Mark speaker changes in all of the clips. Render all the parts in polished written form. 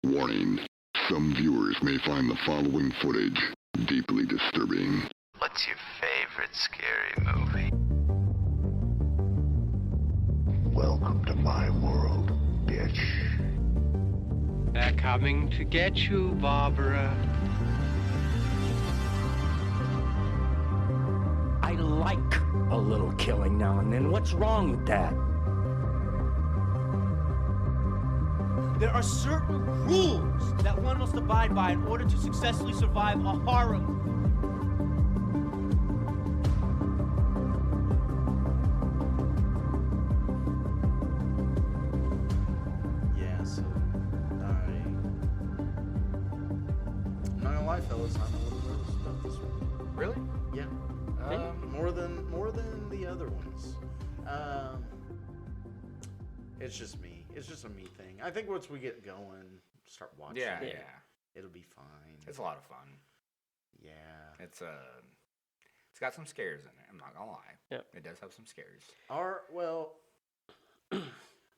Speaker 1: Warning. Some viewers may find the following footage deeply disturbing.
Speaker 2: What's your favorite scary movie?
Speaker 1: Welcome to my world, bitch.
Speaker 3: They're coming to get you, Barbara.
Speaker 4: I like a little killing now and then. What's wrong with that?
Speaker 5: There are certain rules that one must abide by in order to successfully survive a horror movie.
Speaker 6: Yeah, so I'm not gonna lie, fellas, I'm a little nervous about this one.
Speaker 7: Really?
Speaker 6: Yeah. More than the other ones. It's just me. It's just a me thing. I think once we get going, start watching it, it'll be fine.
Speaker 7: It's a lot of fun.
Speaker 6: Yeah.
Speaker 7: It's got some scares in it. I'm not gonna lie.
Speaker 8: Yep.
Speaker 7: It does have some scares.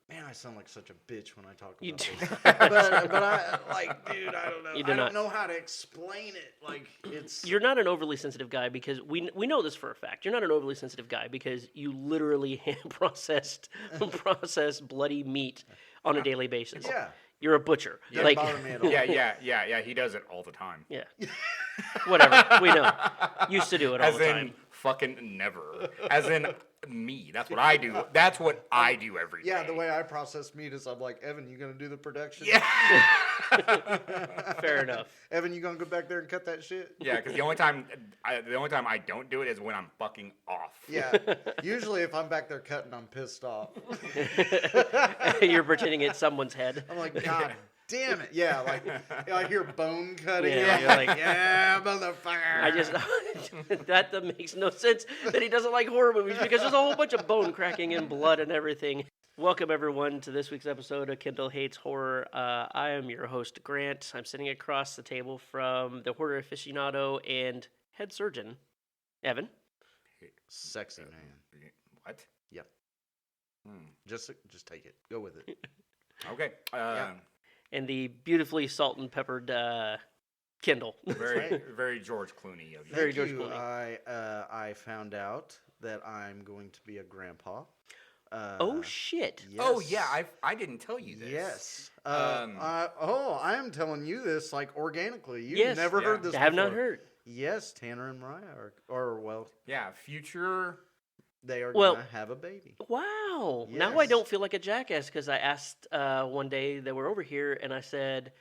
Speaker 6: Man, I sound like such a bitch when I talk about
Speaker 8: You do.
Speaker 6: this. but I like, dude, I don't know.
Speaker 8: You do
Speaker 6: I
Speaker 8: not.
Speaker 6: don't know how to explain it. Like, it's
Speaker 8: You're not an overly sensitive guy because we know this for a fact. You're not an overly sensitive guy because you literally process bloody meat on a daily basis.
Speaker 6: Yeah.
Speaker 8: You're a butcher.
Speaker 6: Doesn't
Speaker 8: Like,
Speaker 6: bother me at all.
Speaker 7: Yeah. He does it all the time.
Speaker 8: yeah. Whatever. We know. Used to do it all
Speaker 7: As
Speaker 8: the
Speaker 7: in
Speaker 8: time.
Speaker 7: fucking never. As in me. That's what I do. That's what I do every day.
Speaker 6: Yeah, the way I process meat is I'm like, Evan, you gonna do the production?
Speaker 7: Yeah.
Speaker 8: Fair enough.
Speaker 6: Evan, you gonna go back there and cut that shit?
Speaker 7: Yeah, because the only time I don't do it is when I'm fucking off.
Speaker 6: Yeah. Usually if I'm back there cutting, I'm pissed off.
Speaker 8: You're pretending it's someone's head.
Speaker 6: I'm like, God damn it. Yeah, like I hear bone cutting.
Speaker 8: Yeah,
Speaker 6: I'm
Speaker 8: you're like,
Speaker 6: yeah, motherfucker.
Speaker 8: That makes no sense that he doesn't like horror movies because there's a whole bunch of bone cracking and blood and everything. Welcome everyone to this week's episode of Kendall Hates Horror. I am your host Grant. I'm sitting across the table from the horror aficionado and head surgeon, Evan.
Speaker 6: Sexy man.
Speaker 7: What?
Speaker 6: Yep. Just take it. Go with it.
Speaker 7: Okay.
Speaker 8: And the beautifully salt and peppered Kendall.
Speaker 7: Very George Clooney of you.
Speaker 8: Very
Speaker 6: Thank
Speaker 8: George
Speaker 6: you.
Speaker 8: Clooney.
Speaker 6: I found out that I'm going to be a grandpa.
Speaker 8: Oh shit!
Speaker 6: Yes.
Speaker 7: Oh yeah, I didn't tell you this.
Speaker 6: Yes. I am telling you this like organically. You've
Speaker 8: Yes.
Speaker 6: never heard this
Speaker 8: I have
Speaker 6: before.
Speaker 8: not heard.
Speaker 6: Yes, Tanner and Mariah are well,
Speaker 7: Yeah, future.
Speaker 6: they are
Speaker 8: Well-
Speaker 6: going to have a baby.
Speaker 8: Wow. Now I
Speaker 6: Yes.
Speaker 8: don't feel like a jackass because I asked one day they were over here and I said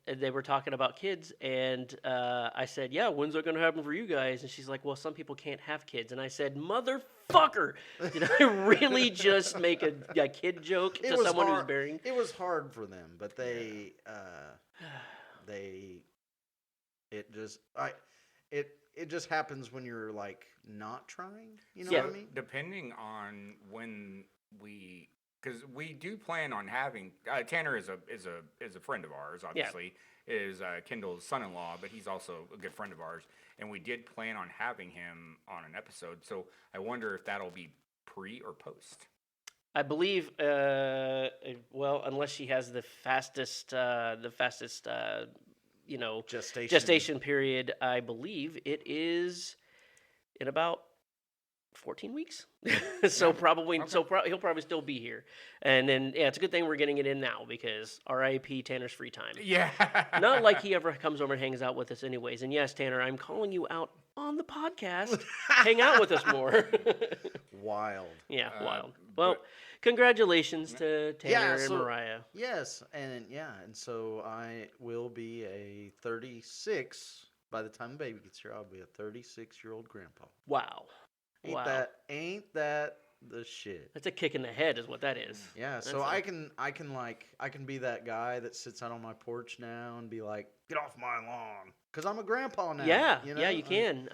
Speaker 8: they were talking about kids and I said, yeah, when's that going to happen for you guys? And she's like, well, some people can't have kids. And I said, motherfucker, did I really just make a kid joke to someone who's bearing?
Speaker 6: It was hard for them, but it just happens when you're like not trying. You know
Speaker 8: Yeah.
Speaker 6: what I mean?
Speaker 7: Depending on when because we do plan on having Tanner is a friend of ours. Obviously, is Kendall's son-in-law, but he's also a good friend of ours, and we did plan on having him on an episode. So I wonder if that'll be pre or post.
Speaker 8: I believe, well, unless she has the fastest, gestation period, I believe it is in about 14 weeks. So probably, he'll probably still be here. And then, yeah, it's a good thing we're getting it in now because R.I.P. Tanner's free time.
Speaker 7: Yeah.
Speaker 8: Not like he ever comes over and hangs out with us anyways. And yes, Tanner, I'm calling you out on the podcast. Hang out with us more.
Speaker 6: Wild.
Speaker 8: Yeah, wild. Well, congratulations to Tanner and
Speaker 6: so-
Speaker 8: Mariah.
Speaker 6: Yes, and so I will be a 36 by the time the baby gets here. I'll be a 36-year-old grandpa.
Speaker 8: Wow.
Speaker 6: Ain't that the shit?
Speaker 8: That's a kick in the head is what that is.
Speaker 6: Yeah, so I can be that guy that sits out on my porch now and be like, get off my lawn, because I'm a grandpa now.
Speaker 8: Yeah,
Speaker 6: you know?
Speaker 8: yeah, you can.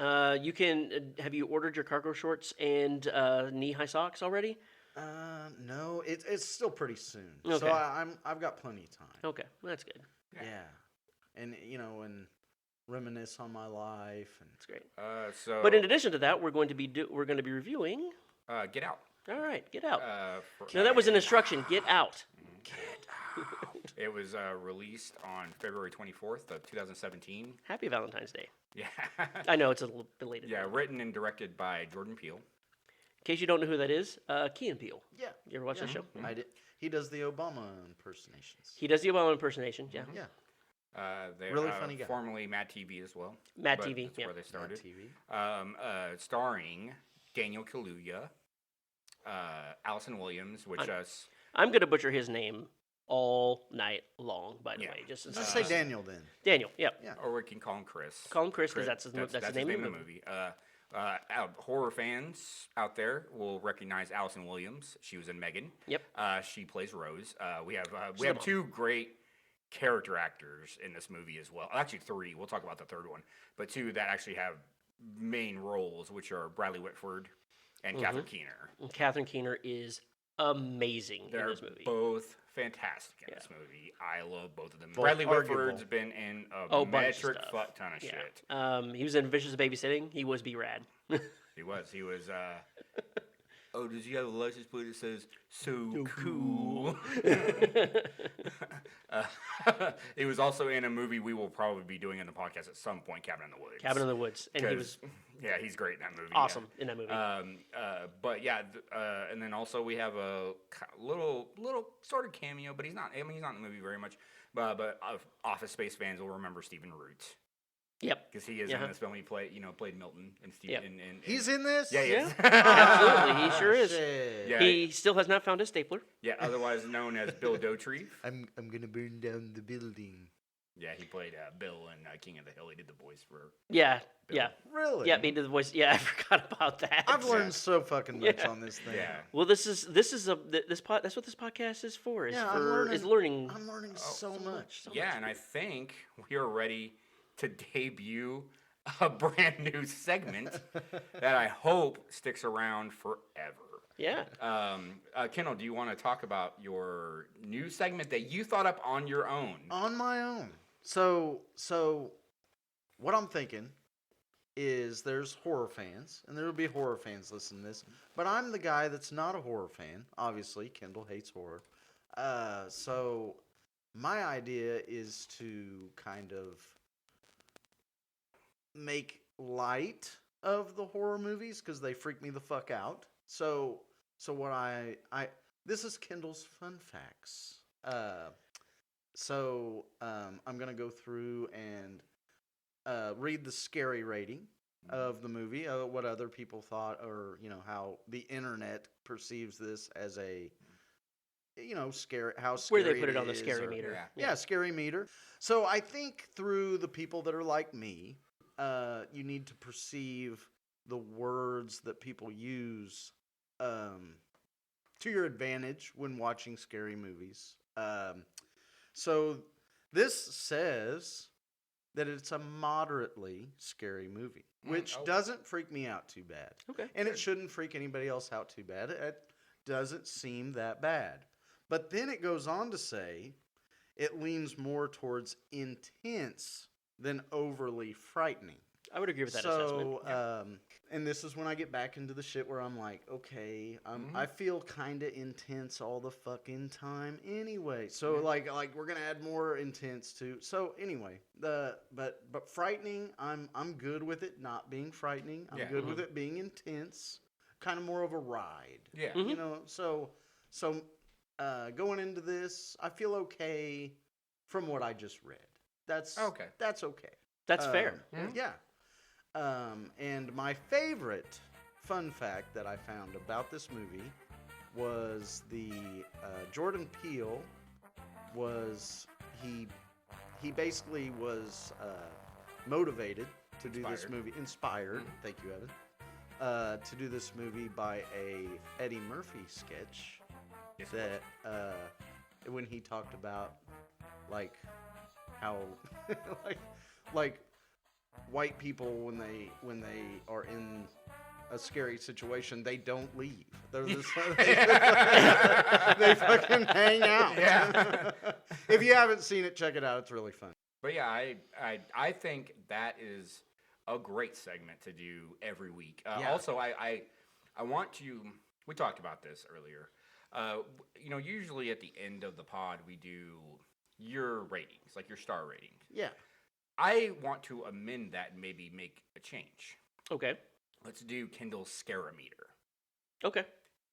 Speaker 8: You can. Have you ordered your cargo shorts and knee-high socks already?
Speaker 6: No, it's still pretty soon.
Speaker 8: Okay.
Speaker 6: So I've got plenty of time.
Speaker 8: Okay, well, that's good.
Speaker 6: Yeah, and and reminisce on my life and
Speaker 8: That's great.
Speaker 7: But
Speaker 8: in addition to that, we're going to be reviewing.
Speaker 7: Get Out.
Speaker 8: All right, Get Out.
Speaker 7: For,
Speaker 8: Now that was an instruction. Get out.
Speaker 6: Get out.
Speaker 7: It was released on February 24th of 2017.
Speaker 8: Happy Valentine's Day.
Speaker 7: Yeah.
Speaker 8: I know it's a little belated.
Speaker 7: Yeah, written and directed by Jordan Peele.
Speaker 8: In case you don't know who that is, Key and Peele.
Speaker 6: Yeah.
Speaker 8: You ever watch that show?
Speaker 6: I did. He does the Obama impersonations.
Speaker 8: He does the Obama impersonation. Yeah.
Speaker 6: Yeah.
Speaker 7: They're
Speaker 6: Really funny guy.
Speaker 7: Formerly Mad TV as well.
Speaker 8: Mad
Speaker 7: but
Speaker 8: TV,
Speaker 7: That's
Speaker 8: yeah.
Speaker 7: where they started.
Speaker 6: TV.
Speaker 7: Starring Daniel Kaluuya, Allison Williams, which
Speaker 8: I'm gonna butcher his name all night long. By the
Speaker 7: Yeah.
Speaker 8: way, just
Speaker 6: say Daniel then.
Speaker 8: Daniel. Yep.
Speaker 6: Yeah.
Speaker 7: or we can call him Chris.
Speaker 8: Call him Chris because that's the name of the
Speaker 7: movie. Horror fans out there will recognize Allison Williams. She was in Megan.
Speaker 8: Yep.
Speaker 7: She plays Rose. We have
Speaker 8: the mom.
Speaker 7: two great character actors in this movie as well. Actually, three. We'll talk about the third one, but two that actually have main roles, which are Bradley Whitford and Catherine Keener.
Speaker 8: And Catherine Keener is amazing in
Speaker 7: They're
Speaker 8: this movie.
Speaker 7: both fantastic in this movie. I love both of them.
Speaker 6: Both
Speaker 7: Bradley
Speaker 6: arguable.
Speaker 7: Whitford's been in a
Speaker 8: bunch of
Speaker 7: metric
Speaker 8: stuff.
Speaker 7: fuck ton of
Speaker 8: Yeah.
Speaker 7: shit.
Speaker 8: He was in Vicious Babysitting. He was B-Rad.
Speaker 7: He was. Oh, does he have a license plate that says "so cool"? He was also in a movie we will probably be doing in the podcast at some point, Cabin in the Woods.
Speaker 8: Cabin in the Woods, and he was
Speaker 7: Yeah, he's great in that movie.
Speaker 8: awesome in that movie.
Speaker 7: But yeah, and then also we have a little sort of cameo, but he's not. I mean, he's not in the movie very much. But Office Space fans will remember Stephen Root.
Speaker 8: Yep.
Speaker 7: Because he is in this film. He played Milton and Stephen.
Speaker 8: Yep.
Speaker 6: He's in this?
Speaker 7: Yeah, he is.
Speaker 8: Absolutely, he sure is.
Speaker 6: Shit.
Speaker 7: Yeah.
Speaker 8: He still has not found his stapler.
Speaker 7: Yeah, otherwise known as Bill Dauterive.
Speaker 6: I'm gonna burn down the building.
Speaker 7: Yeah, he played Bill in King of the Hill. He did the voice for.
Speaker 8: Yeah,
Speaker 7: Bill.
Speaker 8: yeah,
Speaker 6: Really?
Speaker 8: yeah. He did the voice. Yeah, I forgot about that.
Speaker 6: I've learned so fucking much
Speaker 8: Yeah.
Speaker 6: on this thing.
Speaker 7: Yeah.
Speaker 8: Well, this is this pod. That's what this podcast is for. Is
Speaker 6: Yeah,
Speaker 8: for is learning.
Speaker 6: I'm learning so much.
Speaker 7: Yeah, and I think we are ready to debut a brand new segment that I hope sticks around forever.
Speaker 8: Yeah.
Speaker 7: Kendall, do you want to talk about your new segment that you thought up on your own?
Speaker 6: On my own. So what I'm thinking is there's horror fans, and there will be horror fans listening to this, but I'm the guy that's not a horror fan. Obviously, Kendall hates horror. So my idea is to kind of make light of the horror movies because they freak me the fuck out. So what I this is Kendall's fun facts. I'm gonna go through and read the scary rating of the movie, what other people thought, or how the internet perceives this as a scary. How scary
Speaker 8: Where they put it on the
Speaker 6: is,
Speaker 8: scary
Speaker 6: or-
Speaker 8: meter.
Speaker 6: Yeah, scary meter. So I think through the people that are like me, you need to perceive the words that people use to your advantage when watching scary movies. So this says that it's a moderately scary movie, which doesn't freak me out too bad.
Speaker 8: Okay.
Speaker 6: And it shouldn't freak anybody else out too bad. It doesn't seem that bad. But then it goes on to say it leans more towards intense than overly frightening.
Speaker 8: I would agree with that assessment.
Speaker 6: So, and this is when I get back into the shit where I'm like, okay, I feel kind of intense all the fucking time anyway. So like we're gonna add more intense to. So anyway, but frightening, I'm good with it not being frightening. I'm good with it being intense, kind of more of a ride.
Speaker 7: Yeah.
Speaker 6: So going into this, I feel okay from what I just read. That's okay. That's okay.
Speaker 8: That's fair.
Speaker 6: Yeah. And my favorite fun fact that I found about this movie was the Jordan Peele was he basically was motivated to do this movie, inspired. Thank you, Evan. To do this movie by a Eddie Murphy sketch that when he talked about like how like white people when they are in a scary situation, they don't leave. They're just, they fucking hang out.
Speaker 7: Yeah.
Speaker 6: If you haven't seen it, check it out. It's really fun.
Speaker 7: But yeah, I think that is a great segment to do every week. Also, I want to. We talked about this earlier. Usually at the end of the pod we do your ratings, like your star ratings.
Speaker 6: Yeah.
Speaker 7: I want to amend that and maybe make a change.
Speaker 8: Okay.
Speaker 7: Let's do Kendall's Scarameter.
Speaker 8: Okay.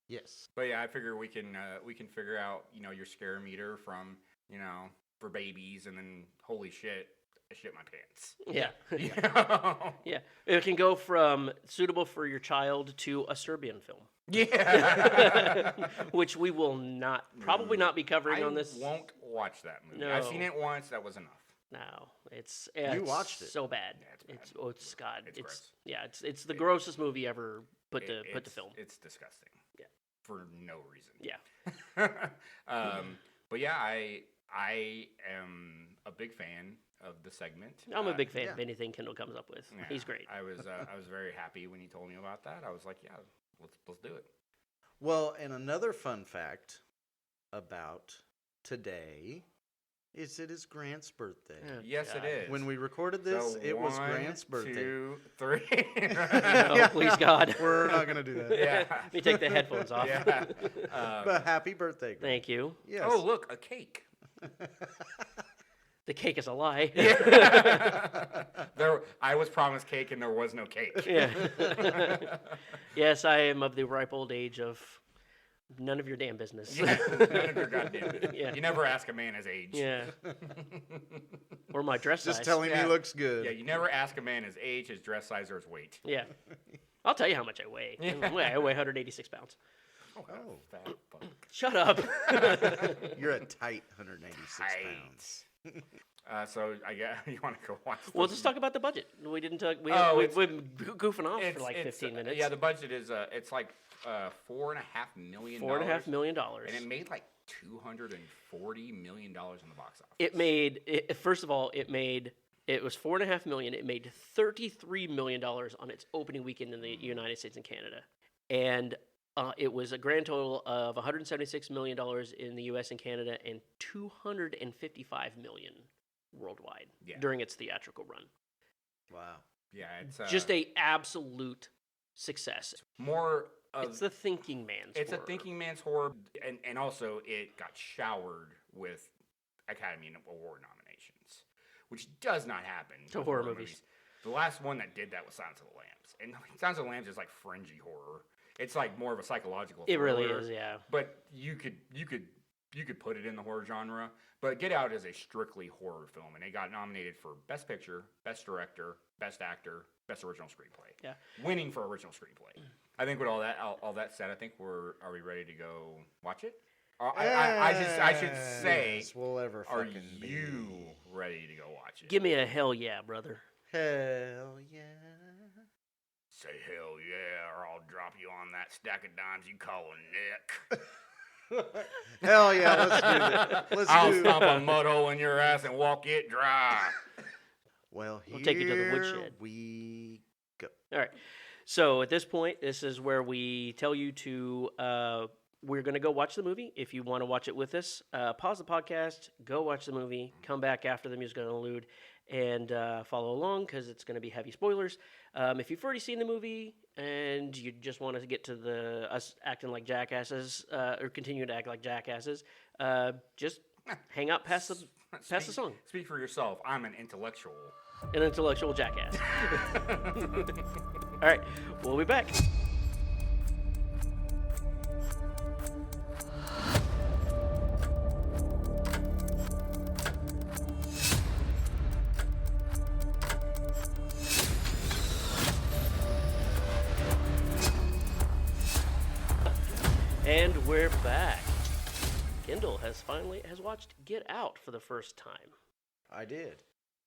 Speaker 6: Yes.
Speaker 7: But yeah, I figure we can figure out, your Scarameter from, for babies, and then holy shit, I shit my pants.
Speaker 8: Yeah. Yeah. It can go from suitable for your child to a Serbian film.
Speaker 7: Yeah.
Speaker 8: Which we will probably not be covering on this.
Speaker 7: I won't watch that movie.
Speaker 8: No.
Speaker 7: I've seen it once. That was enough.
Speaker 8: No, it's
Speaker 6: You watched it.
Speaker 8: so bad.
Speaker 7: Yeah, it's bad.
Speaker 8: It's God.
Speaker 7: It's gross.
Speaker 8: Yeah, it's the grossest movie ever put to film.
Speaker 7: It's disgusting.
Speaker 8: Yeah.
Speaker 7: For no reason.
Speaker 8: Yeah.
Speaker 7: But yeah, I am a big fan of the segment.
Speaker 8: I'm a big fan
Speaker 6: yeah.
Speaker 8: of anything Kendall comes up with.
Speaker 7: Yeah,
Speaker 8: He's great.
Speaker 7: I was very happy when he told me about that. I was like, yeah, let's do it.
Speaker 6: Well, and another fun fact about today is it is Grant's birthday.
Speaker 8: Yeah.
Speaker 7: Yes,
Speaker 8: God.
Speaker 7: it is.
Speaker 6: When we recorded this,
Speaker 7: So
Speaker 6: it was
Speaker 7: 1,
Speaker 6: Grant's birthday.
Speaker 7: 2, 3.
Speaker 8: No, please God.
Speaker 6: We're not going to do that.
Speaker 7: Yeah.
Speaker 8: Let me take the headphones off.
Speaker 7: Yeah.
Speaker 6: But happy birthday, Grant.
Speaker 8: Thank you.
Speaker 6: Yes.
Speaker 7: Oh, look, a cake.
Speaker 8: The cake is a lie.
Speaker 7: I was promised cake and there was no cake.
Speaker 8: Yeah. Yes, I am of the ripe old age of none of your damn business.
Speaker 7: Yeah, none of your goddamn business.
Speaker 8: Yeah.
Speaker 7: You never ask a man his age.
Speaker 8: Yeah. Or my dress
Speaker 6: Just
Speaker 8: size.
Speaker 6: tell him
Speaker 7: Yeah.
Speaker 6: he looks good.
Speaker 7: Yeah, you never ask a man his age, his dress size, or his weight.
Speaker 8: Yeah. I'll tell you how much I weigh. I weigh 186 pounds.
Speaker 6: Oh.
Speaker 7: Fat fuck.
Speaker 8: Shut up.
Speaker 6: You're a tight 186 pounds.
Speaker 7: So I guess you want to go watch.
Speaker 8: Well, let's talk about the budget. We didn't talk. We've been goofing off for like 15 minutes.
Speaker 7: Yeah, the budget is it's like $4.5 million.
Speaker 8: $4.5 million.
Speaker 7: And it made like $240 million in the box office.
Speaker 8: It made. First of all, it was $4.5 million. It made $33 million on its opening weekend in the United States and Canada, and it was a grand total of $176 million in the U.S. and Canada, and $255 million worldwide during its theatrical run.
Speaker 6: Wow.
Speaker 7: Yeah, it's
Speaker 8: Just a absolute success.
Speaker 7: more.
Speaker 8: It's the thinking man's.
Speaker 7: It's
Speaker 8: horror.
Speaker 7: a thinking man's horror, and also it got showered with Academy Award nominations, which does not happen
Speaker 8: To
Speaker 7: with
Speaker 8: horror movies.
Speaker 7: The last one that did that was Silence of the Lambs, and Silence of the Lambs is like fringy horror. It's like more of a psychological.
Speaker 8: It really
Speaker 7: thriller,
Speaker 8: is, yeah.
Speaker 7: But you could put it in the horror genre. But Get Out is a strictly horror film, and it got nominated for Best Picture, Best Director, Best Actor, Best Original Screenplay.
Speaker 8: Yeah.
Speaker 7: Winning for Original Screenplay. I think with all that said, I think are we ready to go watch it? I should say,
Speaker 6: Yes, we'll ever
Speaker 7: are
Speaker 6: fucking be.
Speaker 7: you ready to go watch it?
Speaker 8: Give me a hell yeah, brother.
Speaker 6: Hell yeah.
Speaker 7: Say hell yeah, or I'll drop you on that stack of dimes you call a Nick.
Speaker 6: Hell yeah, let's do it.
Speaker 7: I'll stomp a mud hole in your ass and walk it dry.
Speaker 6: Well,
Speaker 8: We'll take you to the woodshed.
Speaker 6: We go.
Speaker 8: All right. So at this point, this is where we tell you to. We're going to go watch the movie. If you want to watch it with us, pause the podcast, go watch the movie, come back after the music interlude, and follow along because it's going to be heavy spoilers. If you've already seen the movie and you just want to get to us acting like jackasses or continue to act like jackasses, just hang out past the song.
Speaker 7: Speak for yourself. I'm an intellectual.
Speaker 8: An intellectual jackass. All right, we'll be back. And we're back. Kendall has watched Get Out for the first time.
Speaker 6: I did.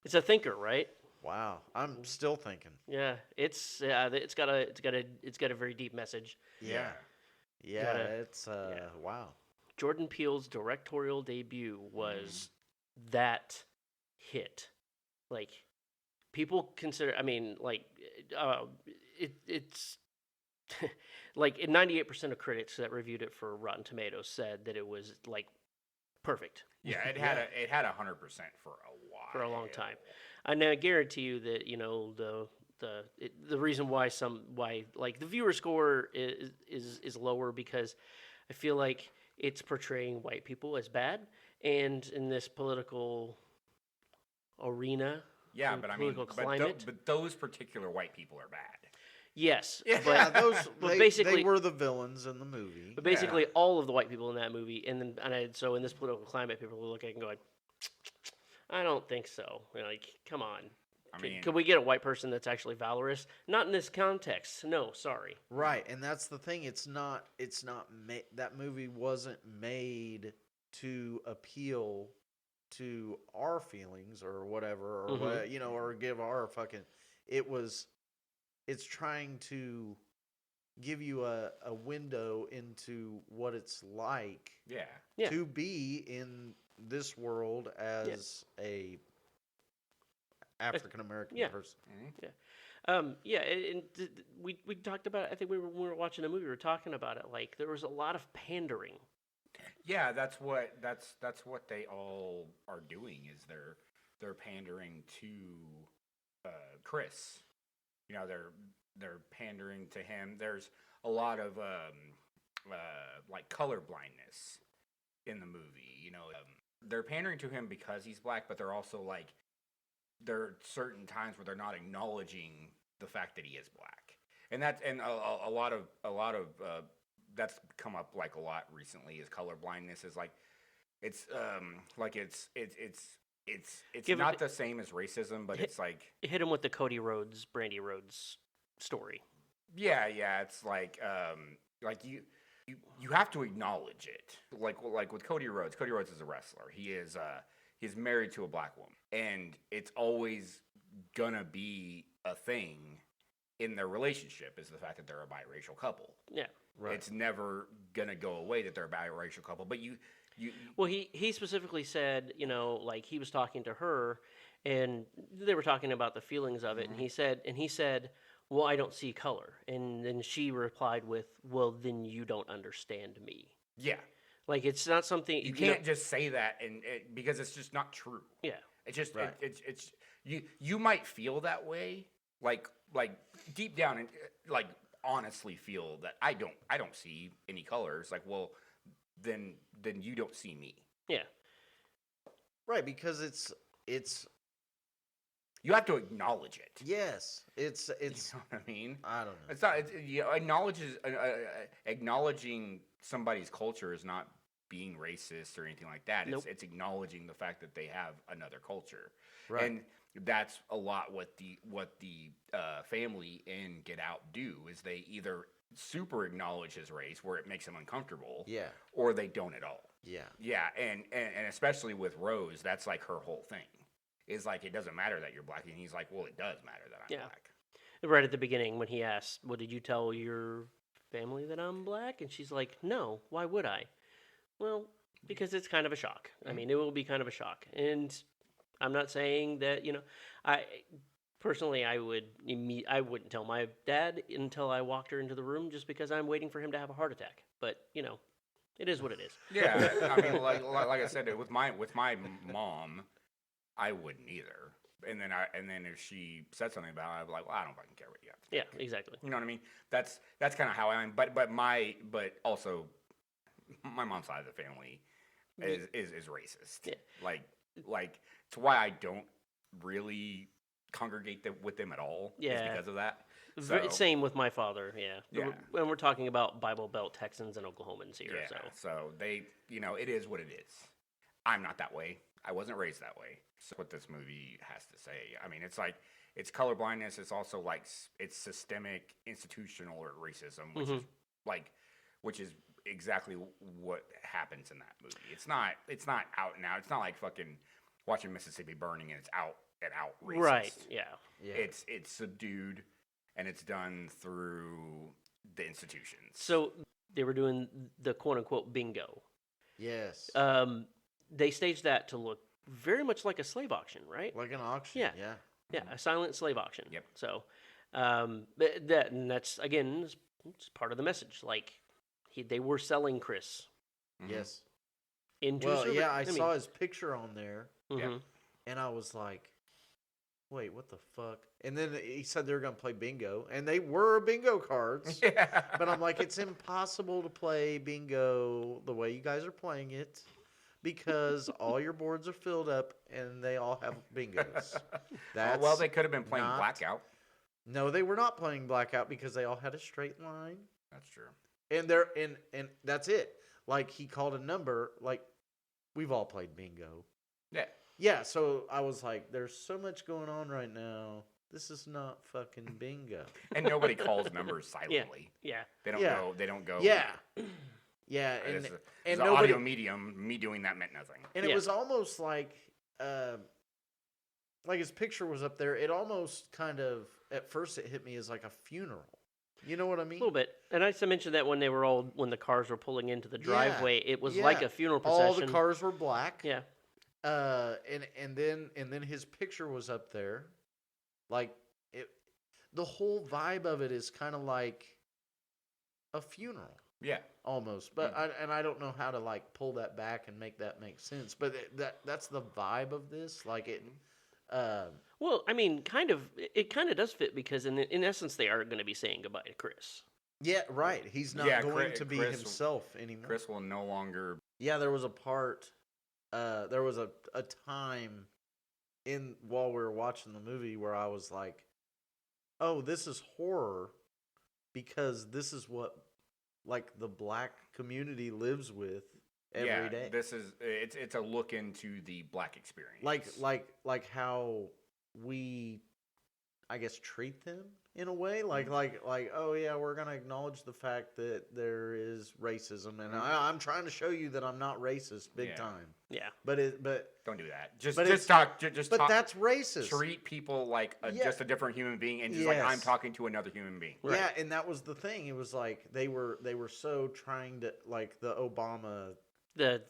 Speaker 8: It's a thinker, right?
Speaker 6: Wow. I'm still thinking.
Speaker 8: Yeah, it's got a very deep message.
Speaker 6: Yeah. Yeah,
Speaker 8: Gotta-
Speaker 6: it's wow.
Speaker 8: Jordan Peele's directorial debut was that hit. Like people consider. I mean, like it's like 98% of critics that reviewed it for Rotten Tomatoes said that it was like perfect.
Speaker 7: Yeah, it had 100% for a while.
Speaker 8: For a long time. And I guarantee you that the reason why like the viewer score is lower because I feel like it's portraying white people as bad, and in this political arena,
Speaker 7: Yeah,
Speaker 8: and
Speaker 7: but I mean,
Speaker 8: political climate.
Speaker 7: but those particular white people are bad.
Speaker 8: Yes,
Speaker 6: Yeah,
Speaker 8: but
Speaker 6: those
Speaker 8: but
Speaker 6: they
Speaker 8: basically
Speaker 6: were the villains in the movie.
Speaker 8: but basically all of the white people in that movie, so in this political climate, people will look at it and going, I don't think so. Like, come on.
Speaker 7: I mean,
Speaker 8: Could we get a white person that's actually valorous? Not in this context. No, sorry.
Speaker 6: Right, and that's the thing. It's not. That movie wasn't made to appeal to our feelings or whatever, or
Speaker 8: Mhm.
Speaker 6: or give our fucking. It's trying to give you a window into what it's like
Speaker 8: Yeah.
Speaker 6: to be in this world as a African American
Speaker 8: Yeah.
Speaker 6: person.
Speaker 8: We talked about it. I think when we were watching a movie, we were talking about it. Like, there was a lot of pandering.
Speaker 7: yeah, that's what they all are doing is they're pandering to Chris. You know, they're pandering to him. There's a lot of like color blindness in the movie. You know, they're pandering to him because he's black, but they're also like there are certain times where they're not acknowledging the fact that he is black, and a lot of that's come up like a lot recently. Is color blindness is like it's not the same as racism, but it's like
Speaker 8: It hit him with the Cody Rhodes, Brandy Rhodes story.
Speaker 7: yeah, it's like you have to acknowledge it. Like with Cody Rhodes. Cody Rhodes is a wrestler. He's married to a black woman, and it's always gonna be a thing in their relationship is the fact that they're a biracial couple.
Speaker 8: Yeah.
Speaker 6: Right.
Speaker 7: It's never gonna go away that they're a biracial couple. But you
Speaker 8: Well, he specifically said, like he was talking to her, and they were talking about the feelings of it, and he said, well, I don't see color, and then she replied with, well, then you don't understand me.
Speaker 7: yeah.
Speaker 8: Like, it's not something
Speaker 7: You can't just say that because it's just not true.
Speaker 8: Yeah.
Speaker 7: It's just
Speaker 6: Right.
Speaker 7: it's you might feel that way, like deep down, and like honestly feel that I don't see any colors. Like, well, then you don't see me.
Speaker 8: Yeah.
Speaker 6: Right, because it's
Speaker 7: You have to acknowledge it.
Speaker 6: yes, it's
Speaker 7: You know what I mean?
Speaker 6: I don't know.
Speaker 7: It's not. Acknowledging somebody's culture is not being racist or anything like that.
Speaker 8: Nope.
Speaker 7: It's acknowledging the fact that they have another culture,
Speaker 6: Right.
Speaker 7: and that's a lot what the family in Get Out do is they either super acknowledge his race where it makes him uncomfortable,
Speaker 6: Yeah.
Speaker 7: or they don't at all.
Speaker 6: Yeah.
Speaker 7: Yeah, and especially with Rose, that's like her whole thing. Is like it doesn't matter that you're black, and he's like, well, it does matter that I'm
Speaker 8: Yeah.
Speaker 7: black.
Speaker 8: Right at the beginning when he asked, well, did you tell your family that I'm black? And she's like, no, why would I? Well, because it's kind of a shock. I mean, it will be kind of a shock. And I'm not saying that, I personally, I wouldn't tell my dad until I walked her into the room just because I'm waiting for him to have a heart attack. But, it is what it is.
Speaker 7: Yeah, I mean, like I said, with my mom, I wouldn't either. And then if she said something about it, I'd be like, well, I don't fucking care what you have to
Speaker 8: Yeah,
Speaker 7: think.
Speaker 8: exactly.
Speaker 7: You know what I mean? That's kind of how I am. But also, my mom's side of the family is racist.
Speaker 8: Yeah.
Speaker 7: Like it's why I don't really congregate with them at all.
Speaker 8: Yeah.
Speaker 7: Is because of that. So,
Speaker 8: Same with my father, yeah.
Speaker 7: Yeah.
Speaker 8: When we're talking about Bible Belt Texans and Oklahomans here.
Speaker 7: yeah.
Speaker 8: So.
Speaker 7: So they, it is what it is. I'm not that way. I wasn't raised that way. So what this movie has to say. I mean, it's like it's colorblindness. It's also like it's systemic institutional racism, which is exactly what happens in that movie. It's not out and out. It's not like fucking watching Mississippi Burning and it's out and out racist.
Speaker 8: Right. Yeah.
Speaker 6: Yeah.
Speaker 7: It's subdued, and it's done through the institutions.
Speaker 8: So they were doing the quote unquote bingo.
Speaker 6: Yes.
Speaker 8: They staged that to look very much like a slave auction, right?
Speaker 6: Like an auction.
Speaker 8: Yeah.
Speaker 6: Yeah.
Speaker 8: Yeah, a silent slave auction.
Speaker 7: Yep.
Speaker 8: So, that's again it's part of the message. Like they were selling Chris
Speaker 6: Yes.
Speaker 8: into.
Speaker 6: Well, yeah, I saw his picture on there,
Speaker 8: Mhm.
Speaker 6: and I was like, "Wait, what the fuck?" And then he said they were gonna play bingo, and they were bingo cards.
Speaker 7: Yeah.
Speaker 6: But I'm like, it's impossible to play bingo the way you guys are playing it, because all your boards are filled up and they all have bingos. That's
Speaker 7: well, they could have been playing
Speaker 6: not-
Speaker 7: Blackout.
Speaker 6: No, they were not playing Blackout because they all had a straight line.
Speaker 7: That's true.
Speaker 6: And that's it. Like, he called a number. Like, we've all played bingo.
Speaker 7: Yeah.
Speaker 6: Yeah, so I was like, there's so much going on right now. This is not fucking bingo.
Speaker 7: And nobody calls numbers silently.
Speaker 8: Yeah.
Speaker 7: They don't
Speaker 6: Yeah.
Speaker 7: go. They don't go.
Speaker 6: Yeah. Yeah,
Speaker 7: It's
Speaker 6: and
Speaker 7: an
Speaker 6: nobody,
Speaker 7: audio medium. Me doing that meant nothing.
Speaker 6: and it was almost like his picture was up there. It almost kind of, at first it hit me as like a funeral. You know what I
Speaker 8: A
Speaker 6: mean?
Speaker 8: little bit. And I mentioned that when when the cars were pulling into the driveway, it was like
Speaker 6: Yeah.
Speaker 8: a funeral procession.
Speaker 6: All the cars were black.
Speaker 8: Yeah.
Speaker 6: And then his picture was up there. Like, the whole vibe of it is kind of like a funeral.
Speaker 7: Yeah.
Speaker 6: Almost, but I don't know how to like pull that back and make that make sense. But that's the vibe of this. Like it.
Speaker 8: Well, I mean, it kind of does fit because in essence they are going to be saying goodbye to Chris.
Speaker 6: Yeah, right. He's not going to be
Speaker 7: Chris
Speaker 6: himself anymore.
Speaker 7: Chris will no longer.
Speaker 6: Yeah, there was a part. There was a time while we were watching the movie where I was like, "Oh, this is horror," because this is what like the black community lives with every day.
Speaker 7: This is it's a look into the black experience.
Speaker 6: Like how we, I guess, treat them in a way. Like oh yeah, we're gonna acknowledge the fact that there is racism, and I'm trying to show you that I'm not racist, big time.
Speaker 8: Yeah,
Speaker 6: but
Speaker 7: don't do that.
Speaker 6: But that's racist.
Speaker 7: Treat people like just a different human being, and just like I'm talking to another human being.
Speaker 6: Right. Yeah, and that was the thing. It was like they were so trying to, like, the Obama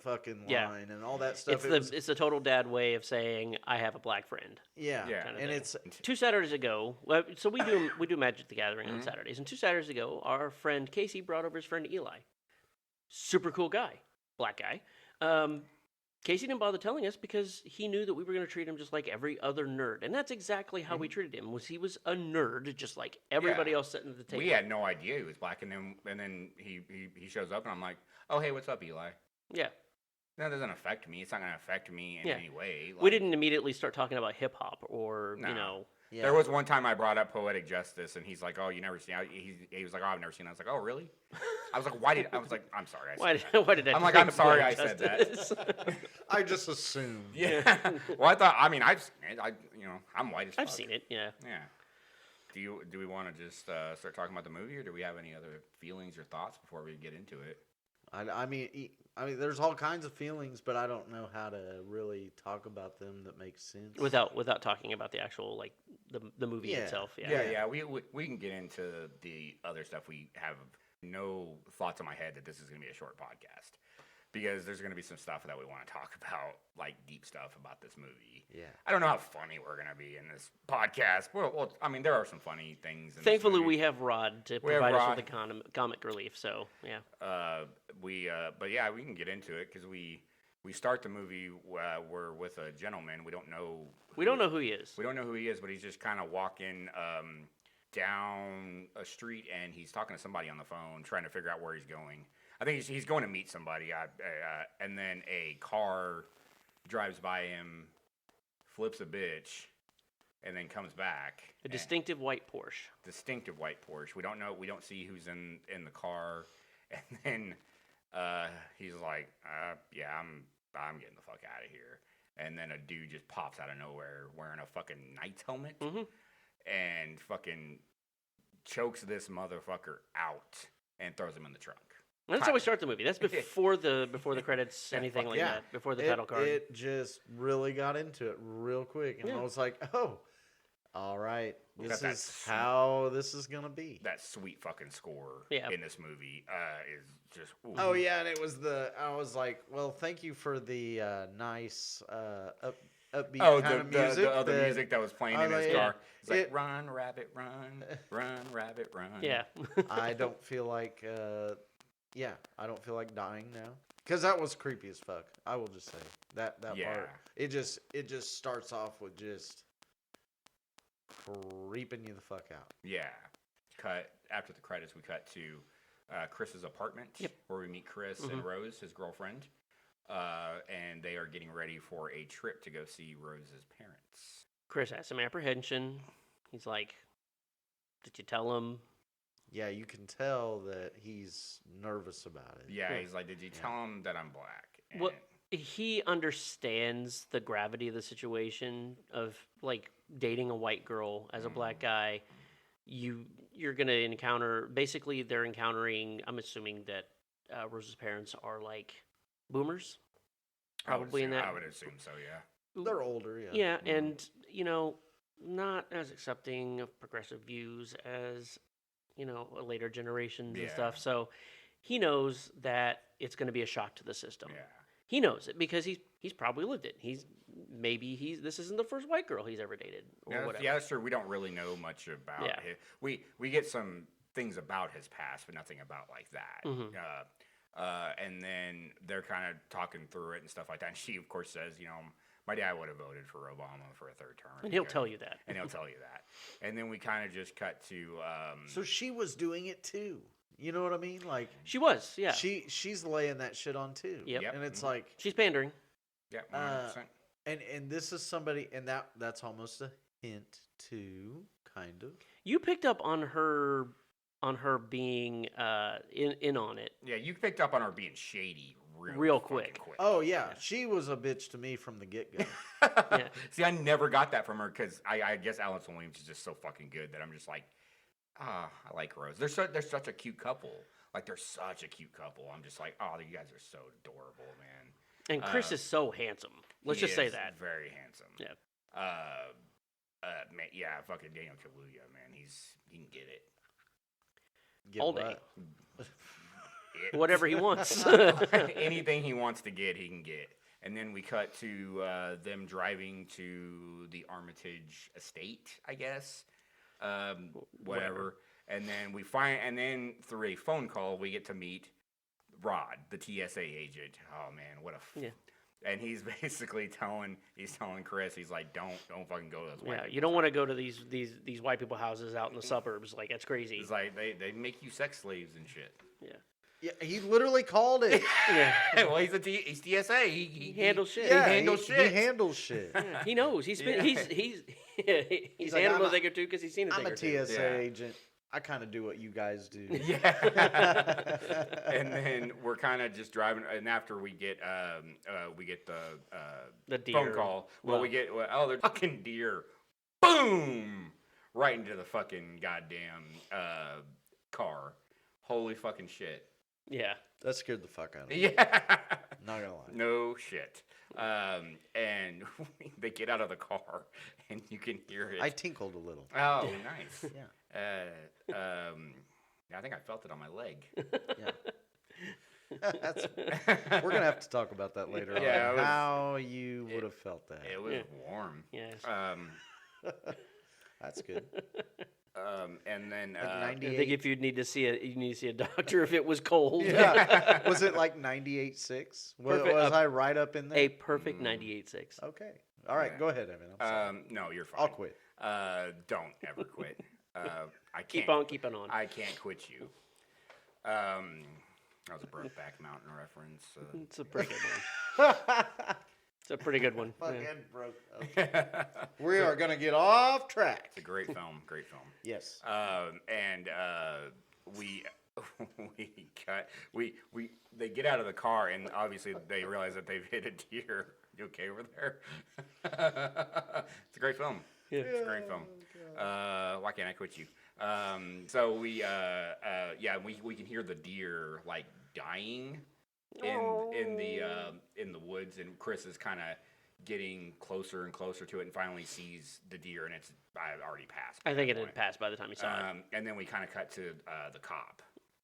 Speaker 6: fucking line and all that stuff.
Speaker 8: It's the total dad way of saying I have a black friend.
Speaker 6: Yeah,
Speaker 8: kind of
Speaker 6: and
Speaker 8: thing.
Speaker 6: it's
Speaker 8: 2 Saturdays ago. So we do Magic the Gathering on Saturdays, and 2 Saturdays ago, our friend Casey brought over his friend Eli. Super cool guy, black guy. Casey didn't bother telling us because he knew that we were going to treat him just like every other nerd, and that's exactly how we treated him. He was a nerd, just like everybody else sitting at the table.
Speaker 7: We had no idea he was black, and then he shows up, and I'm like, oh hey, what's up, Eli?
Speaker 8: Yeah.
Speaker 7: That doesn't affect me. It's not going to affect me in any way.
Speaker 8: We didn't immediately start talking about hip hop or you know.
Speaker 6: Yeah.
Speaker 7: There was one time I brought up Poetic Justice, and he's like, "Oh, you never seen?" He was like, "Oh, I've never seen." I was like, "Oh, really?" I was like, "Why did?" I was like, "I'm sorry."
Speaker 8: Why did I?
Speaker 7: I'm like, "I'm sorry, I said that."
Speaker 6: I just assumed.
Speaker 7: Yeah. Well, I thought. I mean, I've seen it. I'm white as fuck.
Speaker 8: I've seen it. Yeah.
Speaker 7: Yeah. Do we want to just start talking about the movie, or do we have any other feelings or thoughts before we get into it?
Speaker 6: I mean, there's all kinds of feelings, but I don't know how to really talk about them that makes sense.
Speaker 8: Without talking about the actual, like, the movie itself.
Speaker 7: Yeah. We can get into the other stuff. We have no thoughts in my head that this is going to be a short podcast, because there's going to be some stuff that we want to talk about, like deep stuff about this movie.
Speaker 6: Yeah.
Speaker 7: I don't know how funny we're going to be in this podcast. Well, I mean, there are some funny things.
Speaker 8: Thankfully, we have Rod to provide us with the comic relief. So yeah.
Speaker 7: But yeah, we can get into it because we start the movie. We're with a gentleman. We don't know.
Speaker 8: We don't know who he is.
Speaker 7: We don't know who he is, but he's just kind of walking down a street, and he's talking to somebody on the phone, trying to figure out where he's going. I think he's going to meet somebody, and then a car drives by him, flips a bitch, and then comes back.
Speaker 8: A distinctive white Porsche.
Speaker 7: Distinctive white Porsche. We don't know. We don't see who's in the car, and then he's like, "Yeah, I'm getting the fuck out of here." And then a dude just pops out of nowhere wearing a fucking Knight's helmet, and fucking chokes this motherfucker out and throws him in the trunk.
Speaker 8: That's how we start the movie. That's before the credits, anything like that. Before the title card.
Speaker 6: It just really got into it real quick, and I was like, "Oh, all right, this is how this is gonna be."
Speaker 7: That sweet fucking score in this movie is just. Ooh.
Speaker 6: Oh yeah, and it was I was like, "Well, thank you for the nice upbeat kind of music."
Speaker 7: The other music that was playing in his car. It's like, "Run, rabbit, run, run, rabbit, run."
Speaker 8: Yeah.
Speaker 6: I don't feel like. I don't feel like dying now, because that was creepy as fuck. I will just say that part. It just starts off with just creeping you the fuck out.
Speaker 7: Yeah. Cut after the credits. We cut to Chris's apartment, where we meet Chris and Rose, his girlfriend. and they are getting ready for a trip to go see Rose's parents.
Speaker 8: Chris has some apprehension. He's like, "Did you tell him?"
Speaker 6: Yeah, you can tell that he's nervous about it.
Speaker 7: Yeah, he's like, "Did you tell him that I'm black?" And
Speaker 8: Well, he understands the gravity of the situation of like dating a white girl as a black guy. You're gonna encounter basically they're encountering. I'm assuming that Rose's parents are like boomers, probably in that.
Speaker 7: I would assume so. Yeah.
Speaker 6: They're older, yeah.
Speaker 8: Yeah, and not as accepting of progressive views as later generations and
Speaker 7: Yeah.
Speaker 8: stuff. So he knows that it's going to be a shock to the system.
Speaker 7: Yeah.
Speaker 8: He knows it because he's probably lived it. This isn't the first white girl he's ever dated or whatever.
Speaker 7: Yeah, that's true. We don't really know much about
Speaker 8: Yeah.
Speaker 7: him. We get some things about his past, but nothing about like that.
Speaker 8: Mhm.
Speaker 7: And then they're kind of talking through it and stuff like that. And she, of course, says, my dad would have voted for Obama for a third term.
Speaker 8: And he'll tell you that.
Speaker 7: And he'll tell you that. And then we kind of just cut to.
Speaker 6: So she was doing it too. You know what I mean? Like
Speaker 8: She was, yeah.
Speaker 6: she's laying that shit on too.
Speaker 8: Yep.
Speaker 6: And it's like,
Speaker 8: She's pandering.
Speaker 7: Yeah, 100%.
Speaker 6: and this is somebody, and that's almost a hint too, kind of.
Speaker 8: You picked up on her being in on it.
Speaker 7: Yeah, you picked up on her being shady
Speaker 8: Real
Speaker 7: fucking
Speaker 8: quick.
Speaker 6: Oh yeah, she was a bitch to me from the get go.
Speaker 8: Yeah.
Speaker 7: See, I never got that from her because I guess Allison Williams is just so fucking good that I'm just like, I like Rose. They're such a cute couple. Like, they're such a cute couple. I'm just like, oh, you guys are so adorable, man.
Speaker 8: And Chris is so handsome. Let's
Speaker 7: He
Speaker 8: just say
Speaker 7: is
Speaker 8: that.
Speaker 7: Very handsome.
Speaker 8: Yeah.
Speaker 7: Man, yeah, fucking Daniel Kaluuya, man. He can get it.
Speaker 6: Get
Speaker 8: All day.
Speaker 6: what?
Speaker 8: Whatever he wants.
Speaker 7: Anything he wants to get, he can get. And then we cut to them driving to the Armitage estate, I guess. Whatever. And then through a phone call, we get to meet Rod, the TSA agent. Oh man, what a
Speaker 8: Yeah.
Speaker 7: And he's basically telling Chris, he's like, don't fucking go to those white
Speaker 8: Yeah,
Speaker 7: people's
Speaker 8: you don't want to go to these white people houses out in the suburbs. Like, that's crazy.
Speaker 7: It's like they make you sex slaves and shit.
Speaker 8: Yeah.
Speaker 6: Yeah, he literally called it.
Speaker 8: Yeah.
Speaker 7: Well, he's TSA. He
Speaker 8: handles shit.
Speaker 6: Yeah,
Speaker 7: He handles shit.
Speaker 6: He handles shit.
Speaker 8: Yeah, he knows. He's been.
Speaker 7: Yeah.
Speaker 8: He's
Speaker 6: like,
Speaker 8: handled
Speaker 6: I'm
Speaker 8: a thing or two because he's seen a
Speaker 6: I'm
Speaker 8: thing
Speaker 6: a
Speaker 8: or two.
Speaker 6: TSA
Speaker 7: Yeah.
Speaker 6: agent. I kind of do what you guys do.
Speaker 7: Yeah. And then we're kind of just driving, and after we get
Speaker 8: The deer.
Speaker 7: phone call,
Speaker 8: Well-
Speaker 7: they're fucking deer, boom, right into the fucking goddamn car. Holy fucking shit.
Speaker 8: Yeah.
Speaker 6: That scared the fuck out of me.
Speaker 7: Yeah.
Speaker 6: Not gonna lie.
Speaker 7: No shit. And they get out of the car, and you can hear it.
Speaker 6: I tinkled a little.
Speaker 7: Oh, nice.
Speaker 6: Yeah.
Speaker 7: I think I felt it on my leg.
Speaker 6: Yeah. We're gonna have to talk about that later.
Speaker 7: Yeah,
Speaker 6: on,
Speaker 7: it was-
Speaker 6: how you would have felt that.
Speaker 7: It was
Speaker 8: Yeah.
Speaker 7: warm.
Speaker 8: Yes.
Speaker 6: That's good.
Speaker 7: And then
Speaker 6: Like
Speaker 8: I
Speaker 6: 98.
Speaker 8: think if you need to see a doctor if it was cold.
Speaker 6: Yeah. Was it like 98.6? Was
Speaker 8: Perfect.
Speaker 6: I right up in there?
Speaker 8: A perfect 98.6.
Speaker 6: Okay. All right.
Speaker 7: Yeah.
Speaker 6: Go ahead, Evan. I'm sorry.
Speaker 7: No, you're fine.
Speaker 6: I'll quit.
Speaker 7: Don't ever quit. I can't.
Speaker 8: Keep on keeping on.
Speaker 7: I can't quit you. That was a Brokeback Mountain reference.
Speaker 8: It's a pretty good one. It's a pretty good one.
Speaker 6: Fucking
Speaker 8: Yeah.
Speaker 6: broke. Okay. We are gonna get off track.
Speaker 7: It's a great film. Great film.
Speaker 6: Yes.
Speaker 7: And we they get out of the car, and obviously they realize that they've hit a deer. You okay over there? It's a great film.
Speaker 8: Yeah.
Speaker 7: It's a great film. Why can't I quit you? So we can hear the deer like dying in the woods, and Chris is kind of getting closer and closer to it, and finally sees the deer, and it's already passed.
Speaker 8: I think it
Speaker 7: by that
Speaker 8: had passed by the time he saw it.
Speaker 7: point. And then we kind of cut to the cop.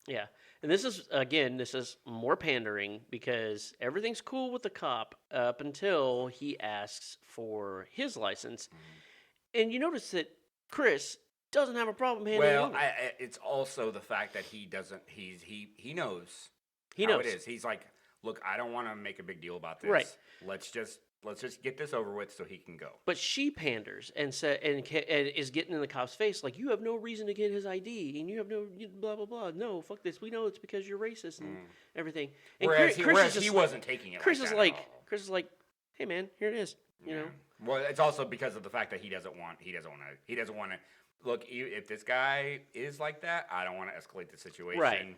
Speaker 8: Yeah. And this is more pandering because everything's cool with the cop up until he asks for his license. And you notice that Chris doesn't have a problem handing it
Speaker 7: Well,
Speaker 8: over.
Speaker 7: it's also the fact that he doesn't. He knows.
Speaker 8: He
Speaker 7: how
Speaker 8: knows.
Speaker 7: it is. He's like, look, I don't want to make a big deal about this.
Speaker 8: Right.
Speaker 7: Let's just let's just get this over with so he can go.
Speaker 8: But she panders and is getting in the cop's face like, you have no reason to get his ID and you have no blah blah blah. No, fuck this. We know it's because you're racist and everything. And
Speaker 7: Whereas
Speaker 8: Chris
Speaker 7: he wasn't taking it.
Speaker 8: Chris
Speaker 7: like
Speaker 8: is
Speaker 7: that
Speaker 8: like
Speaker 7: at all.
Speaker 8: Chris is like, hey man, here it is. You know.
Speaker 7: Well, it's also because of the fact that he doesn't want to look. If this guy is like that, I don't want to escalate the situation.
Speaker 8: Right.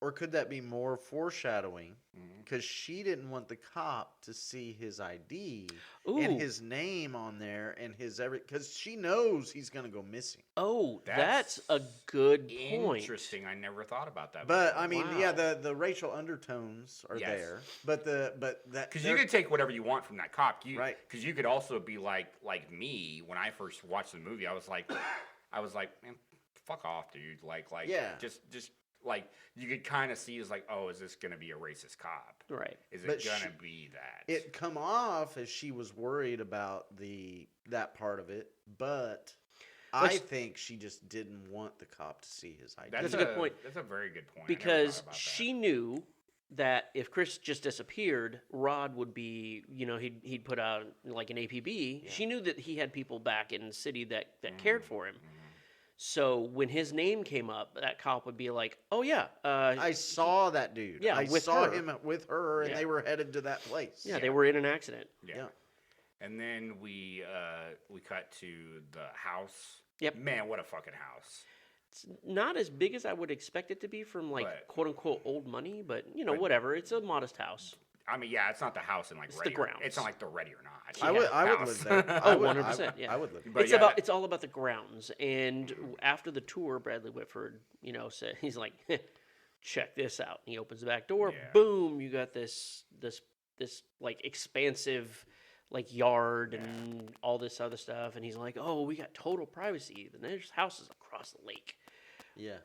Speaker 6: Or could that be more foreshadowing? Because she didn't want the cop to see his ID and his name on there and because she knows he's gonna go missing.
Speaker 8: Oh, that's a good point.
Speaker 7: Interesting. I never thought about that.
Speaker 6: But
Speaker 7: before.
Speaker 6: I mean, yeah, the racial undertones are there. But
Speaker 7: because you could take whatever you want from that cop,
Speaker 6: right?
Speaker 7: Because you could also be like me when I first watched the movie. I was like, man, fuck off, dude. Just. Like, you could kind of see is like, oh, is this going to be a racist cop?
Speaker 8: Right.
Speaker 7: Is it going to be that?
Speaker 6: It come off as she was worried about that part of it, but I think she just didn't want the cop to see his ID.
Speaker 8: That's a good point.
Speaker 7: That's a very good point.
Speaker 8: Because she knew that if Chris just disappeared, Rod would be, he'd put out like an APB. Yeah. She knew that he had people back in the city that cared for him. So when his name came up, that cop would be like, "Oh yeah,
Speaker 6: I saw that dude.
Speaker 8: Yeah,
Speaker 6: I saw him with her, and they were headed to that place.
Speaker 8: Yeah, they were in an accident.
Speaker 7: Yeah. And then we cut to the house.
Speaker 8: Yep.
Speaker 7: Man, what a fucking house!
Speaker 8: It's not as big as I would expect it to be from quote unquote old money, but whatever. It's a modest house.
Speaker 7: I mean, yeah, it's not the house in
Speaker 8: it's
Speaker 7: Ready.
Speaker 8: the grounds.
Speaker 7: It's not like the Ready or Not.
Speaker 6: I would live there.
Speaker 8: 100%. Yeah,
Speaker 6: I would live.
Speaker 8: But it's all about the grounds. And after the tour, Bradley Whitford, said he's like, check this out. And he opens the back door. Yeah. Boom! You got this like expansive like yard and all this other stuff. And he's like, oh, we got total privacy. And there's houses across the lake.
Speaker 6: Yeah.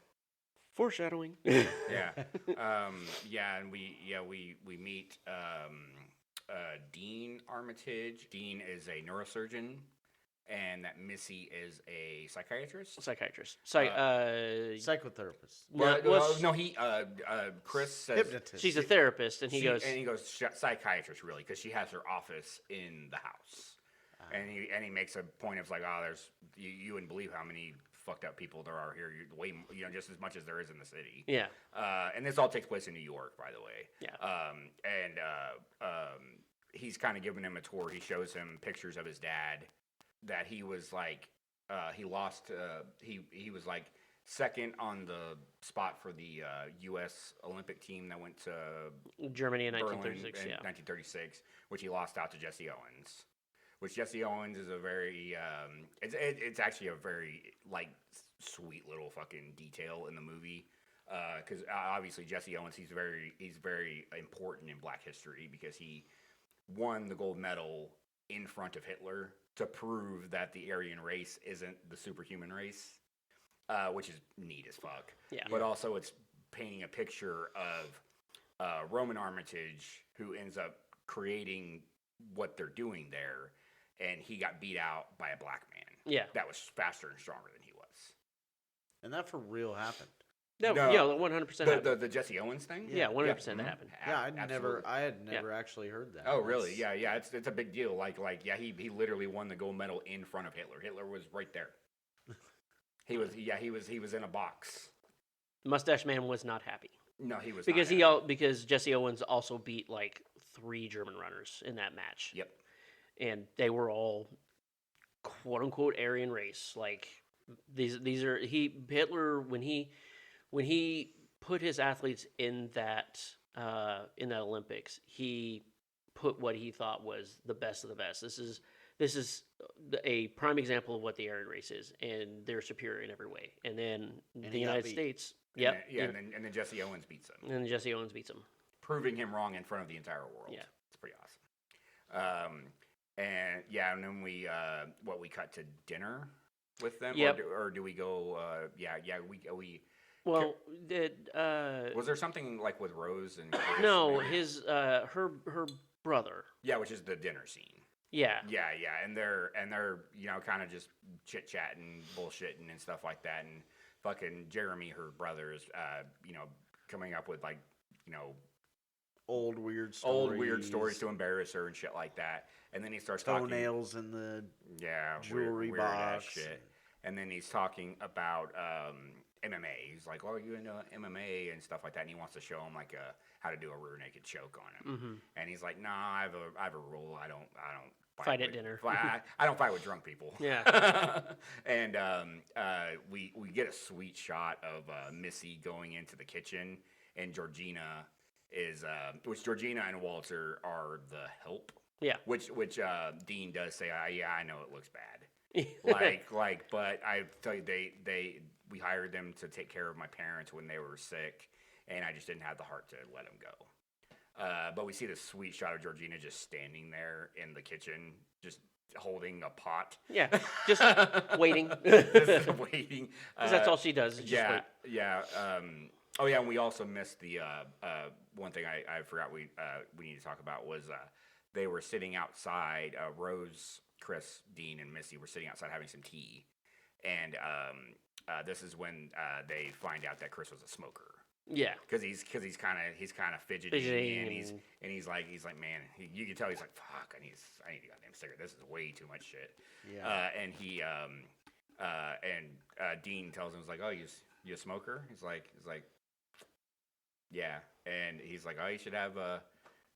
Speaker 8: Foreshadowing.
Speaker 7: And we meet Dean Armitage. Dean is a neurosurgeon, and that Missy is a psychiatrist.
Speaker 6: Psychotherapist.
Speaker 7: Chris says
Speaker 6: hypnotist.
Speaker 8: She's a therapist, and he goes
Speaker 7: psychiatrist really because she has her office in the house, and he makes a point of like, oh, there's you wouldn't believe how many fucked up people there are here. Just as much as there is in the city. Yeah. And this all takes place in New York, by the way.
Speaker 8: Yeah.
Speaker 7: He's kind of giving him a tour. He shows him pictures of his dad that he was like, he lost. He was like second on the spot for the U.S. Olympic team that went to
Speaker 8: Germany in
Speaker 7: Berlin
Speaker 8: 1936.
Speaker 7: in 1936, which he lost out to Jesse Owens. Which Jesse Owens is a very, it's actually a very like sweet little fucking detail in the movie, because obviously Jesse Owens he's very important in Black history because he won the gold medal in front of Hitler to prove that the Aryan race isn't the superhuman race, which is neat as fuck.
Speaker 8: Yeah.
Speaker 7: But also it's painting a picture of Roman Armitage who ends up creating what they're doing there. And he got beat out by a black man.
Speaker 8: Yeah.
Speaker 7: That was faster and stronger than he was.
Speaker 6: And that for real happened.
Speaker 8: No, 100%.
Speaker 7: The Jesse Owens thing?
Speaker 8: Yeah, 100% that happened.
Speaker 6: Yeah, I had never actually heard that.
Speaker 7: Oh, really? Yeah. It's a big deal. He literally won the gold medal in front of Hitler. Hitler was right there. He was in a box.
Speaker 8: Mustache Man was not happy.
Speaker 7: No, he was
Speaker 8: because Jesse Owens also beat like 3 German runners in that match.
Speaker 7: Yep.
Speaker 8: And they were all quote unquote Aryan race. Like these are Hitler when he put his athletes in that Olympics, he put what he thought was the best of the best. This is a prime example of what the Aryan race is, and they're superior in every way. And then the United States,
Speaker 7: and then Jesse Owens beats him.
Speaker 8: And then Jesse Owens beats him,
Speaker 7: proving him wrong in front of the entire world.
Speaker 8: Yeah,
Speaker 7: it's pretty awesome. And then we cut to dinner with them.
Speaker 8: Yep.
Speaker 7: Or do we go? We.
Speaker 8: Well,
Speaker 7: was there something like with Rose and Chris?
Speaker 8: No, his her brother.
Speaker 7: Yeah, which is the dinner scene.
Speaker 8: Yeah,
Speaker 7: and they're kind of just chit chatting, bullshitting, and stuff like that, and fucking Jeremy, her brother, is coming up with
Speaker 6: old weird stories
Speaker 7: to embarrass her and shit like that. And then he starts talking
Speaker 6: toenails in the
Speaker 7: jewelry
Speaker 6: weird ass
Speaker 7: box. Shit. And then he's talking about MMA. He's like, "Oh, you into MMA and stuff like that?" And he wants to show him like how to do a rear naked choke on him.
Speaker 8: Mm-hmm.
Speaker 7: And he's like, "Nah, I have a rule. I don't
Speaker 8: fight at dinner.
Speaker 7: I don't fight with drunk people."
Speaker 8: Yeah.
Speaker 7: And we get a sweet shot of Missy going into the kitchen, and Georgina which Georgina and Walter are the help.
Speaker 8: Yeah.
Speaker 7: Which Dean does say, "Yeah, I know it looks bad." But I tell you, we hired them to take care of my parents when they were sick, and I just didn't have the heart to let them go. But we see this sweet shot of Georgina just standing there in the kitchen, just holding a pot.
Speaker 8: Yeah, just waiting.
Speaker 7: Just waiting.
Speaker 8: Because that's all she does. Is
Speaker 7: Yeah,
Speaker 8: just wait.
Speaker 7: yeah. And we also missed the one thing I forgot we need to talk about was they were sitting outside. Rose, Chris, Dean, and Missy were sitting outside having some tea, and this is when they find out that Chris was a smoker.
Speaker 8: Yeah,
Speaker 7: because he's kind of fidgety, and he's like man, you can tell he's like, fuck, I need a goddamn cigarette. This is way too much shit. Yeah. And Dean tells him, he's like, oh, you a smoker? He's like, yeah. And he's like, oh, you should have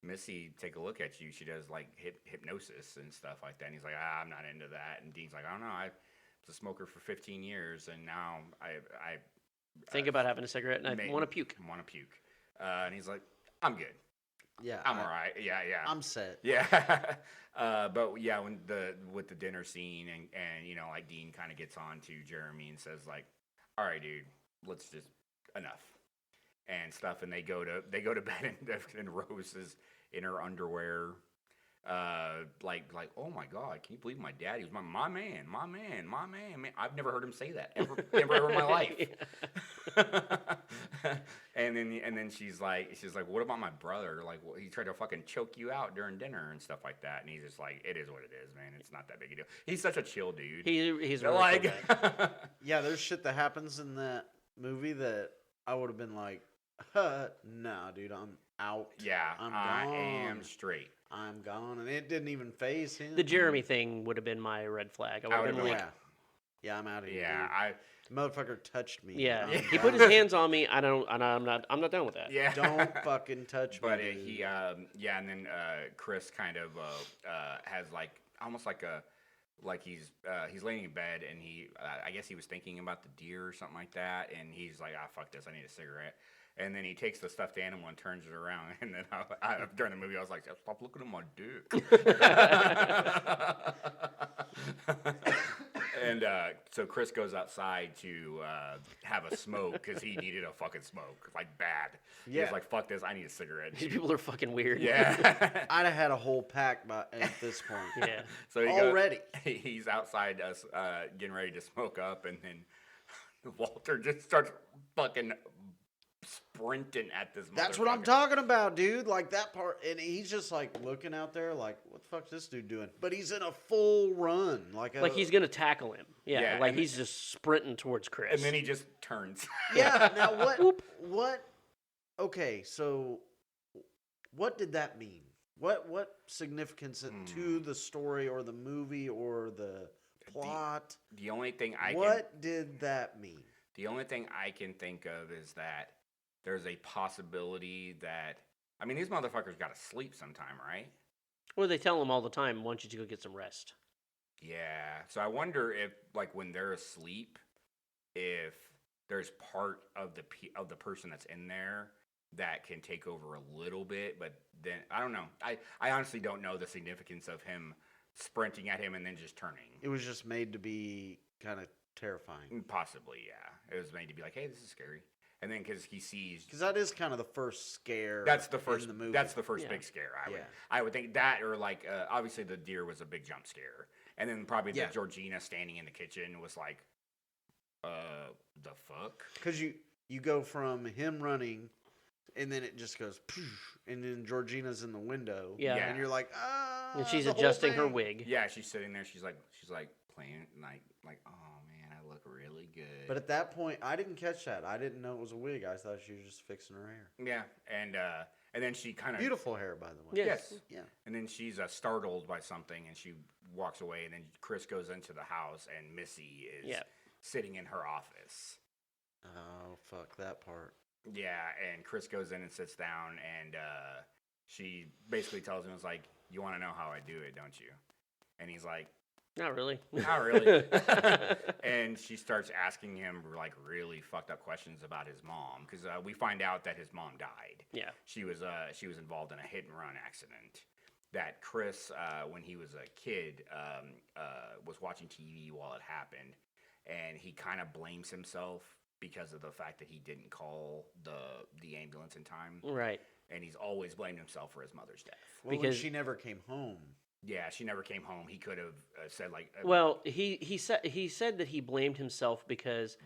Speaker 7: Missy take a look at you. She does like hypnosis and stuff like that. And he's like, I'm not into that. And Dean's like, I don't know. I was a smoker for 15 years, and now I
Speaker 8: think about having a cigarette, and I want to puke.
Speaker 7: And he's like, I'm good.
Speaker 6: Yeah,
Speaker 7: I'm all right. Yeah.
Speaker 6: I'm set.
Speaker 7: Yeah. But yeah, with the dinner scene and you know, like Dean kind of gets on to Jeremy and says like, all right, dude, let's just enough and stuff. And they go to bed and Rose is in her underwear. Like, oh my God, can you believe my dad? He was my man. Man, I've never heard him say that ever in my life. and then she's like, what about my brother? Like, he tried to fucking choke you out during dinner and stuff like that. And he's just like, it is what it is, man. It's not that big a deal. He's such a chill dude.
Speaker 8: He's really
Speaker 7: like,
Speaker 6: yeah, there's shit that happens in that movie that I would have been like, nah, dude, I'm out.
Speaker 7: Yeah,
Speaker 6: I
Speaker 7: am straight.
Speaker 6: I'm gone, and it didn't even phase him.
Speaker 8: The Jeremy thing would have been my red flag. I would have been like,
Speaker 6: yeah, I'm out of here.
Speaker 7: Yeah,
Speaker 6: the motherfucker touched me.
Speaker 8: Yeah, he put his hands on me. I'm not down with that.
Speaker 7: Yeah,
Speaker 6: don't fucking touch me.
Speaker 7: But and then Chris kind of has like almost like he's laying in bed, and I guess he was thinking about the deer or something like that, and he's like, fuck this, I need a cigarette. And then he takes the stuffed animal and turns it around. And then during the movie, I was like, stop looking at my dick. And so Chris goes outside to have a smoke because he needed a fucking smoke, like bad. Yeah. He was like, fuck this, I need a cigarette.
Speaker 8: These people are fucking weird.
Speaker 7: Yeah.
Speaker 6: I'd have had a whole pack at this point.
Speaker 8: Yeah.
Speaker 7: So he's outside getting ready to smoke up, and then Walter just starts fucking sprinting at this.
Speaker 6: That's what I'm talking about, dude. Like that part, and he's just like looking out there, like, what the fuck's this dude doing? But he's in a full run, like
Speaker 8: he's gonna tackle him. Yeah, like he's just sprinting towards Chris,
Speaker 7: and then he just turns.
Speaker 6: Yeah. Now what? Okay, so what did that mean? What significance to the story or the movie or the plot?
Speaker 7: The only thing
Speaker 6: did that mean?
Speaker 7: The only thing I can think of is that there's a possibility that, I mean, these motherfuckers got to sleep sometime, right?
Speaker 8: Well, they tell them all the time, I want you to go get some rest.
Speaker 7: Yeah. So I wonder if, like, when they're asleep, if there's part of the person that's in there that can take over a little bit, but then, I don't know. I honestly don't know the significance of him sprinting at him and then just turning.
Speaker 6: It was just made to be kind of terrifying.
Speaker 7: Possibly, yeah. It was made to be like, hey, this is scary. And then because he sees,
Speaker 6: because that is kind of the first scare.
Speaker 7: That's the first.
Speaker 6: In the movie.
Speaker 7: That's the first big scare. I would think that, or like obviously the deer was a big jump scare, and then probably the Georgina standing in the kitchen was like, the fuck?
Speaker 6: Because you go from him running, and then it just goes, and then Georgina's in the window.
Speaker 8: Yeah.
Speaker 6: And you're like,
Speaker 8: and she's adjusting her wig.
Speaker 7: Yeah, she's sitting there. She's like playing like, oh man, I look really good.
Speaker 6: But at that point, I didn't catch that. I didn't know it was a wig. I thought she was just fixing her hair.
Speaker 7: Yeah, and And then she kind of
Speaker 6: Beautiful hair, by the way.
Speaker 7: Yes.
Speaker 6: Yeah.
Speaker 7: And then she's startled by something, and she walks away. And then Chris goes into the house, and Missy is sitting in her office.
Speaker 6: Oh, fuck that part.
Speaker 7: Yeah, and Chris goes in and sits down, and she basically tells him, "It's like, you want to know how I do it, don't you?" And he's like,
Speaker 8: Not really.
Speaker 7: "Not really." And she starts asking him like really fucked up questions about his mom, because we find out that his mom died.
Speaker 8: Yeah.
Speaker 7: She was involved in a hit and run accident. That Chris, when he was a kid, was watching TV while it happened, and he kind of blames himself because of the fact that he didn't call the ambulance in time.
Speaker 8: Right.
Speaker 7: And he's always blamed himself for his mother's death.
Speaker 6: Well,
Speaker 8: Because-
Speaker 6: when she never came home.
Speaker 7: Yeah, she never came home. He could have said like.
Speaker 8: Well, he said that he blamed himself because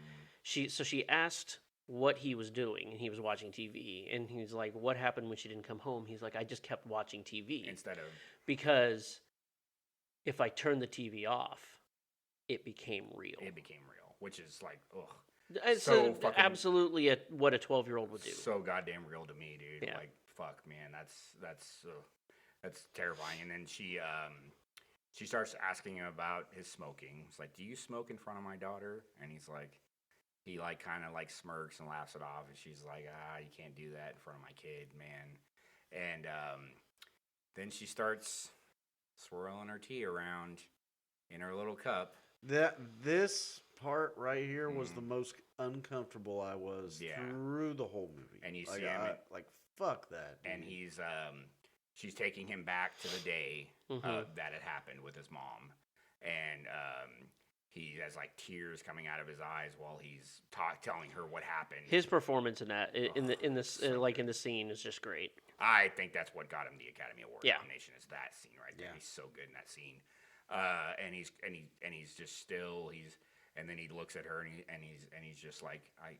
Speaker 8: she asked what he was doing, and he was watching TV, and he's like, "What happened when she didn't come home?" He's like, "I just kept watching TV
Speaker 7: instead of
Speaker 8: because if I turned the TV off, it became real."
Speaker 7: It became real, which is like, ugh.
Speaker 8: It's
Speaker 7: so fucking-
Speaker 8: absolutely what a 12-year-old would do.
Speaker 7: So goddamn real to me, dude.
Speaker 8: Yeah.
Speaker 7: Like, fuck, man, that's terrifying. And then she starts asking him about his smoking. It's like, "Do you smoke in front of my daughter?" And he's like, he like kind of like smirks and laughs it off. And she's like, "You can't do that in front of my kid, man." And then she starts swirling her tea around in her little cup.
Speaker 6: This part right here was the most uncomfortable I was through the whole movie.
Speaker 7: And you
Speaker 6: like,
Speaker 7: see him,
Speaker 6: like fuck that. Dude.
Speaker 7: and he's she's taking him back to the day that had happened with his mom, and he has like tears coming out of his eyes while he's telling her what happened.
Speaker 8: His performance in that in the scene is just great.
Speaker 7: I think that's what got him the Academy Award nomination, is that scene right there.
Speaker 6: Yeah.
Speaker 7: He's so good in that scene. And he's just still. And then he looks at her and he's just like, I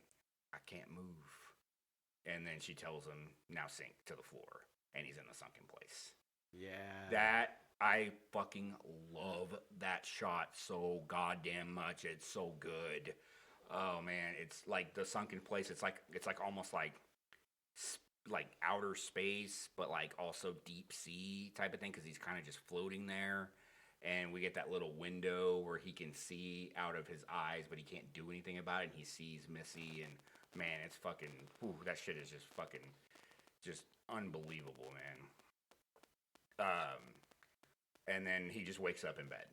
Speaker 7: can't move. And then she tells him, "Now sink to the floor," and he's in the sunken place.
Speaker 6: Yeah.
Speaker 7: That I fucking love that shot so goddamn much. It's so good. Oh man, it's like the sunken place. It's like almost like outer space, but like also deep sea type of thing, because he's kind of just floating there. And we get that little window where he can see out of his eyes, but he can't do anything about it. And he sees Missy, and man, it's fucking, that shit is just fucking, just unbelievable, man. And then he just wakes up in bed.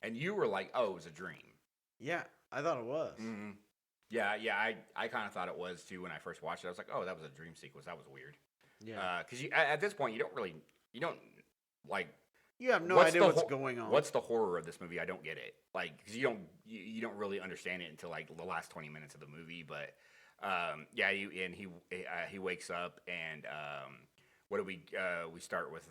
Speaker 7: And you were like, "Oh, it was a dream."
Speaker 6: Yeah, I thought it was.
Speaker 7: Mm-hmm. Yeah, I kind of thought it was too when I first watched it. I was like, "Oh, that was a dream sequence. That was weird."
Speaker 6: Yeah.
Speaker 7: Because at this point, you don't like.
Speaker 6: You have no idea what's going on.
Speaker 7: What's the horror of this movie? I don't get it. Like, because you don't really understand it until like the last 20 minutes of the movie. But he wakes up, and what do we start with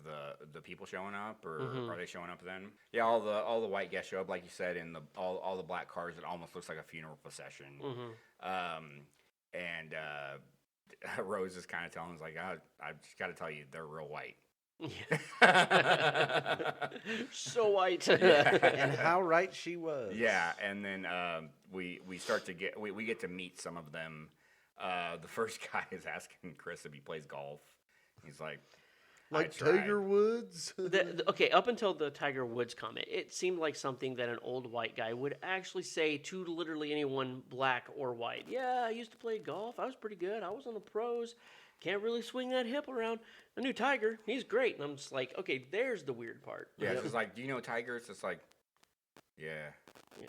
Speaker 7: the people showing up, or are they showing up then? Yeah, all the white guests show up, like you said, in all the black cars. It almost looks like a funeral procession. And Rose is kind of telling us like, I just got to tell you, they're real white.
Speaker 8: So white.
Speaker 6: And how right she was.
Speaker 7: Yeah, and then we start to we get to meet some of them. The first guy is asking Chris if he plays golf. He's like
Speaker 6: Tiger Woods.
Speaker 8: Okay, up until the Tiger Woods comment, it seemed like something that an old white guy would actually say to literally anyone, black or white. "Yeah, I used to play golf. I was pretty good. I was on the pros. Can't really swing that hip around. I knew Tiger. He's great." And I'm just like, okay, there's the weird part.
Speaker 7: Yeah, it's just like, "Do you know Tiger?" It's just like, yeah.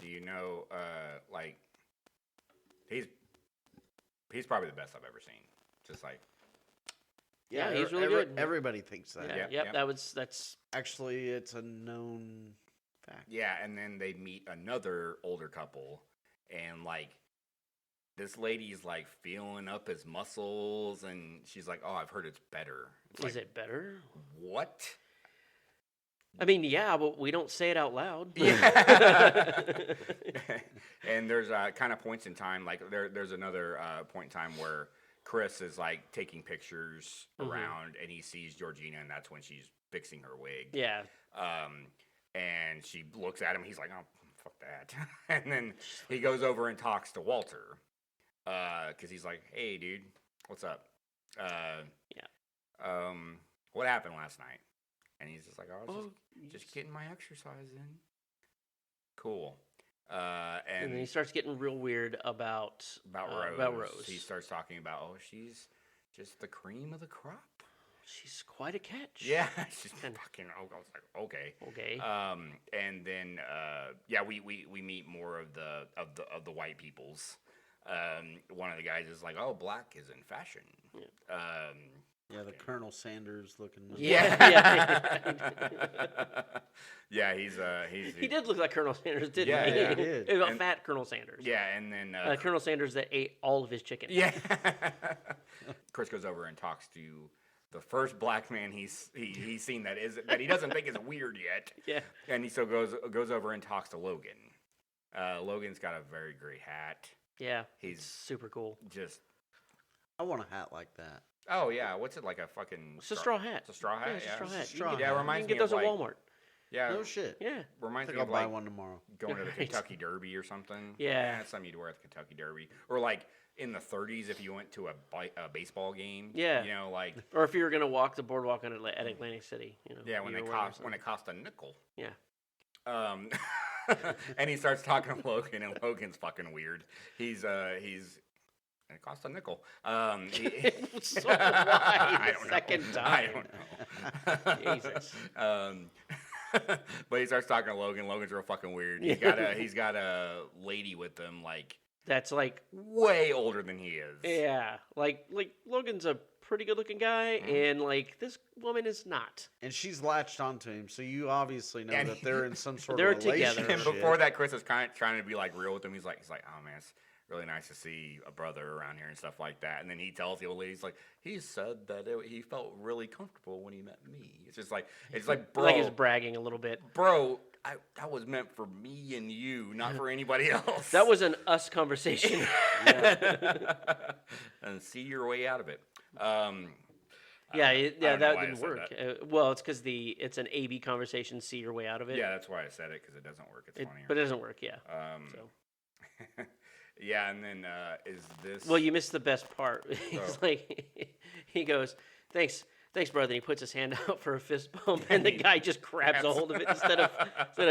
Speaker 7: Do you know, like, he's probably the best I've ever seen. Just like,
Speaker 8: yeah, he's really good.
Speaker 6: Everybody thinks that.
Speaker 8: Yeah, yep. That's
Speaker 6: actually, it's a known fact.
Speaker 7: Yeah, and then they meet another older couple, and like, this lady's like feeling up his muscles, and she's like, "Oh, I've heard it's better."
Speaker 8: Is it better?
Speaker 7: What?
Speaker 8: I mean, yeah, but we don't say it out loud.
Speaker 7: Yeah. And there's kind of points in time, like there's another point in time where Chris is like taking pictures around, and he sees Georgina, and that's when she's fixing her wig.
Speaker 8: Yeah.
Speaker 7: And she looks at him. He's like, "Oh, fuck that." And then he goes over and talks to Walter, because he's like, "Hey, dude, what's up?" What happened last night? And he's just like, I was just getting my exercise in. Cool.
Speaker 8: And then he starts getting real weird about
Speaker 7: Rose.
Speaker 8: About Rose.
Speaker 7: He starts talking about, she's just the cream of the crop.
Speaker 8: She's quite a catch.
Speaker 7: Yeah, she's fucking. I was like, okay.
Speaker 8: Okay.
Speaker 7: And then we meet more of the white peoples. One of the guys is like, "Oh, black is in fashion."
Speaker 6: Yeah, the Colonel Sanders looking.
Speaker 8: Yeah.
Speaker 7: Yeah,
Speaker 8: he did look like Colonel Sanders, didn't he?
Speaker 6: Yeah, he did.
Speaker 8: A fat Colonel Sanders.
Speaker 7: Yeah, and then
Speaker 8: Colonel Sanders that ate all of his chicken.
Speaker 7: Yeah. Chris goes over and talks to the first black man he's seen that he doesn't think is weird yet.
Speaker 8: Yeah.
Speaker 7: And he still goes over and talks to Logan. Logan's got a very great hat.
Speaker 8: Yeah.
Speaker 7: He's
Speaker 8: super cool.
Speaker 7: Just.
Speaker 6: I want a hat like that.
Speaker 7: Oh yeah, what's it like a fucking?
Speaker 8: It's a straw hat.
Speaker 7: It's a straw hat.
Speaker 8: Yeah, it's a straw hat.
Speaker 6: Straw
Speaker 7: Yeah,
Speaker 6: hat.
Speaker 7: it reminds
Speaker 8: you
Speaker 7: me
Speaker 8: can get those
Speaker 7: of
Speaker 8: at
Speaker 7: like,
Speaker 8: Walmart.
Speaker 7: Yeah.
Speaker 6: No shit.
Speaker 8: Yeah.
Speaker 7: Reminds
Speaker 6: I
Speaker 7: me
Speaker 6: think
Speaker 7: of
Speaker 6: I'll
Speaker 7: like
Speaker 6: buy one tomorrow.
Speaker 7: going to the
Speaker 8: Right.
Speaker 7: Kentucky Derby or something.
Speaker 8: Yeah.
Speaker 7: It's something you'd wear at the Kentucky Derby, or like in the 30s if you went to a baseball game.
Speaker 8: Yeah.
Speaker 7: You know, like.
Speaker 8: Or if you were gonna walk the boardwalk at Atlantic City, you know.
Speaker 7: Yeah, when it cost a nickel.
Speaker 8: Yeah.
Speaker 7: And he starts talking to Logan, and Logan's fucking weird. He's it cost a nickel.
Speaker 8: So why the second time?
Speaker 7: I don't know.
Speaker 8: Jesus.
Speaker 7: But he starts talking to Logan. Logan's real fucking weird. He's got a lady with him, like
Speaker 8: That's like
Speaker 7: way older than he is.
Speaker 8: Yeah, like Logan's a pretty good looking guy, and like this woman is not.
Speaker 6: And she's latched onto him, so you obviously know
Speaker 7: And
Speaker 6: that they're in some sort
Speaker 8: they're
Speaker 6: of
Speaker 8: together.
Speaker 6: relationship.
Speaker 7: And before that, Chris is kind of trying to be like real with him. He's like, oh man, it's really nice to see a brother around here and stuff like that. And then he tells the old lady, he's like, he said that he felt really comfortable when he met me. It's like, bro,
Speaker 8: Like he's bragging a little bit.
Speaker 7: bro, that was meant for me and you, not for anybody else.
Speaker 8: That was an us conversation.
Speaker 7: And see your way out of it.
Speaker 8: That
Speaker 7: know why I
Speaker 8: didn't
Speaker 7: said
Speaker 8: work. Well, it's because it's an A/B conversation. See your way out of it.
Speaker 7: Yeah, that's why I said it, because it doesn't work. It's funnier.
Speaker 8: But it doesn't work. Yeah. So.
Speaker 7: Yeah, and then is this?
Speaker 8: Well, you missed the best part. He's
Speaker 7: Oh.
Speaker 8: like, he goes, "Thanks, brother." And he puts his hand out for a fist bump, and the guy just grabs a hold of it instead of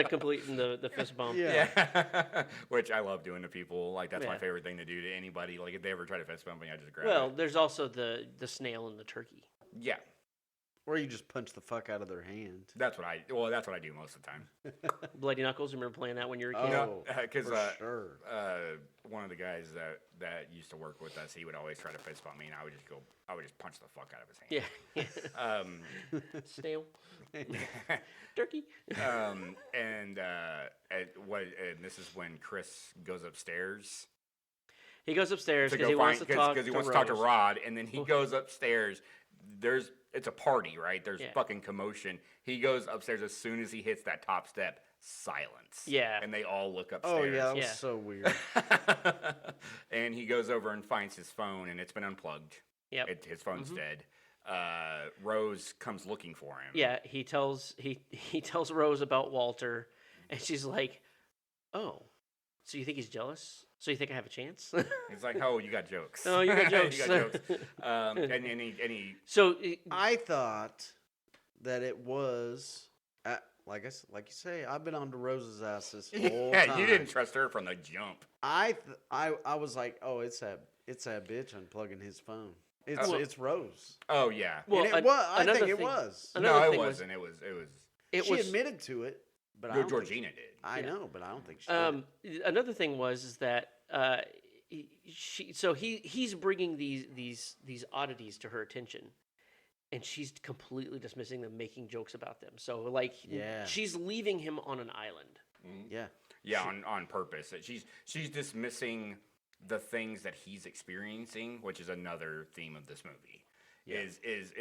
Speaker 8: completing the fist bump.
Speaker 7: Yeah. Which I love doing to people. Like that's my
Speaker 8: Yeah.
Speaker 7: favorite thing to do to anybody. Like if they ever try to fist bump me, I just grab
Speaker 8: Well,
Speaker 7: it.
Speaker 8: there's also the snail and the turkey.
Speaker 7: Yeah,
Speaker 6: Or you just punch the fuck out of their hand.
Speaker 7: that's what I do most of the time.
Speaker 8: Bloody Knuckles. Remember playing that when you were a kid?
Speaker 6: Oh,
Speaker 7: Because
Speaker 6: for sure.
Speaker 7: one of the guys that used to work with us, he would always try to fist bump me, and I would just punch the fuck out of his hand.
Speaker 8: Yeah. Snail. Turkey.
Speaker 7: And this is when Chris goes upstairs
Speaker 8: He goes upstairs
Speaker 7: to
Speaker 8: because
Speaker 7: go
Speaker 8: he wants to talk
Speaker 7: because he wants to talk to
Speaker 8: Rose.
Speaker 7: Rod, and then he goes upstairs. It's a party, right? There's
Speaker 8: Yeah.
Speaker 7: fucking commotion. He goes upstairs as soon as he hits that top step. Silence.
Speaker 8: Yeah.
Speaker 7: And they all look
Speaker 6: Oh
Speaker 7: upstairs.
Speaker 6: yeah, that was
Speaker 8: Yeah.
Speaker 6: so weird.
Speaker 7: And he goes over and finds his phone, and it's been unplugged.
Speaker 8: Yep.
Speaker 7: His phone's dead. Rose comes looking for him.
Speaker 8: Yeah, he tells Rose about Walter, and she's like, "Oh, so you think he's jealous? So you think I have a chance?"
Speaker 7: He's like, "Oh, you got jokes."
Speaker 8: Oh, you got jokes.
Speaker 7: You got jokes. And he
Speaker 8: So
Speaker 6: I thought that it was, like you say, I've been on to Rose's ass this whole time.
Speaker 7: you didn't trust her from the jump.
Speaker 6: I was like, oh, it's that bitch unplugging his phone. It's Rose.
Speaker 7: Oh yeah.
Speaker 8: well,
Speaker 6: And it was. I
Speaker 8: another
Speaker 6: think it
Speaker 8: thing-
Speaker 6: was.
Speaker 8: Another
Speaker 7: No, it
Speaker 8: thing
Speaker 7: wasn't. It was.
Speaker 8: It
Speaker 6: She
Speaker 8: was
Speaker 6: admitted to it, but I
Speaker 7: No,
Speaker 6: don't
Speaker 7: Georgina
Speaker 6: think,
Speaker 7: did.
Speaker 6: I know, but I don't think she did.
Speaker 8: Another thing is that he's bringing these oddities to her attention, and she's completely dismissing them, making jokes about them. So like,
Speaker 6: Yeah.
Speaker 8: she's leaving him on an island.
Speaker 6: Yeah.
Speaker 7: Yeah, on purpose. She's dismissing the things that he's experiencing, which is another theme of this movie.
Speaker 6: Yeah.
Speaker 7: Is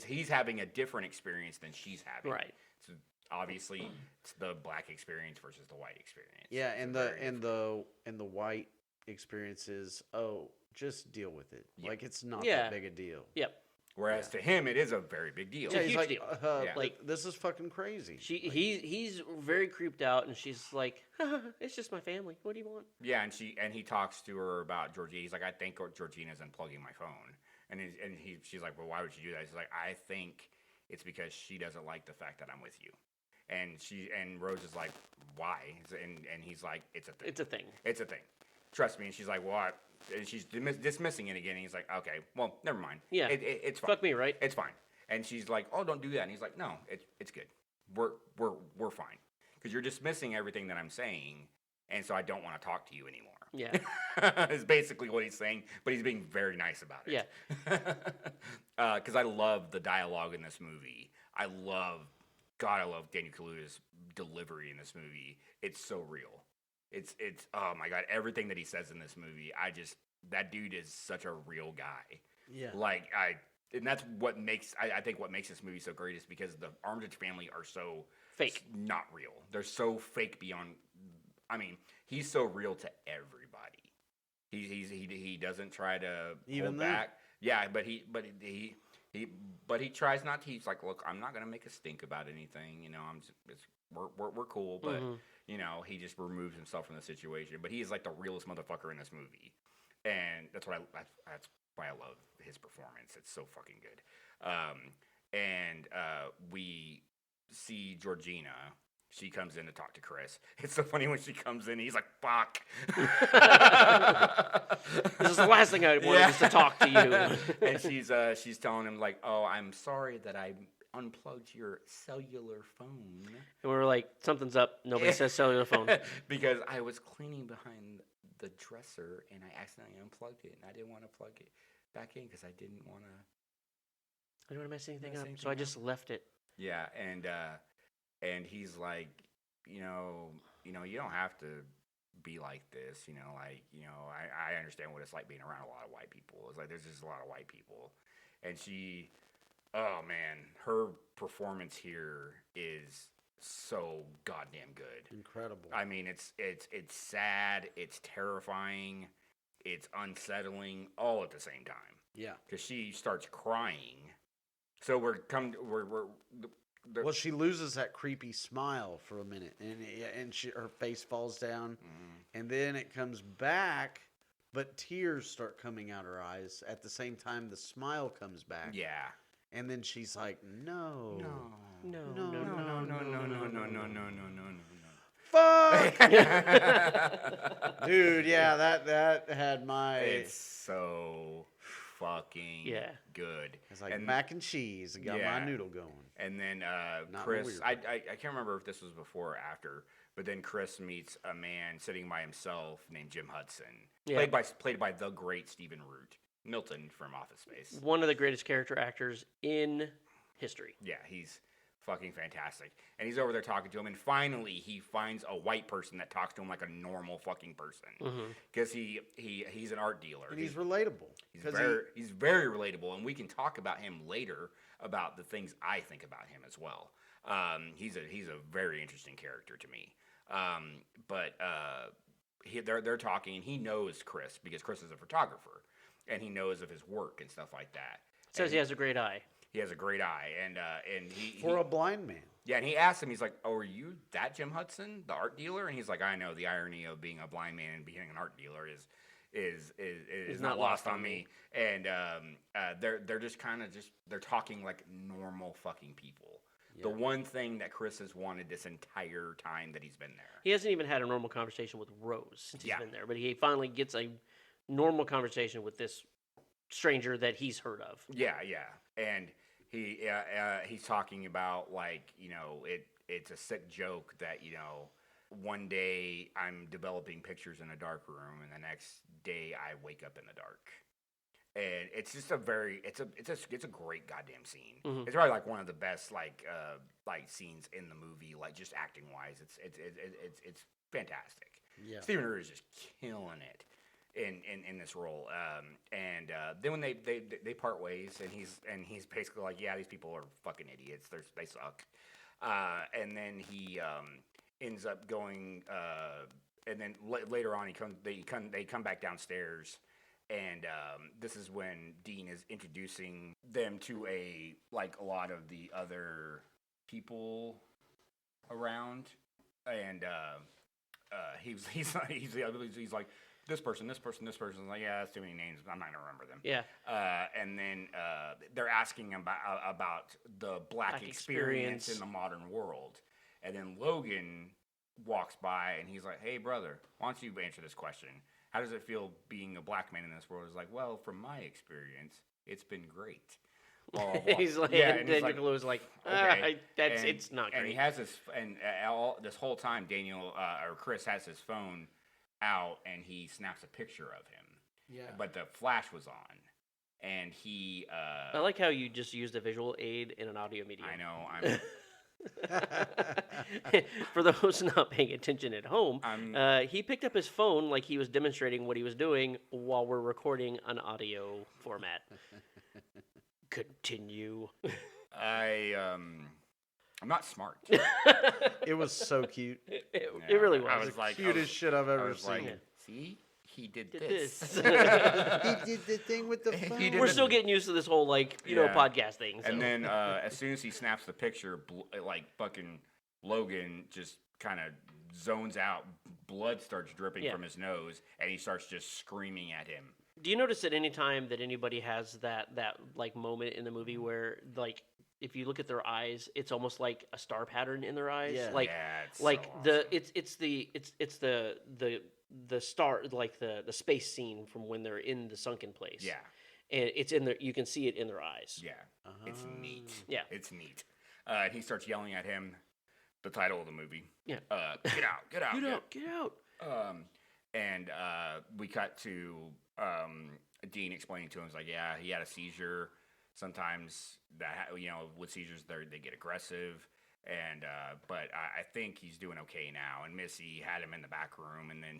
Speaker 7: he's having a different experience than she's having.
Speaker 8: Right.
Speaker 7: So obviously it's the black experience versus the white experience.
Speaker 6: Yeah,
Speaker 7: It's
Speaker 6: and
Speaker 7: very different.
Speaker 6: the white experience is, oh, just deal with it.
Speaker 7: Yeah.
Speaker 6: Like it's not
Speaker 8: Yeah.
Speaker 6: that big a deal.
Speaker 8: Yep.
Speaker 7: Whereas to him, it is a very big deal.
Speaker 8: It's a
Speaker 6: he's
Speaker 8: huge
Speaker 6: like,
Speaker 8: deal.
Speaker 7: Yeah.
Speaker 8: Like,
Speaker 6: this is fucking crazy.
Speaker 8: he's very creeped out, and she's like, it's just my family. What do you want?
Speaker 7: Yeah, and he talks to her about Georgina. He's like, I think Georgina's unplugging my phone, and she's like, well, why would you do that? He's like, I think it's because she doesn't like the fact that I'm with you, and Rose is like, why? And he's like, it's a thing.
Speaker 8: It's a thing.
Speaker 7: It's a thing. Trust me. And she's like, what? And she's dismissing it again. And he's like, okay, well, never mind.
Speaker 8: Yeah.
Speaker 7: It's fine.
Speaker 8: Fuck me, right?
Speaker 7: It's fine. And she's like, oh, don't do that. And he's like, no, it's good. We're fine. Because you're dismissing everything that I'm saying, and so I don't want to talk to you anymore.
Speaker 8: Yeah.
Speaker 7: Is basically what he's saying, but he's being very nice about it.
Speaker 8: Yeah.
Speaker 7: Because I love the dialogue in this movie. I love Daniel Kaluuya's delivery in this movie. It's so real. It's oh my god, everything that he says in this movie, that dude is such a real guy.
Speaker 6: Yeah.
Speaker 7: And that's what makes I think what makes this movie so great is because the Armitage family are so
Speaker 8: Fake.
Speaker 7: not real. They're so fake beyond. I mean, he's so real to everybody. He doesn't try to
Speaker 6: Even
Speaker 7: hold
Speaker 6: them?
Speaker 7: back. Yeah, but he tries not to. He's like, look, I'm not gonna make a stink about anything. You know, we're cool, but you know, he just removes himself from the situation. But he is like the realest motherfucker in this movie, and that's why I love his performance. It's so fucking good. We see Georgina. She comes in to talk to Chris. It's so funny when she comes in. He's like, "Fuck."
Speaker 8: This is the last thing I wanted is to talk to you.
Speaker 7: And she's telling him like, "Oh, I'm sorry that I unplugged your cellular phone."
Speaker 8: And we were like, something's up. Nobody says cellular phone.
Speaker 7: Because I was cleaning behind the dresser and I accidentally unplugged it, and I didn't want to plug it back in because I didn't want to.
Speaker 8: I didn't want to mess anything up, so I just left it.
Speaker 7: Yeah, and he's like, you know, you don't have to be like this, you know, like, you know, I understand what it's like being around a lot of white people. It's like there's just a lot of white people, and oh man, her performance here is so goddamn good.
Speaker 6: Incredible.
Speaker 7: I mean, it's sad, it's terrifying, it's unsettling, all at the same time.
Speaker 6: Yeah.
Speaker 7: Because she starts crying. So
Speaker 6: Well, she loses that creepy smile for a minute, and her face falls down, and then it comes back, but tears start coming out her eyes. At the same time, the smile comes back.
Speaker 7: Yeah.
Speaker 6: And then she's like, no. Fuck! Dude, yeah, that had my...
Speaker 7: It's so fucking good.
Speaker 6: It's like
Speaker 7: and,
Speaker 6: mac and cheese. It got my noodle going.
Speaker 7: And then
Speaker 6: Not
Speaker 7: Chris, I can't remember if this was before or after, but then Chris meets a man sitting by himself named Jim Hudson, played by the great Stephen Root, Milton from Office Space.
Speaker 8: One of the greatest character actors in history.
Speaker 7: Yeah, he's fucking fantastic. And he's over there talking to him, and finally he finds a white person that talks to him like a normal fucking person. Because he's an art dealer.
Speaker 6: And he's relatable.
Speaker 7: He's very relatable, and we can talk about him later about the things I think about him as well. He's a very interesting character to me. They're talking, and he knows Chris because Chris is a photographer, and he knows of his work and stuff like that.
Speaker 8: Says he has a great eye.
Speaker 7: He has a great eye, and
Speaker 6: for a blind man.
Speaker 7: Yeah, and he asked him, he's like, "Oh, are you that Jim Hudson, the art dealer?" And he's like, "I know the irony of being a blind man and being an art dealer is not lost on me." And they're just kind of they're talking like normal fucking people. Yeah. The one thing that Chris has wanted this entire time that he's been there.
Speaker 8: He hasn't even had a normal conversation with Rose since he's been there, but he finally gets a normal conversation with this stranger that he's heard of.
Speaker 7: Yeah, and he's talking about, like, you know, it's a sick joke that, you know, one day I'm developing pictures in a dark room, and the next day I wake up in the dark. And it's just it's a great goddamn scene. It's probably like one of the best like scenes in the movie, like just acting wise. It's fantastic. Yeah. Stephen Root is just killing it in this role. Then when they part ways, and he's basically like, yeah, these people are fucking idiots. They suck. And then he ends up going. And then later on, they come back downstairs. And this is when Dean is introducing them to a lot of the other people around, and he's like this person. Like, yeah, that's too many names. I'm not gonna remember them.
Speaker 8: Yeah.
Speaker 7: And then they're asking about the black experience in the modern world, and then Logan walks by and he's like, "Hey, brother, why don't you answer this question? How does it feel being a black man in this world?" He's like, "Well, from my experience, it's been great." Blah, blah, blah.
Speaker 8: He's like,
Speaker 7: yeah,
Speaker 8: and Daniel Kaluuya's like,
Speaker 7: okay.
Speaker 8: it's not great.
Speaker 7: And he has this, and this whole time, Daniel or Chris has his phone out, and he snaps a picture of him.
Speaker 6: Yeah.
Speaker 7: But the flash was on, and he.
Speaker 8: I like how you just used a visual aid in an audio medium.
Speaker 7: I know.
Speaker 8: For those not paying attention at home, he picked up his phone like he was demonstrating what he was doing while we're recording an audio format. Continue.
Speaker 7: I'm not smart.
Speaker 6: It was so cute.
Speaker 8: It really was.
Speaker 7: I was like,
Speaker 6: Cutest shit I've ever seen.
Speaker 7: Like, see, he did this.
Speaker 6: He did the thing with the phone.
Speaker 8: We're still getting used to this whole podcast thing. So.
Speaker 7: And then as soon as he snaps the picture, fucking Logan just kind of zones out. Blood starts dripping from his nose, and he starts just screaming at him.
Speaker 8: Do you notice at any time that anybody has that moment in the movie where if you look at their eyes, it's almost like a star pattern in their eyes?
Speaker 6: Yeah.
Speaker 7: It's so awesome.
Speaker 8: It's the star, like the space scene from when they're in the sunken place.
Speaker 7: Yeah.
Speaker 8: And it's in there. You can see it in their eyes.
Speaker 7: Yeah. It's neat.
Speaker 8: Yeah.
Speaker 7: It's neat. And he starts yelling at him. The title of the movie.
Speaker 8: Yeah.
Speaker 7: Get out. Get out.
Speaker 8: Get out.
Speaker 7: And we cut to Dean explaining to him, he's like, yeah, he had a seizure. Sometimes with seizures they get aggressive, and but I think he's doing okay now. And Missy had him in the back room, and then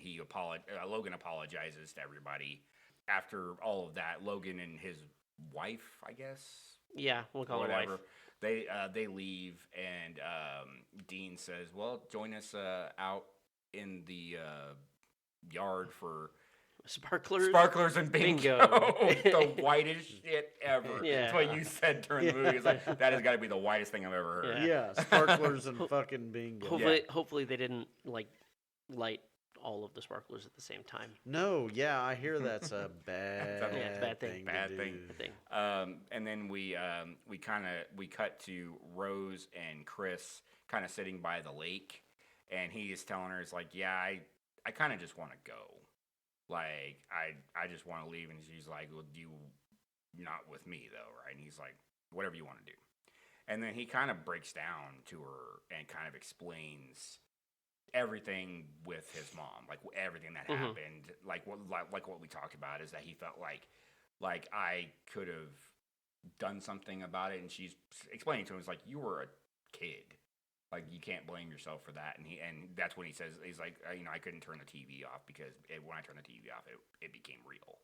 Speaker 7: Logan apologizes to everybody. After all of that, Logan and his wife, I guess.
Speaker 8: Yeah, we'll call her wife.
Speaker 7: They leave, and Dean says, "Well, join us out in the yard for sparklers and bingo." The whitest shit ever.
Speaker 8: Yeah.
Speaker 7: That's what you said during the movie. It's like, that has got to be the whitest thing I've ever heard.
Speaker 6: Yeah, sparklers and fucking bingo.
Speaker 8: Hopefully they didn't light all of the sparklers at the same time.
Speaker 6: No, yeah, I hear that's a bad thing.
Speaker 7: Bad thing. And then we cut to Rose and Chris kind of sitting by the lake, and he is telling her, it's like, yeah, I kind of just want to go. Like, I just want to leave. And she's like, well, you not with me, though, right? And he's like, whatever you want to do. And then he kind of breaks down to her and kind of explains everything with his mom, like everything that happened. Like what we talked about is that he felt like I could have done something about it. And she's explaining to him, it's like, you were a kid. Like, you can't blame yourself for that. And that's when he says, he's like, I couldn't turn the TV off because when I turned the TV off, it became real.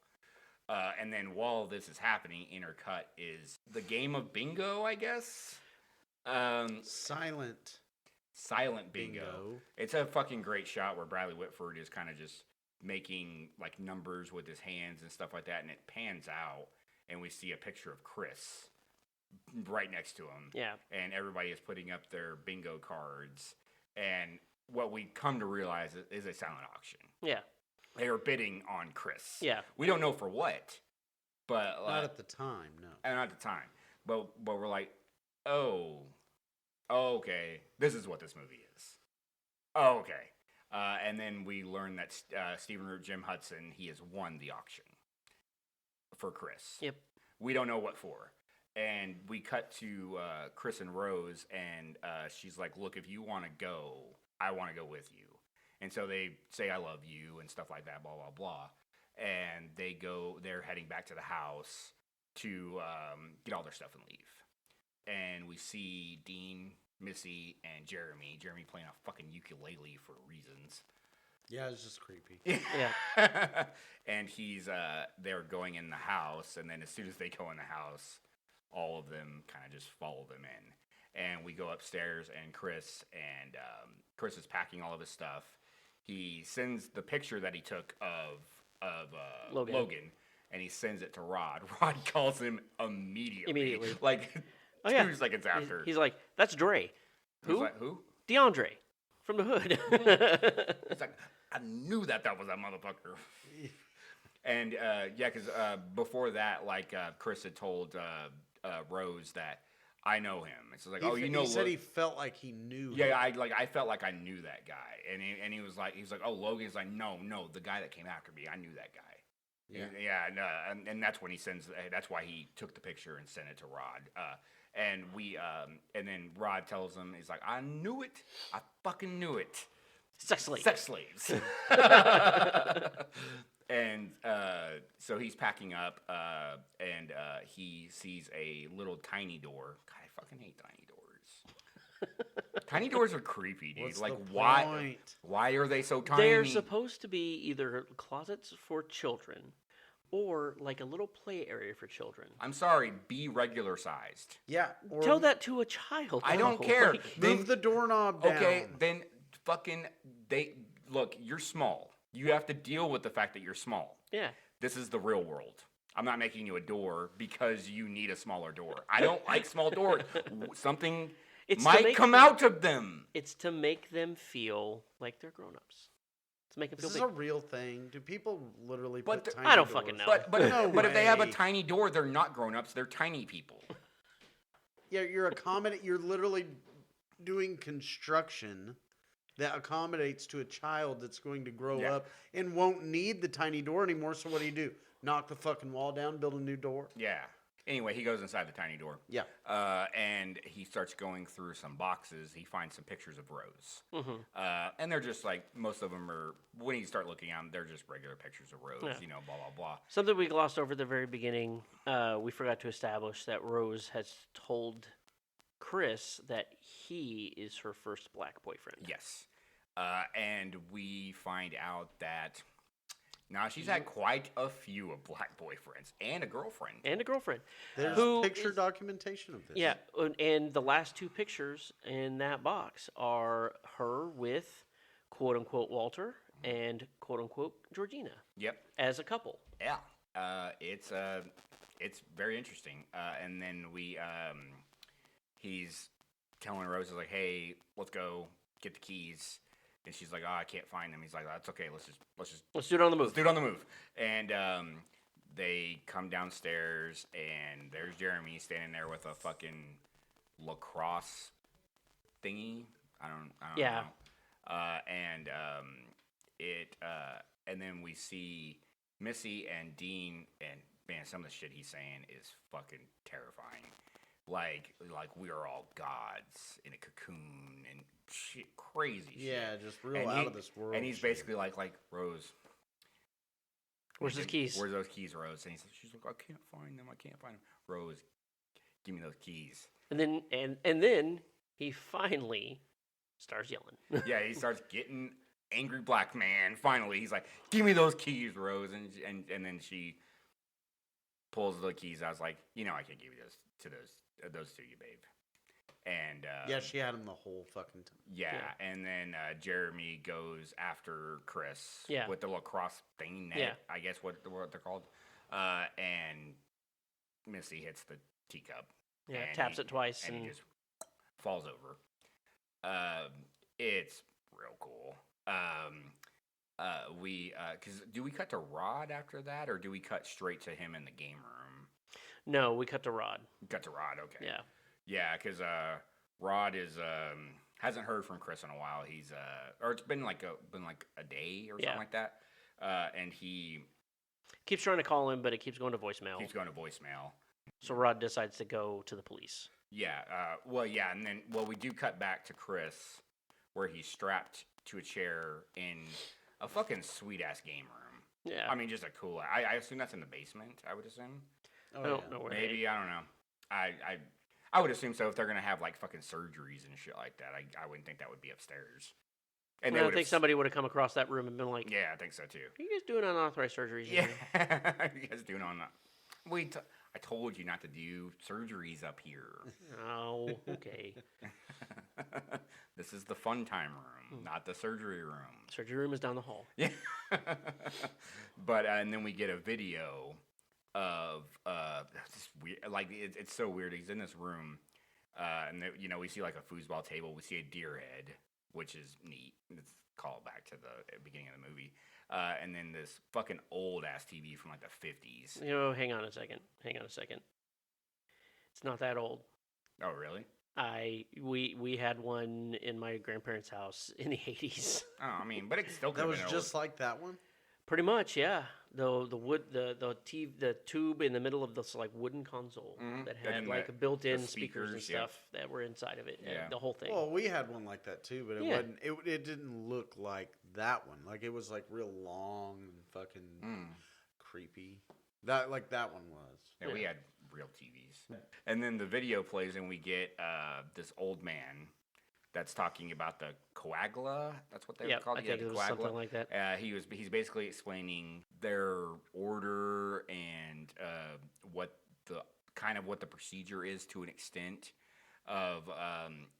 Speaker 7: And then while this is happening, intercut is the game of bingo, I guess. Silent bingo. It's a fucking great shot where Bradley Whitford is kind of just making like numbers with his hands and stuff like that. And it pans out and we see a picture of Chris right next to him.
Speaker 8: Yeah. And
Speaker 7: everybody is putting up their bingo cards. And what we come to realize is a silent auction.
Speaker 8: Yeah.
Speaker 7: They are bidding on Chris.
Speaker 8: Yeah.
Speaker 7: We don't know for what, but
Speaker 6: not at the time, no.
Speaker 7: Not at the time. But we're like, oh, okay, this is what this movie is. Oh, okay. And then we learn that Stephen Root, Jim Hudson, he has won the auction for Chris.
Speaker 8: Yep.
Speaker 7: We don't know what for. And we cut to Chris and Rose, and she's like, look, if you want to go, I want to go with you. And so they say, I love you, and stuff like that, blah, blah, blah. And they're heading back to the house to get all their stuff and leave. And we see Dean, Missy, and Jeremy. Jeremy playing a fucking ukulele for reasons.
Speaker 6: Yeah, it's just creepy.
Speaker 8: Yeah.
Speaker 7: And they're going in the house, and then as soon as they go in the house, all of them kind of just follow them in. And we go upstairs, and Chris is packing all of his stuff. He sends the picture that he took of Logan, and he sends it to Rod. Rod calls him immediately. Like 2 seconds after.
Speaker 8: He's like, that's Dre. Who?
Speaker 7: He's like, who?
Speaker 8: DeAndre from the Hood.
Speaker 7: It's like, I knew that was that motherfucker. And because before that, like Chris had told Rose that I know him. It's like,
Speaker 6: he said he felt like he knew.
Speaker 7: Yeah, I felt like I knew that guy, and he was like, oh, Logan's like, no, the guy that came after me, I knew that guy. And that's when he sends. That's why he took the picture and sent it to Rod. And then Rod tells him, he's like, I knew it, I fucking knew it.
Speaker 8: Sex slaves.
Speaker 7: Sex slaves. And so he's packing up, and he sees a little tiny door. God, I fucking hate tiny doors. Tiny doors are creepy, dude.
Speaker 6: What's
Speaker 7: like,
Speaker 6: the
Speaker 7: why?
Speaker 6: point?
Speaker 7: Why are they so tiny?
Speaker 8: They're supposed to be either closets for children, or like a little play area for children.
Speaker 7: I'm sorry, be regular sized.
Speaker 6: Yeah. Or
Speaker 8: Tell that to a child.
Speaker 7: I don't
Speaker 8: though.
Speaker 7: care.
Speaker 8: Like,
Speaker 6: move the doorknob down.
Speaker 7: Okay, then fucking look. You're small. You have to deal with the fact that you're small.
Speaker 8: yeah.
Speaker 7: This is the real world. I'm not making you a door because you need a smaller door. I don't like small doors. Something might come out of them.
Speaker 8: It's to make them feel like they're grown-ups. To make them feel
Speaker 6: This is a real thing. Do people literally put tiny
Speaker 8: I don't
Speaker 6: doors?
Speaker 8: fucking know.
Speaker 7: But if they have a
Speaker 6: way.
Speaker 7: tiny door, they're not grown-ups. They're tiny people.
Speaker 6: Yeah, you're literally doing construction that accommodates to a child that's going to grow up and won't need the tiny door anymore. So what do? Knock the fucking wall down, build a new door?
Speaker 7: Yeah. Anyway, he goes inside the tiny door.
Speaker 6: Yeah.
Speaker 7: And he starts going through some boxes. He finds some pictures of Rose.
Speaker 8: Mm-hmm.
Speaker 7: And they're just like, most of them are, when you start looking at them, they're just regular pictures of Rose,
Speaker 8: Yeah.
Speaker 7: blah, blah, blah.
Speaker 8: Something we glossed over at the very beginning, we forgot to establish that Rose has told Chris that he is her first black boyfriend.
Speaker 7: Yes. And we find out that now she's had quite a few of black boyfriends and a girlfriend.
Speaker 6: There's picture documentation of this.
Speaker 8: Yeah, and the last 2 pictures in that box are her with quote-unquote Walter and quote-unquote Georgina.
Speaker 7: Yep.
Speaker 8: As a couple.
Speaker 7: Yeah. It's very interesting. And then he's telling Rose, like, hey, let's go get the keys. And she's like, I can't find them. He's like, that's okay. Let's
Speaker 8: do it on the move.
Speaker 7: Let's do it on the move. And they come downstairs, and there's Jeremy standing there with a fucking lacrosse thingy. I don't know. And then we see Missy and Dean, and man, some of the shit he's saying is fucking terrifying. Like we are all gods in a cocoon and shit, crazy shit.
Speaker 6: Yeah, just real out of this world.
Speaker 7: And he's basically like, Rose,
Speaker 8: where's his keys?
Speaker 7: Where's those keys, Rose? And she's like, I can't find them. Rose, give me those keys.
Speaker 8: And then he finally starts yelling.
Speaker 7: Yeah, he starts getting angry black man. Finally, he's like, give me those keys, Rose. And then she pulls the keys. I was like, I can't give you those to you, babe. And
Speaker 6: she had him the whole fucking time.
Speaker 7: Yeah. And then Jeremy goes after Chris with the lacrosse thing net, I guess what they're called. And Missy hits the teacup.
Speaker 8: Yeah, taps it twice.
Speaker 7: And he just falls over. It's real cool. Because do we cut to Rod after that, or do we cut straight to him in the game room?
Speaker 8: No, we cut to Rod.
Speaker 7: Cut to Rod, okay.
Speaker 8: Yeah.
Speaker 7: Yeah, because Rod hasn't heard from Chris in a while. He's or it's been like a day or something like that. And he
Speaker 8: keeps trying to call him, but it keeps going to voicemail. So Rod decides to go to the police.
Speaker 7: Yeah. And then we do cut back to Chris, where he's strapped to a chair in a fucking sweet ass game room.
Speaker 8: Yeah.
Speaker 7: I mean, just a cool. I assume that's in the basement. I would assume.
Speaker 8: I don't know where.
Speaker 7: Maybe, I don't know. I would assume so if they're gonna have like fucking surgeries and shit like that. I wouldn't think that would be upstairs. And
Speaker 8: I think somebody would have come across that room and been like,
Speaker 7: yeah, I think so too.
Speaker 8: Are you guys doing unauthorized surgeries?
Speaker 7: Yeah, you guys doing on that? I told you not to do surgeries up here.
Speaker 8: Oh, okay.
Speaker 7: This is the fun time room, not the surgery room.
Speaker 8: Surgery room is down the hall.
Speaker 7: Yeah. But and then we get a video of this weird, like it's so weird. He's in this room, and we see like a foosball table. We see a deer head, which is neat. It's called back to the beginning of the movie. And then this fucking old ass TV from like the 50s.
Speaker 8: Hang on a second. It's not that old.
Speaker 7: Oh, really?
Speaker 8: We had one in my grandparents' house in the 80s.
Speaker 7: Oh, I mean, but it still could
Speaker 6: That
Speaker 7: have
Speaker 6: was
Speaker 7: been
Speaker 6: just
Speaker 7: old.
Speaker 6: like that one.
Speaker 8: Pretty much, yeah. The wood, the tube in the middle of this like wooden console that had
Speaker 7: And
Speaker 8: like
Speaker 7: the
Speaker 8: built-in speakers and
Speaker 7: speakers, yeah.
Speaker 8: stuff that were inside of it.
Speaker 7: Yeah.
Speaker 8: The whole thing.
Speaker 6: Well, we had one like that too, but it
Speaker 8: Yeah.
Speaker 6: wasn't. It didn't look like that one. Like it was like real long and fucking creepy. That one was.
Speaker 7: Yeah, we had real TVs. And then the video plays, and we get this old man that's talking about the coagula. That's what they were called.
Speaker 8: I think
Speaker 7: the
Speaker 8: it was something like that.
Speaker 7: He's basically explaining their order and what the procedure is to an extent of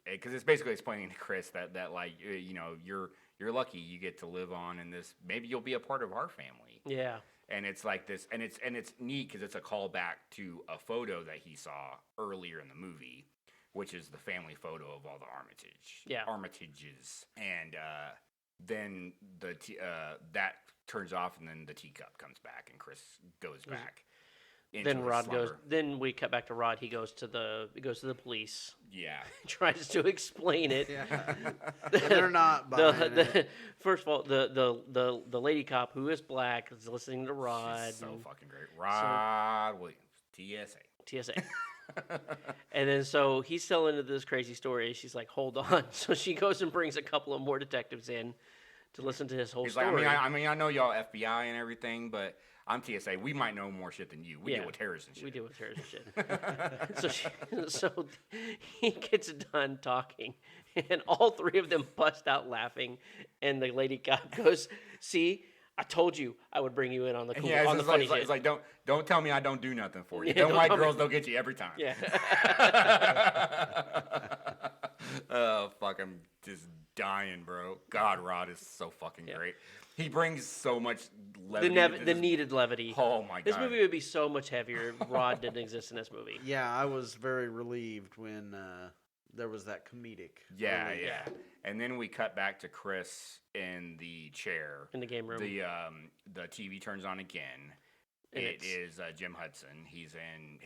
Speaker 7: because it's basically explaining to Chris that like you're lucky you get to live on in this. Maybe you'll be a part of our family.
Speaker 8: Yeah.
Speaker 7: And it's like this, and it's neat because it's a callback to a photo that he saw earlier in the movie, which is the family photo of all the Armitages. And then that turns off, and then the teacup comes back, and Chris goes back.
Speaker 8: Then Rod goes. Then we cut back to Rod. He goes to the police.
Speaker 7: Yeah.
Speaker 8: Tries to explain it.
Speaker 6: Yeah. They're not buying it.
Speaker 8: First of all, the lady cop who is black is listening to Rod.
Speaker 7: She's so fucking great. Rod Williams, TSA.
Speaker 8: And then so he's telling this crazy story. She's like, "Hold on." So she goes and brings a couple of more detectives in to listen to his whole story.
Speaker 7: Like, I know y'all FBI and everything, but I'm TSA. We might know more shit than you. We deal with terrorists and shit.
Speaker 8: We deal with terrorists and shit. so he gets done talking, and all three of them bust out laughing. And the lady cop goes, "See, I told you I would bring you in on the cool, on the funny shit."
Speaker 7: It's like don't tell me I don't do nothing for you.
Speaker 8: Yeah,
Speaker 7: Them white girls don't get you every time.
Speaker 8: Yeah.
Speaker 7: Oh fuck! I'm just dying, bro. God, Rod is so fucking great. He brings so much levity.
Speaker 8: The needed levity.
Speaker 7: Oh my god!
Speaker 8: This movie would be so much heavier if Rod didn't exist in this movie.
Speaker 6: Yeah, I was very relieved when there was that comedic.
Speaker 7: Yeah,
Speaker 6: relief.
Speaker 7: yeah. And then we cut back to Chris in the chair
Speaker 8: In the game room.
Speaker 7: The TV turns on again.
Speaker 8: And
Speaker 7: It is Jim Hudson. He's in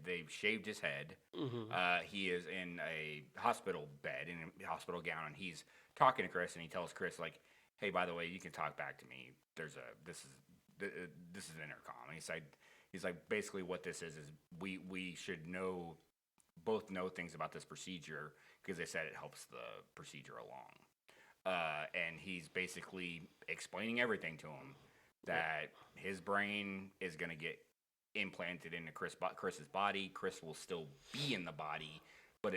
Speaker 7: they've shaved his head.
Speaker 8: Mm-hmm.
Speaker 7: He is in a hospital bed, in a hospital gown, and he's talking to Chris, and he tells Chris, like, "Hey, by the way, you can talk back to me. This is an intercom." And he's like, basically what this is we should both know things about this procedure because they said it helps the procedure along. And he's basically explaining everything to him. That his brain is going to get implanted into Chris's body. Chris will still be in the body, but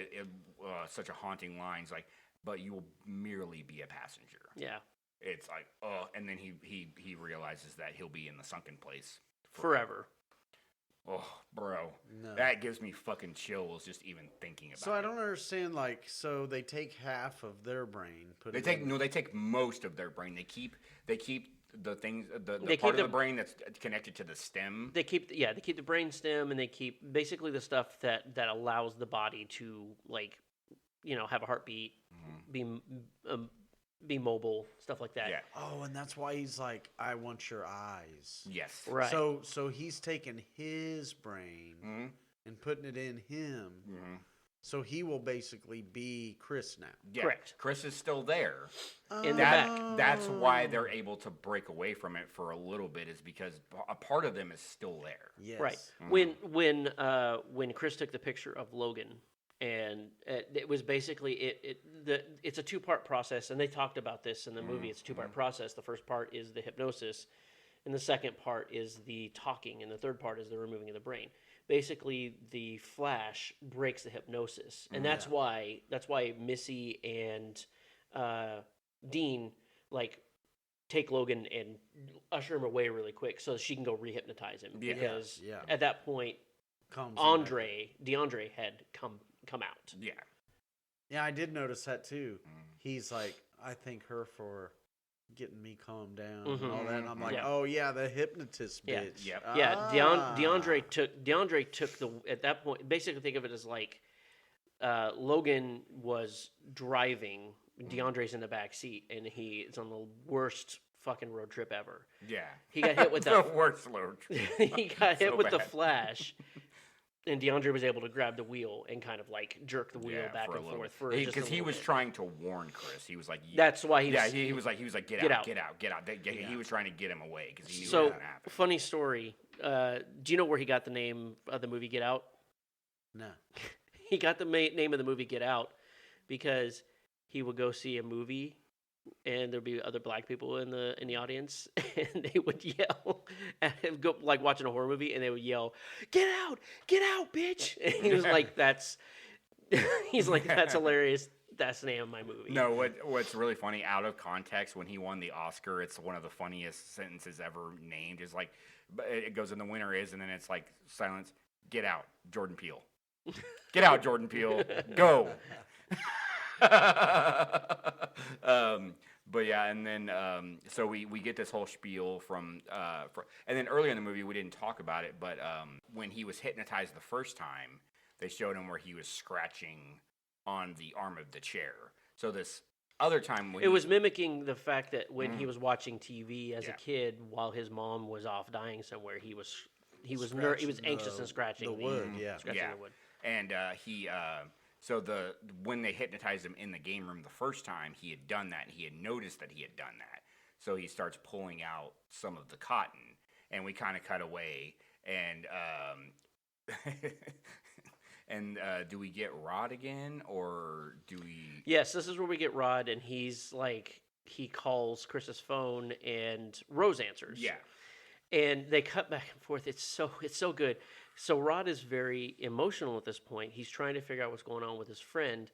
Speaker 7: such a haunting line. It's like, but you will merely be a passenger.
Speaker 8: Yeah.
Speaker 7: It's like, and then he realizes that he'll be in the sunken place
Speaker 8: Forever.
Speaker 7: Oh, bro,
Speaker 6: No.
Speaker 7: that gives me fucking chills just even thinking about it.
Speaker 6: So I don't understand. Like, so they take half of their brain.
Speaker 7: They take most of their brain. They keep the things, the
Speaker 8: They
Speaker 7: part
Speaker 8: keep
Speaker 7: of the brain that's connected to the stem.
Speaker 8: They keep the brain stem, and they keep basically the stuff that allows the body to, like, have a heartbeat, be mobile, stuff like that.
Speaker 7: Yeah.
Speaker 6: Oh, and that's why he's like, "I want your eyes."
Speaker 7: Yes.
Speaker 8: Right.
Speaker 6: So he's taking his brain and putting it in him.
Speaker 7: Mm-hmm.
Speaker 6: So he will basically be Chris now.
Speaker 7: Yeah.
Speaker 8: Correct.
Speaker 7: Chris is still there.
Speaker 8: In the back.
Speaker 7: That's why they're able to break away from it for a little bit, is because a part of them is still there.
Speaker 6: Yes.
Speaker 8: Right. When Chris took the picture of Logan, and it was basically it's a two-part process, and they talked about this in the movie. It's a two-part process. The first part is the hypnosis, and the second part is the talking, and the third part is the removing of the brain. Basically, the flash breaks the hypnosis, and that's why Missy and Dean take Logan and usher him away really quick so she can go rehypnotize him, because at that point DeAndre had come out.
Speaker 7: Yeah.
Speaker 6: Yeah, I did notice that too. He's like, "I thank her for getting me calmed down and all that. And I'm like,
Speaker 8: Yeah.
Speaker 6: oh yeah, the hypnotist
Speaker 8: Yeah.
Speaker 6: bitch.
Speaker 7: Yep.
Speaker 8: Yeah,
Speaker 6: Ah.
Speaker 8: DeAndre took the at that point. Basically, think of it as like Logan was driving, DeAndre's in the back seat, and he is on the worst fucking road trip ever.
Speaker 7: Yeah.
Speaker 8: He got hit with
Speaker 7: the worst load.
Speaker 8: he got hit
Speaker 7: So
Speaker 8: with the
Speaker 7: bad.
Speaker 8: flash, and DeAndre was able to grab the wheel and kind of like jerk the wheel back
Speaker 7: for a
Speaker 8: and
Speaker 7: little
Speaker 8: forth
Speaker 7: bit.
Speaker 8: for just a
Speaker 7: Because he
Speaker 8: little
Speaker 7: was
Speaker 8: bit.
Speaker 7: trying to warn Chris. He was like,
Speaker 8: That's why he
Speaker 7: yeah,
Speaker 8: was.
Speaker 7: he was like, get
Speaker 8: Get
Speaker 7: out,
Speaker 8: out.
Speaker 7: get out, get out. He was trying to get him away because he knew
Speaker 8: So
Speaker 7: what was gonna happen.
Speaker 8: funny story. Do you know where he got the name of the movie Get Out?
Speaker 6: No.
Speaker 8: He got the name of the movie Get Out because he would go see a movie and there'd be other black people in the audience and they would yell at him, go like watching a horror movie, and they would yell, get out, bitch. And he was like, that's hilarious. That's the name of my movie.
Speaker 7: No, what's really funny, out of context, when he won the Oscar, it's one of the funniest sentences ever named. Is like, it goes in the winner is, and then it's like silence. Get out, Jordan Peele. Get out, Jordan Peele. Go. But yeah, and then so we get this whole spiel from and then earlier in the movie we didn't talk about it, but when he was hypnotized the first time, they showed him where he was scratching on the arm of the chair. So this other time when
Speaker 8: it was mimicking the fact that when he was watching TV as a kid while his mom was off dying somewhere, he was anxious and scratching
Speaker 6: the wood.
Speaker 8: scratching the wood.
Speaker 7: And so when they hypnotized him in the game room the first time, he had done that, and he had noticed that he had done that. So he starts pulling out some of the cotton, and we kind of cut away, and and do we get Rod again, or do we?
Speaker 8: Yes, this is where we get Rod, and he's like, he calls Chris's phone, and Rose answers.
Speaker 7: Yeah.
Speaker 8: And they cut back and forth. It's so good. So Rod is very emotional at this point. He's trying to figure out what's going on with his friend,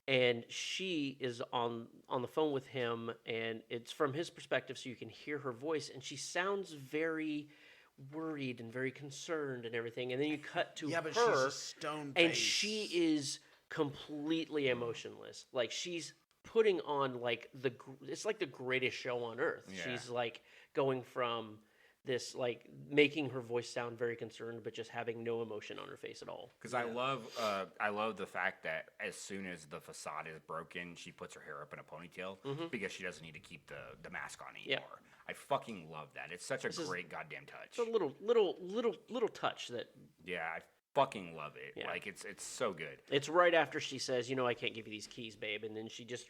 Speaker 8: and she is on the phone with him, and it's from his perspective, so you can hear her voice, and she sounds very worried and very concerned and everything. And then you cut to
Speaker 6: But
Speaker 8: her,
Speaker 6: she's a stone
Speaker 8: and
Speaker 6: face.
Speaker 8: she is completely emotionless. Like, she's putting on like it's like the greatest show on earth.
Speaker 7: Yeah.
Speaker 8: She's like going from this, like, making her voice sound very concerned, but just having no emotion on her face at all.
Speaker 7: Because I love the fact that as soon as the facade is broken, she puts her hair up in a ponytail because she doesn't need to keep the mask on anymore. I fucking love that. It's such a great goddamn touch.
Speaker 8: It's a little touch that.
Speaker 7: Yeah, I fucking love it.
Speaker 8: Yeah.
Speaker 7: Like it's so good.
Speaker 8: It's right after she says, I can't give you these keys, babe, and then she just.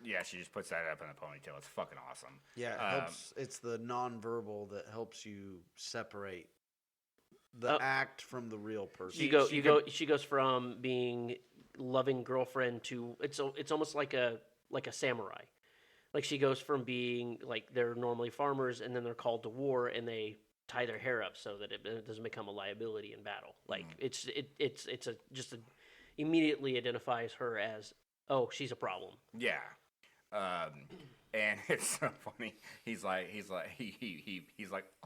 Speaker 7: Yeah, she just puts that up in a ponytail. It's fucking awesome.
Speaker 6: Yeah, it helps. It's the nonverbal that helps you separate the act from the real person.
Speaker 8: She goes from being loving girlfriend to it's almost like a samurai. Like, she goes from being like, they're normally farmers, and then they're called to war, and they tie their hair up so that it doesn't become a liability in battle. Like, it's immediately identifies her as, oh, she's a problem.
Speaker 7: Yeah. And it's so funny. He's like,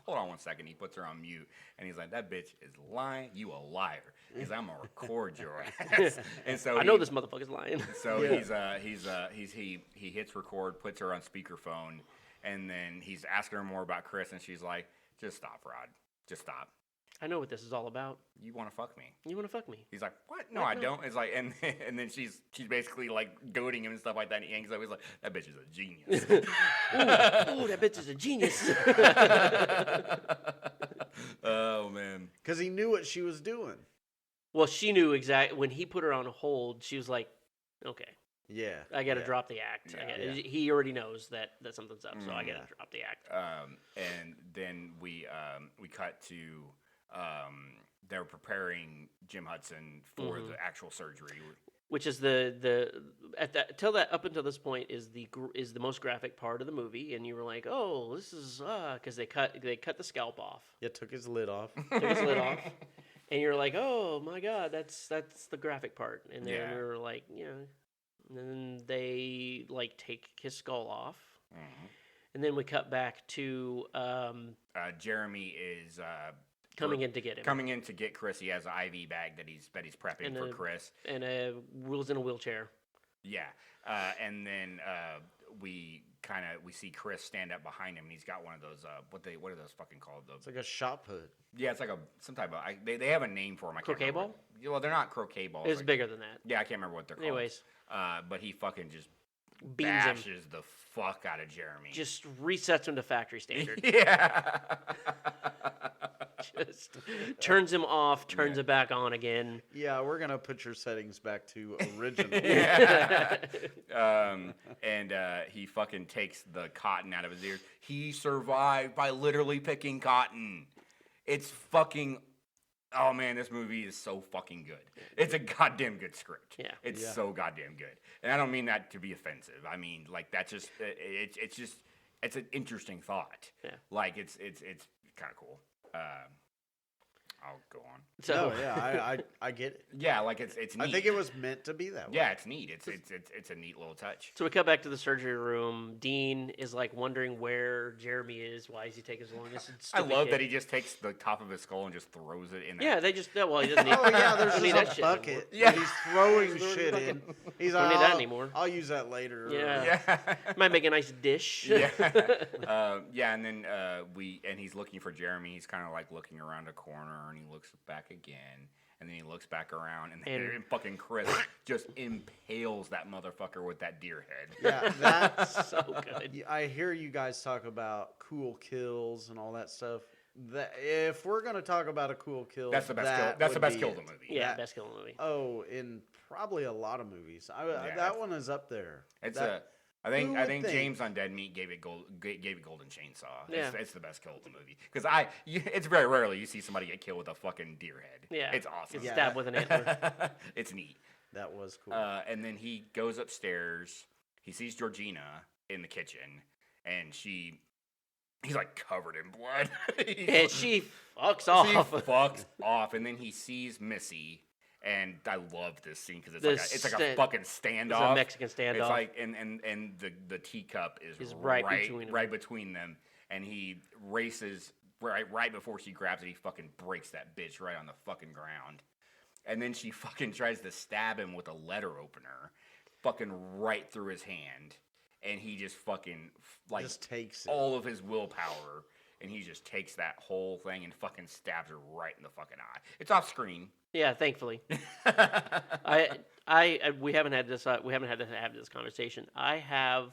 Speaker 7: hold on one second. He puts her on mute, and he's like, that bitch is lying. You a liar. He's like, I'm gonna record your ass. And so
Speaker 8: I know this motherfucker's lying.
Speaker 7: So he hits record, puts her on speakerphone, and then he's asking her more about Chris, and she's like, just stop, Rod. Just stop.
Speaker 8: I know what this is all about.
Speaker 7: You want to fuck me?
Speaker 8: You want to fuck me?
Speaker 7: He's like, what? No, I don't. It's like, and then she's basically like goading him and stuff like that. And he hangs up. He's like, that bitch is a genius.
Speaker 8: Ooh, that bitch is a genius.
Speaker 7: Oh man,
Speaker 6: because he knew what she was doing.
Speaker 8: Well, she knew exactly when he put her on hold. She was like, okay.
Speaker 6: Yeah,
Speaker 8: I got to drop the act. He already knows that something's up, so I got to drop the act.
Speaker 7: And then we cut to they're preparing Jim Hudson for the actual surgery,
Speaker 8: which is up until this point is the most graphic part of the movie, and you were like, oh, this is because they cut the scalp off.
Speaker 6: Yeah, took his lid off.
Speaker 8: And you're like, oh my god, that's the graphic part, and then you're like, and then they like take his skull off, and then we cut back to
Speaker 7: Jeremy is
Speaker 8: coming in to get him.
Speaker 7: Coming in to get Chris. He has an IV bag that he's prepping for Chris,
Speaker 8: and was in a wheelchair.
Speaker 7: Yeah, and then we see Chris stand up behind him, and he's got one of those what are those fucking called?
Speaker 6: It's like a shot put.
Speaker 7: Yeah, it's like some type of. They have a name for them. I can't
Speaker 8: Croquet
Speaker 7: remember.
Speaker 8: ball?
Speaker 7: Well, they're not croquet balls.
Speaker 8: It's
Speaker 7: like,
Speaker 8: bigger than that.
Speaker 7: Yeah, I can't remember what they're called.
Speaker 8: Anyways,
Speaker 7: but he fucking just
Speaker 8: beans him.
Speaker 7: bashes the fuck out of Jeremy.
Speaker 8: Just resets him to factory standard.
Speaker 7: Yeah.
Speaker 8: Just turns him off, turns it back on again.
Speaker 6: Yeah, we're gonna put your settings back to original.
Speaker 7: And he fucking takes the cotton out of his ears. He survived by literally picking cotton. It's fucking. Oh man, this movie is so fucking good. It's a goddamn good script.
Speaker 8: Yeah.
Speaker 7: It's so goddamn good. And I don't mean that to be offensive. I mean like that's just it's an interesting thought.
Speaker 8: Yeah.
Speaker 7: Like it's kind of cool. I'll go on.
Speaker 8: So
Speaker 6: No, yeah, I get it.
Speaker 7: Yeah, like it's neat.
Speaker 6: I think it was meant to be that way.
Speaker 7: Yeah, it's neat. It's a neat little touch.
Speaker 8: So we come back to the surgery room. Dean is like wondering where Jeremy is. Why is he taking so long? This
Speaker 7: I
Speaker 8: stupid
Speaker 7: love
Speaker 8: kid.
Speaker 7: that he just takes the top of his skull and just throws it in there.
Speaker 8: Yeah, they just well, he doesn't need.
Speaker 6: Oh yeah, there's
Speaker 8: doesn't need
Speaker 6: just
Speaker 8: that
Speaker 6: a
Speaker 8: shit
Speaker 6: bucket.
Speaker 7: Yeah.
Speaker 6: Yeah, he's throwing shit in. He's
Speaker 8: Don't
Speaker 6: like,
Speaker 8: need that
Speaker 6: "I'll-
Speaker 8: anymore."
Speaker 6: I'll use that later.
Speaker 8: Yeah.
Speaker 7: Yeah.
Speaker 8: Might make a nice dish.
Speaker 7: Yeah. Yeah, and then he's looking for Jeremy. He's kind of like looking around a corner, and he looks back again, and then he looks back around, and then fucking Chris just impales that motherfucker with that deer head.
Speaker 6: Yeah, that's
Speaker 8: So good.
Speaker 6: I hear you guys talk about cool kills and all that stuff. That if we're gonna talk about a cool kill,
Speaker 7: That's the best kill.
Speaker 6: that
Speaker 7: That's the
Speaker 6: would
Speaker 7: best
Speaker 6: be
Speaker 7: kill of
Speaker 6: it.
Speaker 7: the movie.
Speaker 8: Yeah,
Speaker 6: That-
Speaker 8: best kill in the movie.
Speaker 6: Oh, in probably a lot of movies.
Speaker 7: Yeah,
Speaker 6: That one is up there.
Speaker 7: It's
Speaker 6: That-
Speaker 7: I
Speaker 6: who
Speaker 7: think
Speaker 6: would
Speaker 7: James
Speaker 6: think?
Speaker 7: on Dead Meat gave it Golden Chainsaw.
Speaker 8: Yeah.
Speaker 7: It's the best kill of the movie because it's very rarely you see somebody get killed with a fucking deer head.
Speaker 8: Yeah,
Speaker 7: It's awesome.
Speaker 8: Get
Speaker 6: Yeah.
Speaker 8: stabbed with an antler.
Speaker 7: It's neat.
Speaker 6: That was cool.
Speaker 7: And then he goes upstairs. He sees Georgina in the kitchen, and he's like covered in blood.
Speaker 8: And she fucks
Speaker 7: She
Speaker 8: off.
Speaker 7: fucks off, and then he sees Missy. And I love this scene because it's like a fucking standoff.
Speaker 8: It's a Mexican standoff.
Speaker 7: It's like and the teacup is
Speaker 8: right
Speaker 7: right
Speaker 8: between them.
Speaker 7: between them, and he races right before she grabs it. He fucking breaks that bitch right on the fucking ground, and then she fucking tries to stab him with a letter opener, fucking right through his hand, and he just fucking like
Speaker 6: Just takes it.
Speaker 7: all of his willpower, and he just takes that whole thing and fucking stabs her right in the fucking eye. It's off screen.
Speaker 8: Yeah, thankfully. We haven't had this. We haven't had to have this conversation. I've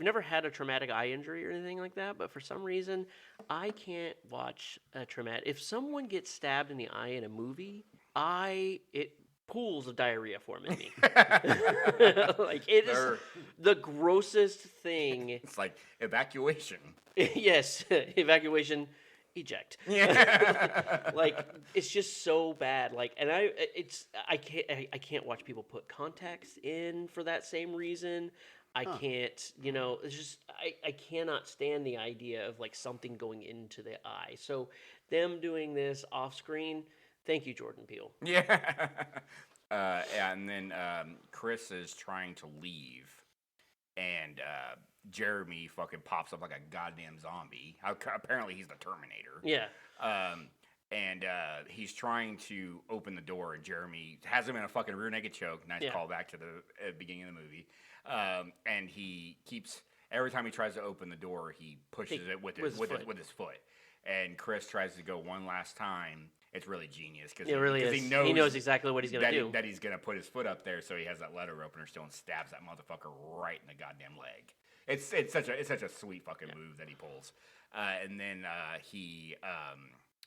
Speaker 8: never had a traumatic eye injury or anything like that, but for some reason, I can't watch a traumatic. If someone gets stabbed in the eye in a movie, it pools of diarrhea form in me. Like it is the grossest thing.
Speaker 7: It's like evacuation.
Speaker 8: Yes, evacuation. Eject.
Speaker 7: Yeah.
Speaker 8: Like it's just so bad. Like, and I can't watch people put contacts in for that same reason. I can't, it's just I cannot stand the idea of like something going into the eye. So them doing this off screen, thank you, Jordan Peele.
Speaker 7: Yeah. And then Chris is trying to leave, and Jeremy fucking pops up like a goddamn zombie. Apparently he's the Terminator.
Speaker 8: Yeah.
Speaker 7: And he's trying to open the door, and Jeremy has him in a fucking rear naked choke. Nice callback to the beginning of the movie. And he keeps every time he tries to open the door, he pushes it with his foot. And Chris tries to go one last time. It's really genius because
Speaker 8: he knows exactly what he's gonna do.
Speaker 7: That he's gonna put his foot up there, so he has that letter opener still and stabs that motherfucker right in the goddamn leg. It's such a sweet fucking move that he pulls, and then he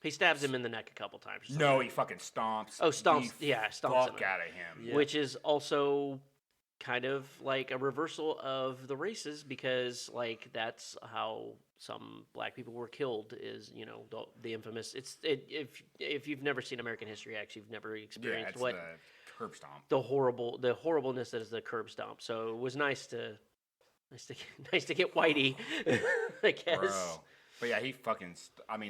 Speaker 8: stabs him in the neck a couple times. Or
Speaker 7: no, he fucking stomps.
Speaker 8: Oh, stomps!
Speaker 7: The
Speaker 8: Stomps
Speaker 7: fuck
Speaker 8: him.
Speaker 7: out of him.
Speaker 6: Yeah.
Speaker 8: Which is also kind of like a reversal of the races because like that's how some black people were killed is the infamous if you've never seen American History X, you've never experienced
Speaker 7: it's
Speaker 8: what
Speaker 7: the curb stomp.
Speaker 8: the horribleness that is the curb stomp. So it was nice to get Whitey, I guess.
Speaker 7: Bro. But yeah, he fucking.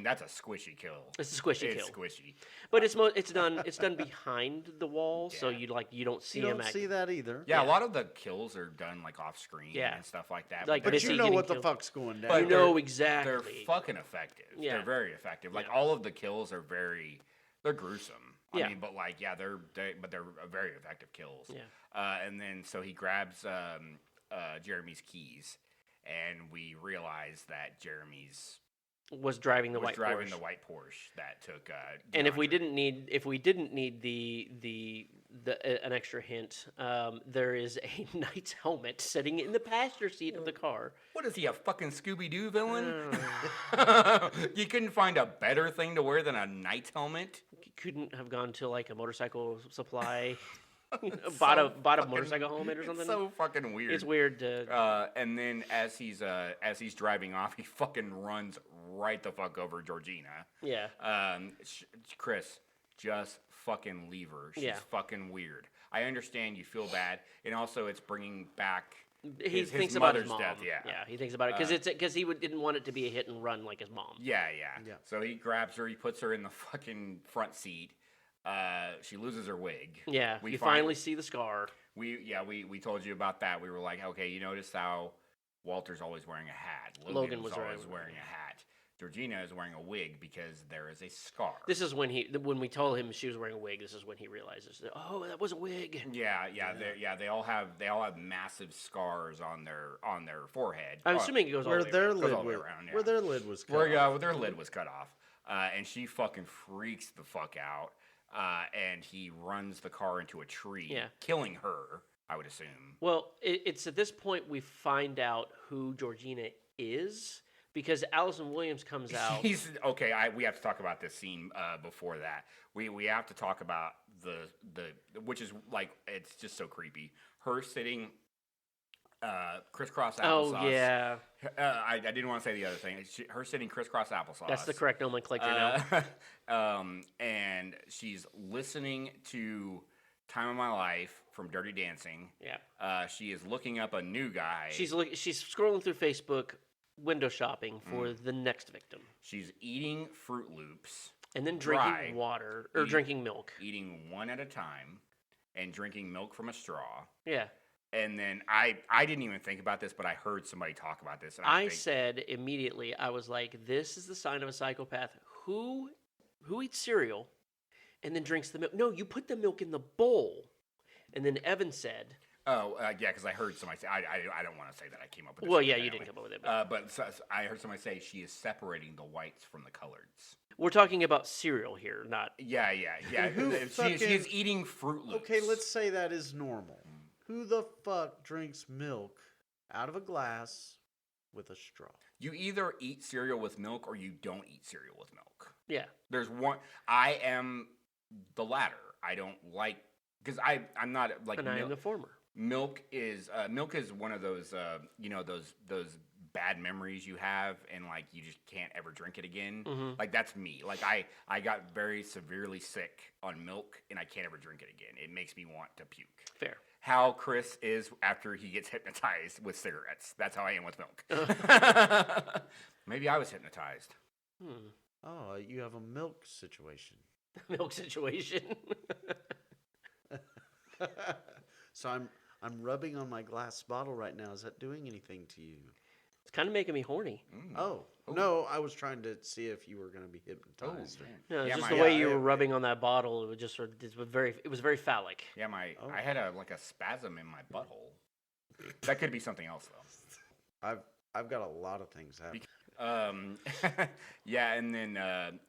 Speaker 7: That's a squishy kill.
Speaker 8: It's a squishy
Speaker 7: It's
Speaker 8: kill.
Speaker 7: squishy.
Speaker 8: But it's done behind the wall, so you don't see
Speaker 6: You
Speaker 8: him.
Speaker 6: don't see that either.
Speaker 7: Yeah, a lot of the kills are done like off screen
Speaker 8: Yeah.
Speaker 7: and stuff like that.
Speaker 8: Like
Speaker 6: But
Speaker 8: Missy
Speaker 6: you know
Speaker 8: getting
Speaker 6: what the
Speaker 8: killed.
Speaker 6: fuck's going down.
Speaker 7: But
Speaker 8: You
Speaker 7: they're-
Speaker 8: know exactly.
Speaker 7: They're fucking effective.
Speaker 8: Yeah.
Speaker 7: They're very effective. Like
Speaker 8: Yeah.
Speaker 7: all of the kills are they're gruesome.
Speaker 8: Yeah.
Speaker 7: I mean, but like, yeah, they're very effective kills.
Speaker 8: Yeah.
Speaker 7: And then so he grabs Jeremy's keys, and we realize that Jeremy's
Speaker 8: Was driving the
Speaker 7: was
Speaker 8: white
Speaker 7: driving
Speaker 8: Porsche.
Speaker 7: the white Porsche that took.
Speaker 8: And if we
Speaker 7: DeAndre.
Speaker 8: didn't need the an extra hint, there is a knight's helmet sitting in the passenger seat of the car.
Speaker 7: What is he, a fucking Scooby-Doo villain?
Speaker 8: Uh.
Speaker 7: You couldn't find a better thing to wear than a knight's helmet?
Speaker 8: Couldn't have gone to like a motorcycle supply, bought a motorcycle helmet or something.
Speaker 7: It's so fucking weird.
Speaker 8: It's weird to.
Speaker 7: And then as he's driving off, he fucking runs right the fuck over Georgina.
Speaker 8: Yeah.
Speaker 7: Chris, just fucking leave her. She's
Speaker 8: Yeah.
Speaker 7: fucking weird. I understand you feel bad, and also it's bringing back
Speaker 8: He
Speaker 7: his
Speaker 8: thinks about his
Speaker 7: mother's
Speaker 8: mom.
Speaker 7: death. Yeah.
Speaker 8: Yeah, he thinks about it because he didn't want it to be a hit and run like his mom.
Speaker 7: Yeah.
Speaker 6: Yeah.
Speaker 7: So he grabs her, he puts her in the fucking front seat. She loses her wig.
Speaker 8: Yeah,
Speaker 7: We
Speaker 8: you
Speaker 7: find-
Speaker 8: finally see the scar.
Speaker 7: We told you about that. We were like, okay, you notice how Walter's always wearing a hat.
Speaker 8: Logan was
Speaker 7: always
Speaker 8: wearing-
Speaker 7: wearing a hat. Georgina is wearing a wig because there is a scar.
Speaker 8: This is when when we told him she was wearing a wig. This is when he realizes that, oh, that was a wig.
Speaker 7: They all have massive scars on their forehead.
Speaker 8: I'm assuming it goes all
Speaker 6: Where
Speaker 8: the way
Speaker 6: their
Speaker 8: around.
Speaker 6: lid
Speaker 7: all the way
Speaker 6: was,
Speaker 7: around, yeah.
Speaker 6: where their lid was cut
Speaker 7: Where
Speaker 6: off.
Speaker 7: their lid was cut off, and she fucking freaks the fuck out, and he runs the car into a tree,
Speaker 8: Yeah.
Speaker 7: killing her. I would assume.
Speaker 8: Well, it's at this point we find out who Georgina is because Allison Williams comes out.
Speaker 7: He's okay. We have to talk about this scene before that. We have to talk about the which is like it's just so creepy. Her sitting crisscross applesauce.
Speaker 8: Oh yeah,
Speaker 7: I didn't want to say the other thing. Her sitting crisscross applesauce.
Speaker 8: that's the correct nomenclature now.
Speaker 7: And she's listening to "Time of My Life" from Dirty Dancing.
Speaker 8: Yeah,
Speaker 7: She is looking up a new guy.
Speaker 8: she's scrolling through Facebook, window shopping for the next victim,
Speaker 7: She's eating Fruit Loops.
Speaker 8: and then
Speaker 7: Dry.
Speaker 8: drinking water or
Speaker 7: Eat-
Speaker 8: drinking milk.
Speaker 7: Eating one at a time, and drinking milk from a straw.
Speaker 8: Yeah,
Speaker 7: And then I didn't even think about this, but I heard somebody talk about this. And
Speaker 8: I said immediately, I was like, this is the sign of a psychopath. Who eats cereal and then drinks the milk? No, you put the milk in the bowl. And then Evan said,
Speaker 7: "Oh, yeah," because I heard somebody say. I don't want to say that I came up with. This
Speaker 8: well,
Speaker 7: shit
Speaker 8: yeah, you
Speaker 7: apparently.
Speaker 8: didn't come up with it.
Speaker 7: But I heard somebody say she is separating the whites from the coloreds.
Speaker 8: We're talking about cereal here, not.
Speaker 7: Yeah.
Speaker 6: Who
Speaker 7: She
Speaker 6: fucking-
Speaker 7: is eating Fruit Loops.
Speaker 6: Okay, let's say that is normal. Who the fuck drinks milk out of a glass with a straw?
Speaker 7: You either eat cereal with milk or you don't eat cereal with milk.
Speaker 8: Yeah.
Speaker 7: There's one. I am the latter. I don't like because I'm not like
Speaker 8: And I am
Speaker 7: milk.
Speaker 8: the former.
Speaker 7: Milk is one of those those bad memories you have and like you just can't ever drink it again.
Speaker 8: Mhm.
Speaker 7: Like that's me. Like I got very severely sick on milk and I can't ever drink it again. It makes me want to puke.
Speaker 8: Fair.
Speaker 7: How Chris is after he gets hypnotized with cigarettes. That's how I am with milk. Maybe I was hypnotized.
Speaker 6: Oh, you have a milk situation.
Speaker 8: Milk situation.
Speaker 6: So I'm rubbing on my glass bottle right now. Is that doing anything to you?
Speaker 8: It's kind of making me horny.
Speaker 6: Oh, no, I was trying to see if you were going to be hypnotized.
Speaker 8: No,
Speaker 7: Yeah,
Speaker 8: just
Speaker 7: my-
Speaker 8: the way
Speaker 7: yeah,
Speaker 8: you were
Speaker 6: yeah.
Speaker 8: rubbing on that bottle, it was just sort of, it was very phallic.
Speaker 7: Yeah,
Speaker 6: Oh.
Speaker 7: I had a spasm in my butthole. That could be something else though.
Speaker 6: I've got a lot of things happening.
Speaker 7: Yeah, and then and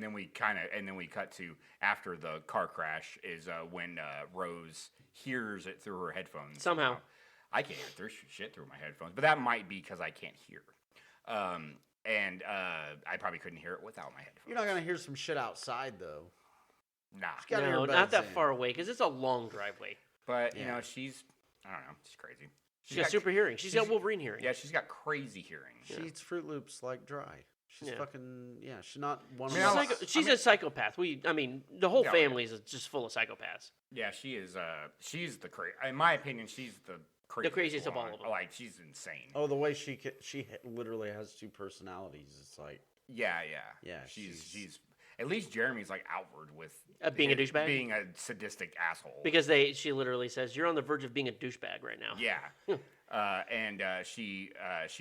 Speaker 7: then we cut to after the car crash is when Rose hears it through her headphones.
Speaker 8: Somehow.
Speaker 7: I can't hear through shit through my headphones, but that might be because I can't hear. And I probably couldn't hear it without my headphones.
Speaker 6: You're not going to hear some shit outside, though.
Speaker 7: Nah.
Speaker 6: Got
Speaker 8: No,
Speaker 6: earbuds
Speaker 8: not that
Speaker 6: in.
Speaker 8: far away because it's a long driveway.
Speaker 7: But you
Speaker 6: Yeah.
Speaker 7: know, she's I don't know, she's crazy.
Speaker 8: She's got super hearing. She's got Wolverine hearing.
Speaker 7: Yeah, she's got crazy hearing.
Speaker 6: She eats Fruit Loops like dry. She's
Speaker 8: Yeah.
Speaker 6: fucking, she's not one of
Speaker 7: I mean,
Speaker 6: those.
Speaker 8: She's a psychopath. The whole
Speaker 7: Yeah.
Speaker 8: family is just full of psychopaths.
Speaker 7: Yeah, she is. She's the in my opinion, she's the
Speaker 8: craziest of all
Speaker 7: one.
Speaker 8: of them.
Speaker 7: Like she's insane.
Speaker 6: Oh, the way she literally has two personalities. It's like,
Speaker 7: Yeah.
Speaker 6: Yeah,
Speaker 7: She's at least Jeremy's like outward with
Speaker 8: Being a douchebag?
Speaker 7: being a sadistic asshole.
Speaker 8: Because she literally says, "You're on the verge of being a douchebag right now."
Speaker 7: Yeah. And she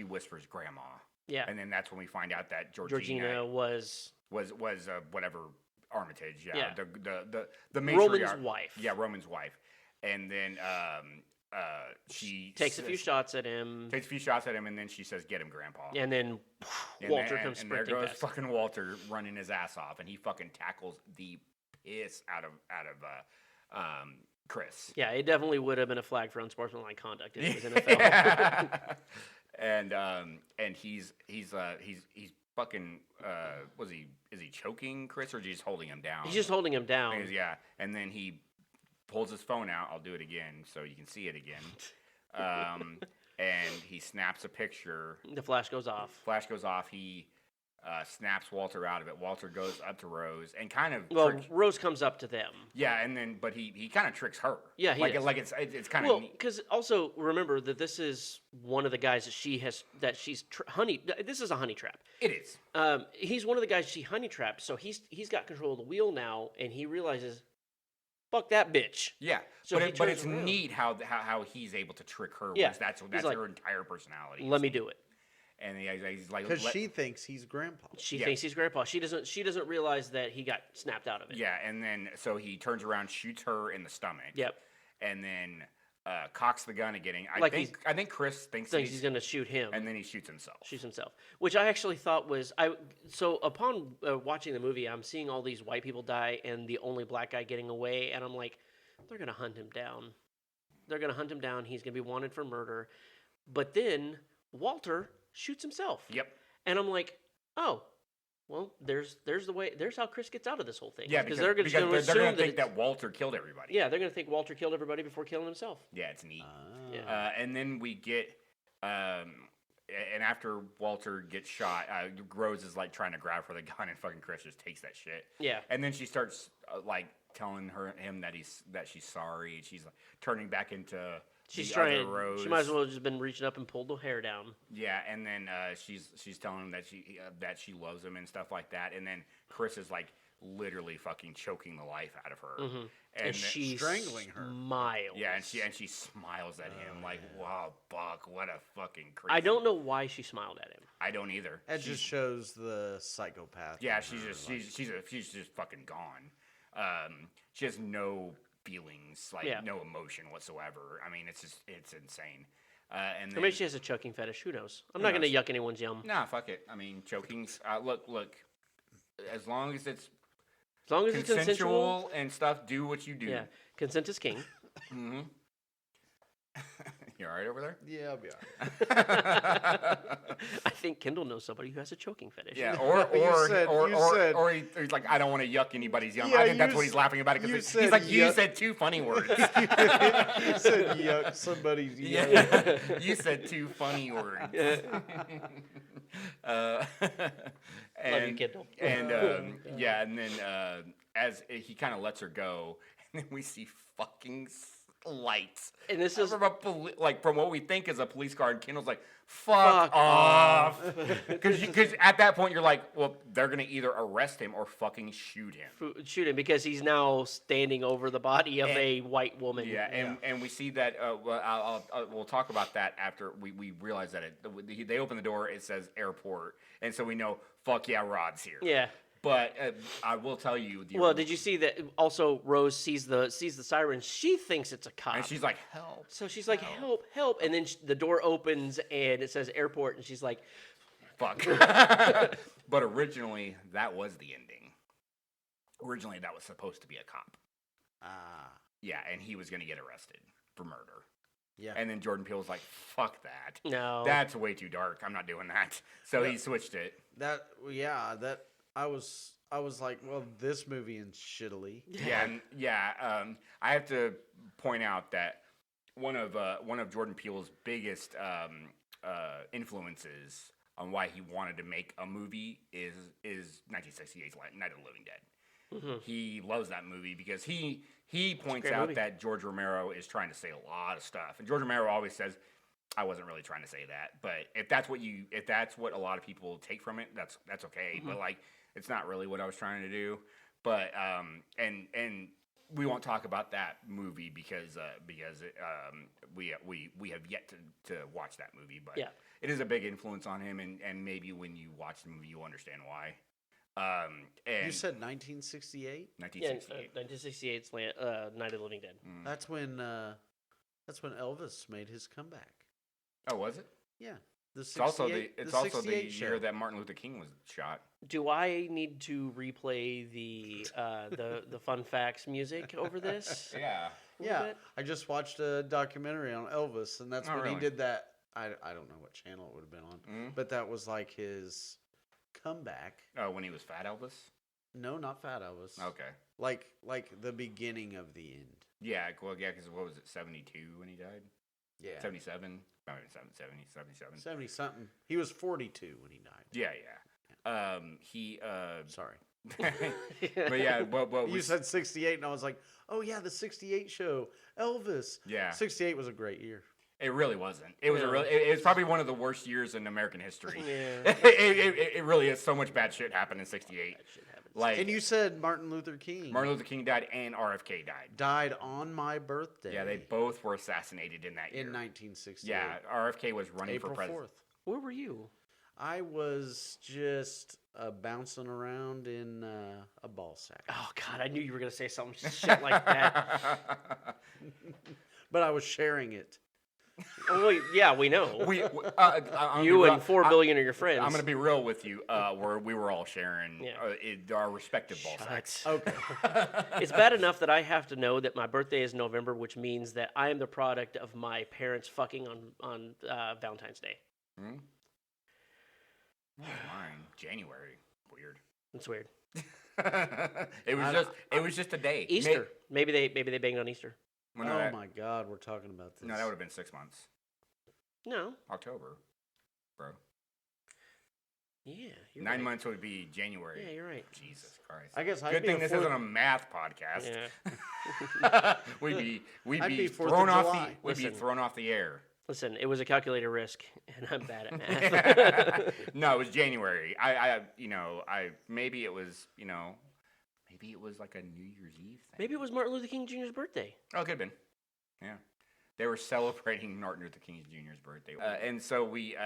Speaker 7: whispers grandma.
Speaker 8: Yeah.
Speaker 7: And then that's when we find out that
Speaker 8: Georgina was
Speaker 7: was whatever Armitage, yeah,
Speaker 8: Yeah.
Speaker 7: the
Speaker 8: Roman's
Speaker 7: matriarch.
Speaker 8: wife.
Speaker 7: Yeah, Roman's wife, and then she
Speaker 8: Takes a few shots at him,
Speaker 7: takes a few shots at him, and then she says, "Get him, Grandpa."
Speaker 8: and then
Speaker 7: And
Speaker 8: Walter
Speaker 7: then-
Speaker 8: comes
Speaker 7: and there
Speaker 8: sprinting
Speaker 7: goes
Speaker 8: past.
Speaker 7: fucking Walter running his ass off, and he fucking tackles the piss out of Chris.
Speaker 8: Yeah, it definitely would have been a flag for unsportsmanlike conduct if it was NFL.
Speaker 7: Yeah. and he's fucking is he choking Chris or is he just holding him down?
Speaker 8: He's just holding him down.
Speaker 7: Yeah, and then he pulls his phone out. I'll do it again so you can see it again. And he snaps a picture.
Speaker 8: The flash goes off.
Speaker 7: Flash goes off. He snaps Walter out of it. Walter goes up to Rose and kind of
Speaker 8: Rose comes up to them.
Speaker 7: yeah, and then but he kind of tricks her.
Speaker 8: Yeah, he does.
Speaker 7: like it's kind of
Speaker 8: because also remember that this is one of the guys that she's honey. This is a honey trap.
Speaker 7: it is.
Speaker 8: He's one of the guys she honey trapped, so he's got control of the wheel now, and he realizes, fuck that bitch.
Speaker 7: Yeah,
Speaker 8: So he
Speaker 7: but
Speaker 8: turns
Speaker 7: it's
Speaker 8: around.
Speaker 7: neat how he's able to trick her.
Speaker 8: Yeah,
Speaker 7: Yeah, that's
Speaker 8: like,
Speaker 7: her entire personality.
Speaker 8: Let me do it.
Speaker 7: And he's like,
Speaker 6: Because she thinks he's grandpa.
Speaker 8: She
Speaker 7: Yeah.
Speaker 8: thinks he's grandpa. She doesn't realize that he got snapped out of it.
Speaker 7: yeah, and then so he turns around, shoots her in the stomach.
Speaker 8: Yep.
Speaker 7: And then cocks the gun again. I
Speaker 8: Like
Speaker 7: think Chris thinks
Speaker 8: He's gonna shoot him.
Speaker 7: and then he shoots himself.
Speaker 8: Shoots himself, which I actually thought was So upon watching the movie, I'm seeing all these white people die and the only black guy getting away, and I'm like, they're gonna hunt him down. They're gonna hunt him down. He's gonna be wanted for murder. But then Walter shoots himself.
Speaker 7: Yep.
Speaker 8: And I'm like, oh, well, there's the way. There's how Chris gets out of this whole thing.
Speaker 7: Yeah, because
Speaker 8: they're
Speaker 7: they're
Speaker 8: gonna
Speaker 7: going
Speaker 8: assume
Speaker 7: to think that Walter killed everybody.
Speaker 8: Yeah, they're gonna think Walter killed everybody before killing himself.
Speaker 7: Yeah, it's neat.
Speaker 8: Yeah.
Speaker 7: And then we get, and after Walter gets shot, Rose is like trying to grab for the gun, and fucking Chris just takes that shit.
Speaker 8: Yeah.
Speaker 7: And then she starts like telling him that she's sorry. She's like turning back into
Speaker 8: She's
Speaker 7: the
Speaker 8: trying.
Speaker 7: other Rose.
Speaker 8: She might as well have just been reaching up and pulled the hair down.
Speaker 7: Yeah, and then she's telling him that she loves him and stuff like that, and then Chris is like literally fucking choking the life out of her,
Speaker 8: Mm-hmm.
Speaker 7: and then-
Speaker 8: she's
Speaker 6: strangling her.
Speaker 8: Smiles.
Speaker 7: yeah, and she smiles at him like, "Wow, Buck, what a fucking crazy."
Speaker 8: I don't know why she smiled at him.
Speaker 7: I don't either.
Speaker 6: That just shows the psychopath.
Speaker 7: Yeah,
Speaker 6: in
Speaker 7: she's
Speaker 6: her,
Speaker 7: just
Speaker 6: like-
Speaker 7: she's just fucking gone. She has no feelings, like
Speaker 8: Yeah.
Speaker 7: no emotion whatsoever. I mean, it's insane. And
Speaker 8: Or
Speaker 7: then,
Speaker 8: maybe she has a choking fetish. Who knows? I'm not going to
Speaker 7: knows?
Speaker 8: yuck anyone's yum.
Speaker 7: nah, fuck it. I mean, choking's look. As long as it's
Speaker 8: As long as it's consensual.
Speaker 7: consensual and stuff, do what you do.
Speaker 8: Yeah. Consent is king.
Speaker 7: Mm-hmm. You all right over there?
Speaker 6: Yeah, I'll be all right.
Speaker 8: I think Kendall knows somebody who has a choking fetish.
Speaker 7: Yeah,
Speaker 6: You said-
Speaker 7: he's like, I don't want to yuck anybody's yum.
Speaker 6: Yeah,
Speaker 7: I think that's
Speaker 6: you
Speaker 7: what he's laughing about it
Speaker 6: you
Speaker 7: because
Speaker 6: said
Speaker 7: he's like, you
Speaker 6: yuck.
Speaker 7: said two funny words.
Speaker 6: You said yuck somebody's yuck.
Speaker 7: Yeah, you said two funny words.
Speaker 8: Love you, Kendall.
Speaker 7: And yeah, and then as he kind of lets her go, and then we see fucking lights.
Speaker 8: And this is
Speaker 7: From from what we think is a police car, and Kendall's like, "Fuck off," because at that point you're like, well, they're gonna either arrest him or fucking shoot him.
Speaker 8: shoot him because he's now standing over the body of a white woman.
Speaker 7: Yeah, and we see that. We'll talk about that after we realize that they open the door. It says airport, and so we know, fuck yeah, Rod's here.
Speaker 8: Yeah.
Speaker 7: But I will tell you.
Speaker 8: Well, did you see that? Also, Rose sees the siren. She thinks it's a cop.
Speaker 7: And she's like, help.
Speaker 8: So she's like, help, help. And then the door opens and it says airport. And she's like,
Speaker 7: Fuck. But originally, that was the ending. Originally, that was supposed to be a cop.
Speaker 6: Ah,
Speaker 7: Yeah, and he was going to get arrested for murder.
Speaker 6: yeah.
Speaker 7: And then Jordan Peele was like, fuck that.
Speaker 8: no.
Speaker 7: That's way too dark. I'm not doing that. So he switched it.
Speaker 6: That I was like, well, this movie ends shittily.
Speaker 7: Yeah, I have to point out that one of Jordan Peele's biggest influences on why he wanted to make a movie is 1968's Night of the Living Dead.
Speaker 8: Mm-hmm.
Speaker 7: He loves that movie because he points
Speaker 8: great
Speaker 7: out
Speaker 8: movie.
Speaker 7: that George Romero is trying to say a lot of stuff, and George Romero always says, I wasn't really trying to say that, but if that's what a lot of people take from it, that's okay.
Speaker 8: Mm-hmm.
Speaker 7: But like, it's not really what I was trying to do. But and we won't talk about that movie because we have yet to watch that movie. But
Speaker 8: Yeah.
Speaker 7: it is a big influence on him, and maybe when you watch the movie, you'll understand why. And
Speaker 6: You said 1968.
Speaker 7: 1968.
Speaker 8: 1968's Night of the Living Dead.
Speaker 6: That's when Elvis made his comeback.
Speaker 7: Oh, was it?
Speaker 6: Yeah.
Speaker 7: It's also the
Speaker 6: 68
Speaker 7: year
Speaker 6: show.
Speaker 7: that Martin Luther King was shot.
Speaker 8: Do I need to replay the fun facts music over this?
Speaker 7: Yeah.
Speaker 8: A little
Speaker 6: Yeah,
Speaker 8: bit?
Speaker 6: I just watched a documentary on Elvis, and that's
Speaker 7: Oh,
Speaker 6: when he
Speaker 7: really?
Speaker 6: did that. I don't know what channel it would have been on, but that was like his comeback.
Speaker 7: Oh, when he was Fat Elvis?
Speaker 6: No, not Fat Elvis.
Speaker 7: Okay.
Speaker 6: Like the beginning of the end.
Speaker 7: Yeah, well, yeah, because what was it, 72 when he died?
Speaker 6: Yeah.
Speaker 7: 77? No, 77.
Speaker 6: 70 something. He was 42 when he died.
Speaker 7: Yeah. He,
Speaker 6: Sorry.
Speaker 7: but yeah, what
Speaker 6: You said 68, and I was like, oh yeah, the 68 show, Elvis.
Speaker 7: Yeah.
Speaker 6: 68 was a great year.
Speaker 7: It really wasn't. It was
Speaker 8: No.
Speaker 7: it was probably one of the worst years in American history.
Speaker 8: Yeah.
Speaker 7: it really is. So much bad shit happened in 68.
Speaker 8: Shit happens.
Speaker 7: Like,
Speaker 6: And you said Martin Luther King
Speaker 7: Martin Luther King died and RFK died.
Speaker 6: died on my birthday.
Speaker 7: Yeah, they both were assassinated in that year.
Speaker 6: in 1968.
Speaker 7: Yeah, RFK was running
Speaker 6: April
Speaker 7: for president.
Speaker 6: 4th.
Speaker 8: Where were you?
Speaker 6: I was just bouncing around in a ball sack.
Speaker 8: Oh God, I knew you were gonna say some shit like that.
Speaker 6: But I was sharing it.
Speaker 8: Oh, wait, yeah, we know.
Speaker 7: I'm
Speaker 8: You
Speaker 7: gonna
Speaker 8: and
Speaker 7: be
Speaker 8: 4
Speaker 7: real-
Speaker 8: billion of your friends.
Speaker 7: I'm gonna be real with you. Where we were all sharing
Speaker 8: Yeah.
Speaker 7: our respective ball sacks.
Speaker 8: Shut.
Speaker 6: Okay.
Speaker 8: It's bad enough that I have to know that my birthday is November, which means that I am the product of my parents fucking on Valentine's Day.
Speaker 7: Hmm? What was mine? January. Weird.
Speaker 8: It's weird.
Speaker 7: it was just a day.
Speaker 8: Easter. Maybe they banged on Easter.
Speaker 7: Well, no,
Speaker 6: Oh
Speaker 7: that,
Speaker 6: my God, we're talking about this.
Speaker 7: no, that would have been 6 months.
Speaker 8: No.
Speaker 7: October, bro.
Speaker 8: Yeah. You're
Speaker 7: 9
Speaker 8: right.
Speaker 7: months would be January.
Speaker 8: Yeah, you're right.
Speaker 7: Jesus Christ.
Speaker 6: I guess I'd
Speaker 7: Good
Speaker 6: be
Speaker 7: thing
Speaker 6: a
Speaker 7: this
Speaker 6: fourth-
Speaker 7: isn't a math podcast.
Speaker 8: Yeah.
Speaker 7: we'd
Speaker 6: I'd
Speaker 7: be
Speaker 6: be 4th
Speaker 7: thrown
Speaker 6: of
Speaker 7: off
Speaker 6: July.
Speaker 7: we'd be
Speaker 8: Listen.
Speaker 7: thrown off the air.
Speaker 8: Listen, it was a calculated risk, and I'm bad at math.
Speaker 7: No, it was January. I maybe it was like a New Year's Eve thing.
Speaker 8: Maybe it was Martin Luther King Jr.'s birthday.
Speaker 7: Oh, it could have been. Yeah. They were celebrating Martin Luther King Jr.'s birthday. And so we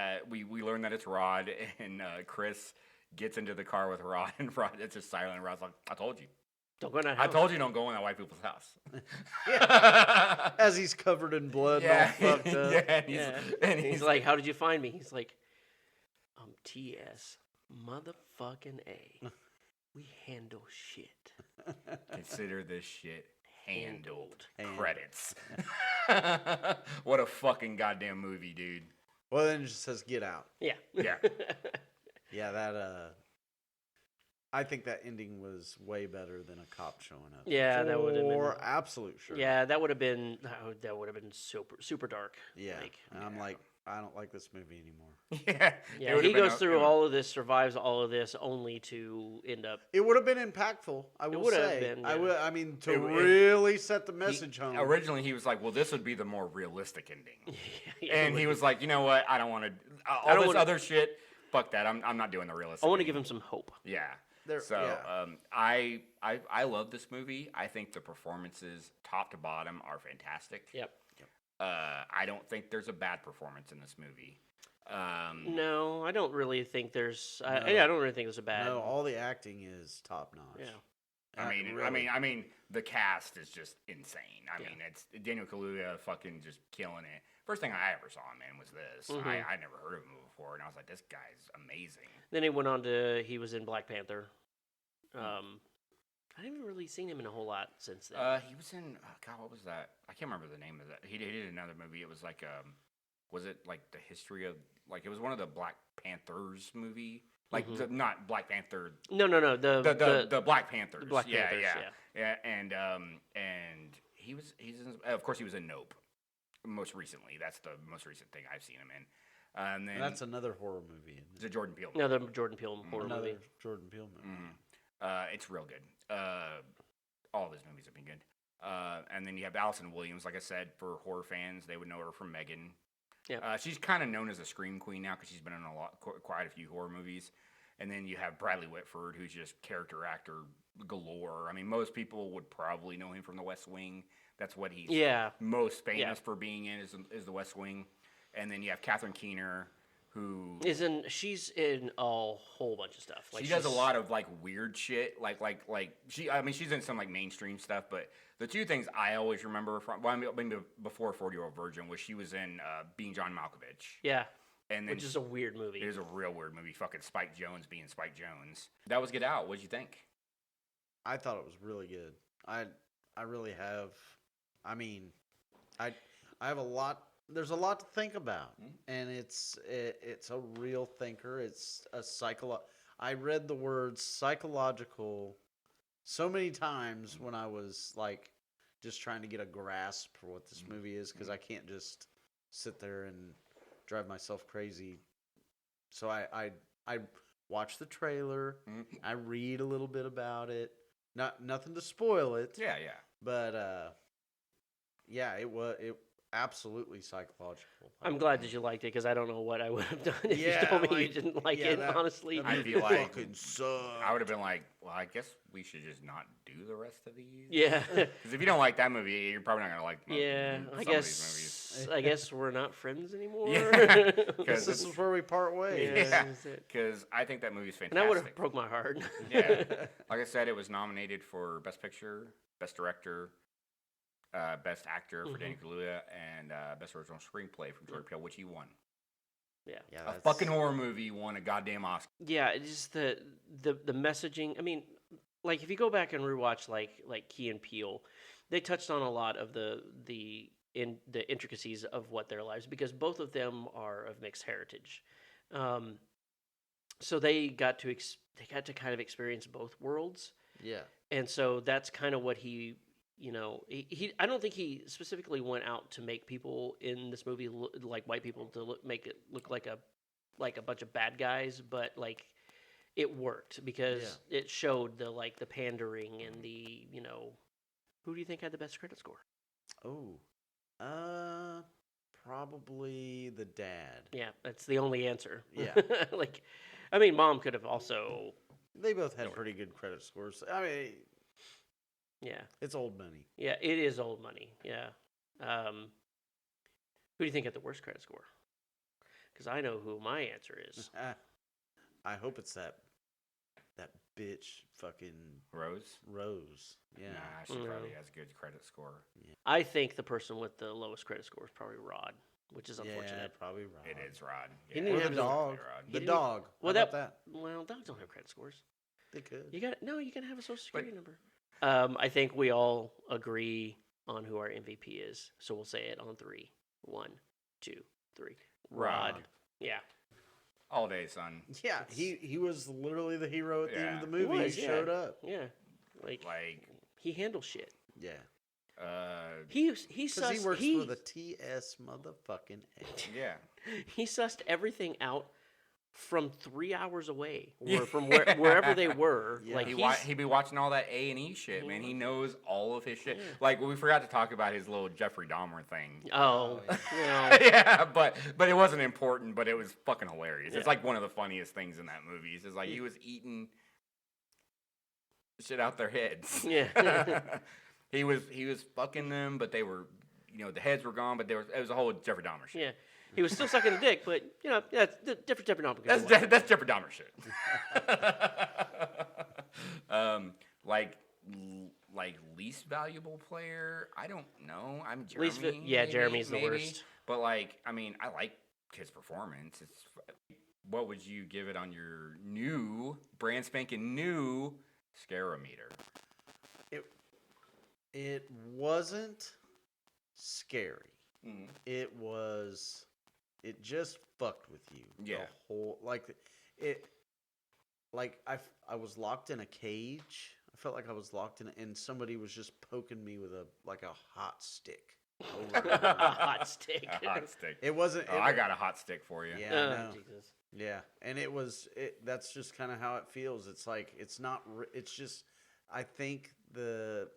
Speaker 7: learned that it's Rod, and Chris gets into the car with Rod, and Rod, it's just silent. And Rod's like, I told you.
Speaker 8: Don't go in that
Speaker 7: I
Speaker 8: house.
Speaker 7: told you don't go in that white people's house.
Speaker 6: As he's covered in blood
Speaker 7: Yeah.
Speaker 6: and all fucked up.
Speaker 7: Yeah.
Speaker 8: And he's like, how did you find me? He's like, T.S. motherfucking A. We handle shit.
Speaker 7: Consider this shit handled.
Speaker 6: Handled.
Speaker 7: Credits. What a fucking goddamn movie, dude.
Speaker 6: Well, then it just says get out.
Speaker 8: Yeah.
Speaker 7: Yeah.
Speaker 6: Yeah, that I think that ending was way better than a cop showing up.
Speaker 8: Yeah, that would've been-
Speaker 6: For absolute sure.
Speaker 8: Yeah, that would have been super dark.
Speaker 6: Yeah.
Speaker 8: Like,
Speaker 6: And I'm like, I don't like this movie anymore.
Speaker 7: Yeah.
Speaker 8: yeah,
Speaker 7: It would've
Speaker 8: he
Speaker 7: been
Speaker 8: goes
Speaker 7: a-
Speaker 8: through all of this, survives all of this, only to end up.
Speaker 6: It would have been impactful. I will
Speaker 8: would have
Speaker 6: say.
Speaker 8: been,
Speaker 6: I
Speaker 8: yeah.
Speaker 6: would. I mean, to
Speaker 7: It-
Speaker 6: really set the
Speaker 7: He-
Speaker 6: message home.
Speaker 7: Originally, he was like, well, this would be the more realistic ending.
Speaker 8: Yeah,
Speaker 7: And he was like, you know what? I don't want to.
Speaker 8: I
Speaker 7: All
Speaker 8: don't
Speaker 7: this
Speaker 8: wanna-
Speaker 7: other shit, fuck that. I'm not doing the realistic
Speaker 8: I want to
Speaker 7: ending.
Speaker 8: give him some hope.
Speaker 7: Yeah.
Speaker 6: There-
Speaker 7: So
Speaker 6: yeah.
Speaker 7: I love this movie. I think the performances, top to bottom, are fantastic.
Speaker 8: Yep.
Speaker 7: I don't think there's a bad performance in this movie.
Speaker 8: No, I don't really think there's.
Speaker 6: No.
Speaker 8: Yeah, I don't really think there's a bad.
Speaker 6: No, all the acting is top notch.
Speaker 8: Yeah.
Speaker 7: I mean, the cast is just insane. I mean, it's Daniel Kaluuya fucking just killing it. First thing I ever saw him in was this.
Speaker 8: Mhm.
Speaker 7: I never heard of him before, and I was like, this guy's amazing.
Speaker 8: Then he went on to. He was in Black Panther. I haven't really seen him in a whole lot since then.
Speaker 7: He was in God, what was that? I can't remember the name of that. He did another movie. It was like was it like the history of like it was one of the Black Panthers movie? Like not Black Panther.
Speaker 8: No.
Speaker 7: The Black Panthers.
Speaker 8: the Black Panthers,
Speaker 7: yeah. And he's in, of course he was in Nope. Most recently, that's the most recent thing I've seen him in. And then
Speaker 6: And that's another horror movie. Isn't
Speaker 7: it's a Jordan Peele.
Speaker 8: Another Jordan Peele horror
Speaker 6: Another
Speaker 8: movie.
Speaker 6: Jordan Peele movie.
Speaker 7: It's real good. All of his movies have been good. And then you have Allison Williams, like I said, for horror fans, they would know her from Megan.
Speaker 8: Yeah.
Speaker 7: She's kind of known as a scream queen now because she's been in quite a few horror movies. And then you have Bradley Whitford, who's just character actor galore. I mean, most people would probably know him from The West Wing. That's what he's most famous for being in is The West Wing. And then you have Catherine Keener, who
Speaker 8: she's in a whole bunch of stuff. Like
Speaker 7: she does a lot of like weird shit. Like she's in some like mainstream stuff. But the two things I always remember from before 40-Year-Old Virgin was she was in Being John Malkovich.
Speaker 8: Yeah.
Speaker 7: And then
Speaker 8: which is a weird movie.
Speaker 7: It is a real weird movie. Fucking Spike Jones being Spike Jones. That was Get Out. What'd you think?
Speaker 6: I thought it was really good. I really have. I mean, I have a lot. There's a lot to think about, and it's a real thinker. It's a I read the word psychological so many times when I was like just trying to get a grasp for what this movie is, because I can't just sit there and drive myself crazy. So I watch the trailer. I read a little bit about it. Nothing to spoil it.
Speaker 7: Yeah.
Speaker 6: But yeah, it absolutely psychological.
Speaker 8: I'm glad that you liked it, because I don't know what I would have done if
Speaker 6: Yeah,
Speaker 8: you told me
Speaker 6: like,
Speaker 8: you didn't like
Speaker 6: yeah,
Speaker 8: it.
Speaker 6: that-
Speaker 8: Honestly,
Speaker 7: I'd be like,
Speaker 6: fucking suck.
Speaker 7: I would have been like, well, I guess we should just not do the rest of these.
Speaker 8: yeah,
Speaker 7: Because if you don't like that movie, you're probably not gonna like
Speaker 8: yeah.
Speaker 7: some
Speaker 8: I
Speaker 7: of these movies.
Speaker 8: guess we're not friends anymore.
Speaker 7: Yeah.
Speaker 6: This is where we part ways.
Speaker 8: Yeah. That's it.
Speaker 7: Because I think that movie's
Speaker 8: And
Speaker 7: fantastic.
Speaker 8: that would have broke my heart.
Speaker 7: Yeah. Like I said, it was nominated for Best Picture, Best Director, Best Actor for Danny Kaluuya, and Best Original Screenplay from Jordan Peele, which he won.
Speaker 8: Yeah.
Speaker 7: A fucking horror movie won a goddamn Oscar.
Speaker 8: Yeah, it's just the messaging. I mean, like if you go back and rewatch like Key and Peele, they touched on a lot of the intricacies of what their lives, because both of them are of mixed heritage. So they got to kind of experience both worlds.
Speaker 6: Yeah.
Speaker 8: And so that's kind of what he I don't think he specifically went out to make people in this movie like white people to make it look like a bunch of bad guys, but like it worked because it showed the pandering and the who do you think had the best credit score?
Speaker 6: Probably the dad.
Speaker 8: Yeah, that's the only answer.
Speaker 6: Yeah.
Speaker 8: Like, I mean, mom could have also.
Speaker 6: They both had pretty good credit scores. I mean,
Speaker 8: Yeah.
Speaker 6: it's old money.
Speaker 8: Yeah, it is old money. Yeah. Who do you think had the worst credit score? Because I know who my answer is.
Speaker 6: I hope it's that bitch fucking
Speaker 7: Rose?
Speaker 6: Rose. Yeah.
Speaker 7: Nah, she probably has a good credit score.
Speaker 8: I think the person with the lowest credit score is probably Rod, which is
Speaker 6: Yeah,
Speaker 8: unfortunate.
Speaker 6: probably Rod.
Speaker 7: It is Rod.
Speaker 8: He
Speaker 7: Yeah,
Speaker 8: didn't
Speaker 6: Or
Speaker 8: have
Speaker 6: the
Speaker 8: his-
Speaker 6: dog.
Speaker 7: Rod.
Speaker 6: The
Speaker 8: didn't-
Speaker 6: dog.
Speaker 8: Well,
Speaker 6: How about that?
Speaker 8: Well, dogs don't have credit scores.
Speaker 6: They could.
Speaker 8: You gotta have a social security number. I think we all agree on who our MVP is, so we'll say it on 3. 1, 2, 3. Rod. Yeah.
Speaker 7: All day, son.
Speaker 6: Yeah, he was literally the hero at the end of the movie.
Speaker 8: was,
Speaker 6: He
Speaker 8: yeah.
Speaker 6: showed up.
Speaker 8: Yeah. Like he handles shit.
Speaker 6: Yeah.
Speaker 8: He
Speaker 6: Because he works for the TS motherfucking A.
Speaker 7: Yeah.
Speaker 8: He sussed everything out from 3 hours away, or from wherever they were.
Speaker 6: Yeah.
Speaker 8: Like
Speaker 7: He'd be watching all that A&E shit, man. He knows all of his shit. Like, we forgot to talk about his little Jeffrey Dahmer thing.
Speaker 8: Oh,
Speaker 7: Yeah, but it wasn't important, but it was fucking hilarious.
Speaker 8: Yeah.
Speaker 7: It's like one of the funniest things in that movie. It's just like he was eating shit out their heads.
Speaker 8: Yeah.
Speaker 7: He was fucking them, but they were, the heads were gone, but it was a whole Jeffrey Dahmer shit.
Speaker 8: Yeah. He was still sucking the dick, but that's different Jeffrey Dahmer.
Speaker 7: That's Jeffrey Dahmer shit. Like least valuable player, I don't know. I'm Jeremy.
Speaker 8: Jeremy's the worst.
Speaker 7: But I like his performance. What would you give it on your new, brand spanking new Scarometer?
Speaker 6: It wasn't scary.
Speaker 7: Mm.
Speaker 6: It just fucked with you.
Speaker 7: Yeah.
Speaker 6: The whole I was locked in a cage. I felt like I was locked in, and somebody was just poking me with a hot stick. Over and over.
Speaker 8: A hot stick.
Speaker 7: A hot stick.
Speaker 6: It wasn't.
Speaker 7: I got a hot stick for you.
Speaker 6: Yeah,
Speaker 8: Oh,
Speaker 6: I know.
Speaker 8: Jesus.
Speaker 6: Yeah, and that's just kind of how it feels. It's like it's not. It's just. I think the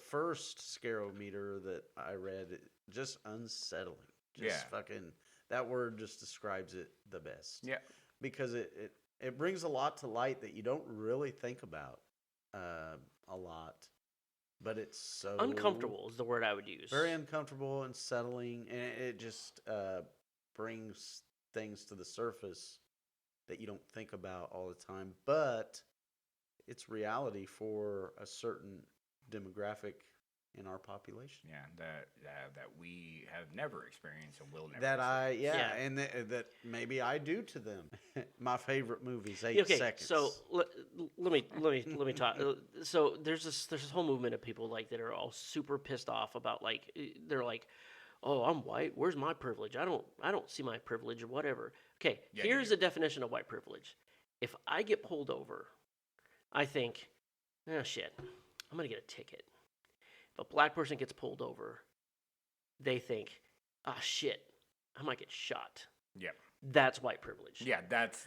Speaker 6: first Scarometer that I read, just unsettling. Just fucking that word just describes it the best.
Speaker 7: Yeah.
Speaker 6: Because it brings a lot to light that you don't really think about a lot, but it's so
Speaker 8: Uncomfortable is the word I would use.
Speaker 6: very uncomfortable and settling, and it just brings things to the surface that you don't think about all the time, but it's reality for a certain demographic in our population.
Speaker 7: Yeah, that we have never experienced and will never.
Speaker 6: Yeah. And that maybe I do to them. My favorite movie's 8
Speaker 8: Okay,
Speaker 6: Seconds.
Speaker 8: so let me talk. So there's this whole movement of people like that are all super pissed off about like they're like, oh, I'm white. Where's my privilege? I don't see my privilege or whatever. Okay,
Speaker 7: Yeah,
Speaker 8: here's the definition of white privilege. If I get pulled over, I think, oh shit, I'm gonna get a ticket. If a black person gets pulled over, they think, ah shit, I might get shot.
Speaker 7: Yeah.
Speaker 8: That's white privilege.
Speaker 7: Yeah, that's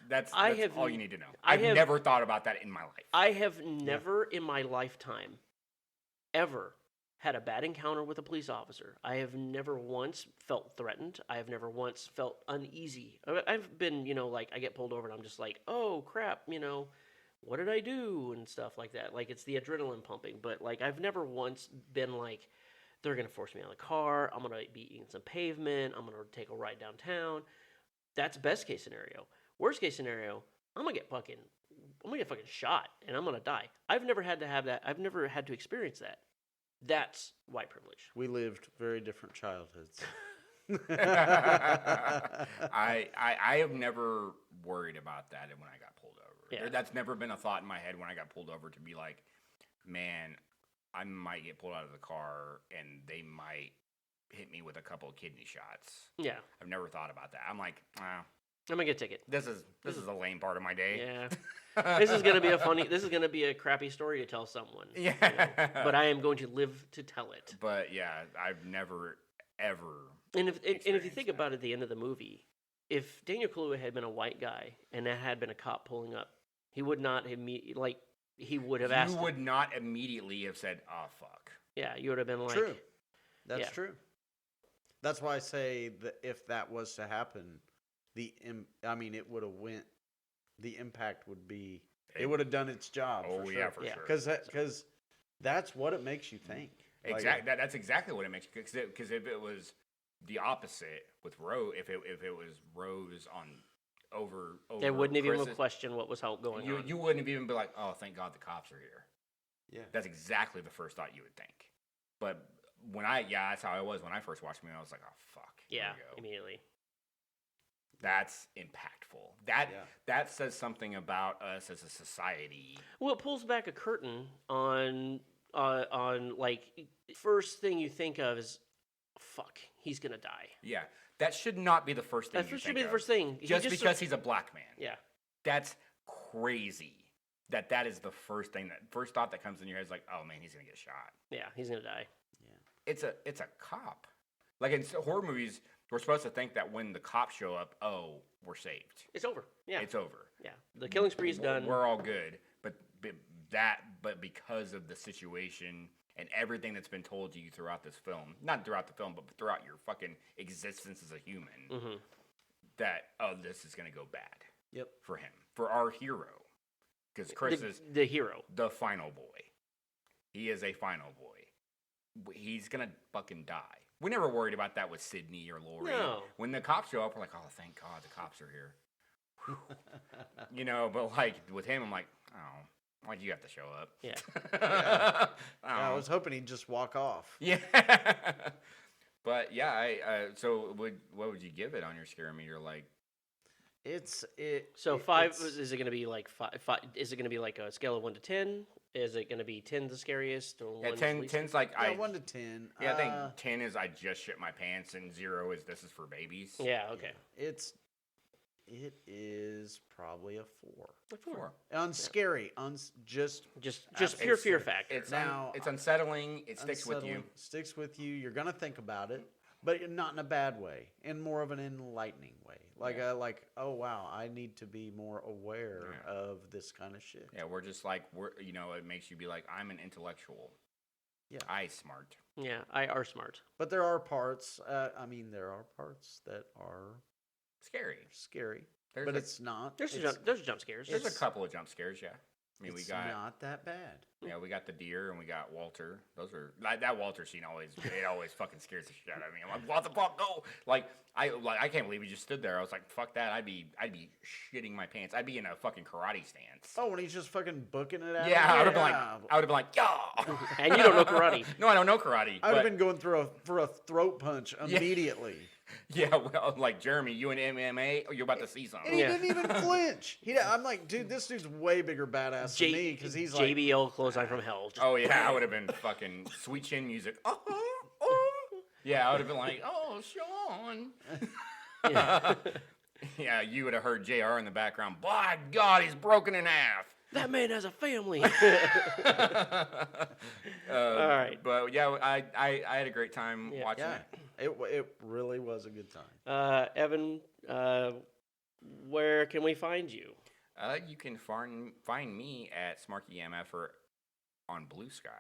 Speaker 7: all you need to know.
Speaker 8: I
Speaker 7: I've
Speaker 8: have-
Speaker 7: never thought about that in my life.
Speaker 8: I have never in my lifetime ever had a bad encounter with a police officer. I have never once felt threatened. I have never once felt uneasy. I've been, like I get pulled over and I'm just like, oh crap, what did I do and stuff like that. Like it's the adrenaline pumping. But like I've never once been like, they're gonna force me out of the car. I'm gonna be eating some pavement. I'm gonna take a ride downtown. That's best case scenario. Worst case scenario, I'm gonna get fucking shot and I'm gonna die. I've never had to have that. I've never had to experience that. That's white privilege.
Speaker 6: We lived very different childhoods.
Speaker 7: I have never worried about that when I got pulled over.
Speaker 8: Yeah.
Speaker 7: That's never been a thought in my head when I got pulled over to be like, man, I might get pulled out of the car and they might hit me with a couple of kidney shots.
Speaker 8: Yeah.
Speaker 7: I've never thought about that. I'm like,
Speaker 8: I'm gonna get a ticket.
Speaker 7: this is a lame part of my day.
Speaker 8: Yeah. This is gonna be a crappy story to tell someone.
Speaker 7: Yeah.
Speaker 8: But I am going to live to tell it.
Speaker 7: But yeah, I've never ever.
Speaker 8: And if you
Speaker 7: experienced
Speaker 8: think
Speaker 7: that.
Speaker 8: about it, at the end of the movie, if Daniel Kaluuya had been a white guy and that had been a cop pulling up, he would not have he would have asked.
Speaker 7: You would not immediately have said, "Oh fuck."
Speaker 8: Yeah, you would have been like.
Speaker 6: True. That's
Speaker 8: yeah.
Speaker 6: true. That's why I say that if that was to happen, it would have went. The impact would be. It would have done its job.
Speaker 7: Oh
Speaker 6: for
Speaker 7: yeah,
Speaker 6: sure.
Speaker 7: for sure.
Speaker 6: Because that's what it makes you think.
Speaker 7: Exactly. That's exactly what it makes. Because if it was the opposite with Rose, if it was Rose on over
Speaker 8: They wouldn't have even
Speaker 7: Chris's,
Speaker 8: question what was going on.
Speaker 7: You wouldn't have even be like, oh, thank God the cops are here.
Speaker 6: Yeah.
Speaker 7: That's exactly the first thought you would think. But that's how I was when I first watched the movie. I was like, oh fuck. Here
Speaker 8: Yeah,
Speaker 7: we go.
Speaker 8: immediately.
Speaker 7: That's impactful. That says something about us as a society.
Speaker 8: Well, it pulls back a curtain on like first thing you think of is, fuck, he's gonna die.
Speaker 7: Yeah, that should not be the first thing.
Speaker 8: That should be the first thing.
Speaker 7: Just because he's a black man.
Speaker 8: Yeah,
Speaker 7: that's crazy. That is the first thought that comes in your head is like, oh man, he's gonna get shot.
Speaker 8: Yeah, he's gonna die.
Speaker 7: Yeah, it's a cop. Like in horror movies, we're supposed to think that when the cops show up, oh, we're saved.
Speaker 8: It's over. Yeah,
Speaker 7: it's over.
Speaker 8: Yeah, the killing spree's done.
Speaker 7: We're all good. But because of the situation and everything that's been told to you throughout this film, not throughout the film, but throughout your fucking existence as a human, that this is gonna go bad.
Speaker 6: Yep.
Speaker 7: For him, for our hero, because Chris is
Speaker 8: the hero,
Speaker 7: the final boy. He is a final boy. He's gonna fucking die. We never worried about that with Sydney or Lori.
Speaker 8: No.
Speaker 7: When the cops show up, we're like, oh, thank God the cops are here. But like with him, I'm like, oh, why'd you have to show up?
Speaker 8: Yeah.
Speaker 6: I was hoping he'd just walk off.
Speaker 7: Yeah. But yeah, so what would you give it on your scare meter? Like,
Speaker 8: So 5 is it going to be like 5? Is it going to be like a scale of 1 to 10? Is it going to be 10 the scariest or 1
Speaker 7: 10's like
Speaker 6: 1 to 10.
Speaker 7: Yeah, I think 10 is I just shit my pants, and 0 is this is for babies.
Speaker 8: Yeah, okay.
Speaker 6: It is probably a 4.
Speaker 7: A 4.
Speaker 6: On scary, just
Speaker 8: pure fear factor.
Speaker 7: It's unsettling. It sticks with you.
Speaker 6: Sticks with you. You're gonna think about it, but not in a bad way, in more of an enlightening way. Like oh wow, I need to be more aware of this kind of shit.
Speaker 7: Yeah, we're just like it makes you be like, I'm an intellectual.
Speaker 6: Yeah,
Speaker 7: I smart.
Speaker 8: Yeah, I are smart.
Speaker 6: But there are parts. There are parts that are
Speaker 7: scary.
Speaker 6: But it's not.
Speaker 8: There's jump scares.
Speaker 7: There's a couple of jump scares. Yeah. I mean,
Speaker 6: It's
Speaker 7: we got
Speaker 6: not that bad.
Speaker 7: we got the deer and we got Walter. Those are that Walter scene always fucking scares the shit out of me. I'm like, what the fuck? No! I can't believe he just stood there. I was like, fuck that. I'd be shitting my pants. I'd be in a fucking karate stance.
Speaker 6: Oh, when he's just fucking booking it out.
Speaker 7: Yeah, I would have been like, yeah.
Speaker 8: And you don't know karate.
Speaker 7: No, I don't know karate.
Speaker 6: I would have been going for a throat punch immediately.
Speaker 7: Yeah, well, like Jeremy, you in MMA, you're about to see something.
Speaker 6: And he didn't even flinch. I'm like, dude, this dude's way bigger badass than me because he's like
Speaker 8: JBL clothesline from hell.
Speaker 7: Oh yeah, I would have been fucking sweet chin music. Yeah, I would have been like, oh, Sean. Yeah, you would have heard JR in the background. By God, he's broken in half.
Speaker 8: That man has a family. All right.
Speaker 7: But yeah, I had a great time watching it.
Speaker 6: It really was a good time.
Speaker 8: Evan, where can we find you?
Speaker 7: You can find me at SmarkyMF on Blue Sky.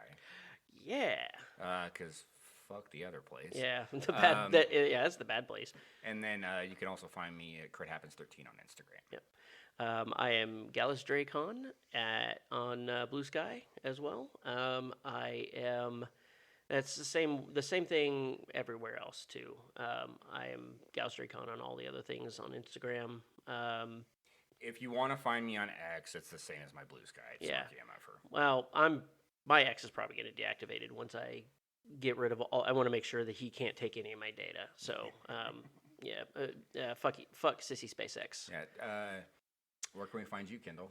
Speaker 8: Yeah.
Speaker 7: Because fuck the other place.
Speaker 8: Yeah, that's the bad place.
Speaker 7: And then you can also find me at Crit Happens 13 on Instagram.
Speaker 8: Yep. I am Gallus Dracon on Blue Sky as well. I am. That's the same thing everywhere else too. I am Gallus Dracon on all the other things on Instagram.
Speaker 7: If you want to find me on X, it's the same as my Blue Sky. It's SmarkyMFer.
Speaker 8: Well, my X is probably getting deactivated once I get rid of all. I want to make sure that he can't take any of my data. So, fuck Sissy SpaceX.
Speaker 7: Yeah. Where can we find you, Kendall?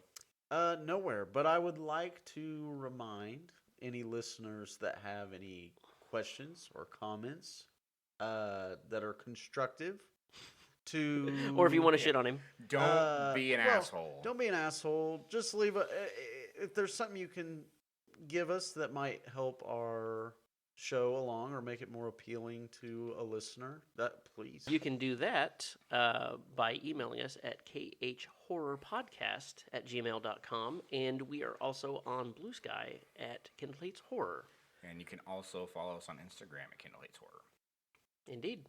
Speaker 6: Nowhere. But I would like to remind any listeners that have any questions or comments that are constructive to...
Speaker 8: Or if you want to shit on him.
Speaker 7: Don't be an asshole.
Speaker 6: Don't be an asshole. Just leave if there's something you can give us that might help our show along or make it more appealing to a listener, that please.
Speaker 8: You can do that by emailing us at khhorrorpodcast@gmail.com, and we are also on Blue Sky at Kendall Hates Horror.
Speaker 7: And you can also follow us on Instagram at Kendall Hates Horror.
Speaker 8: Indeed.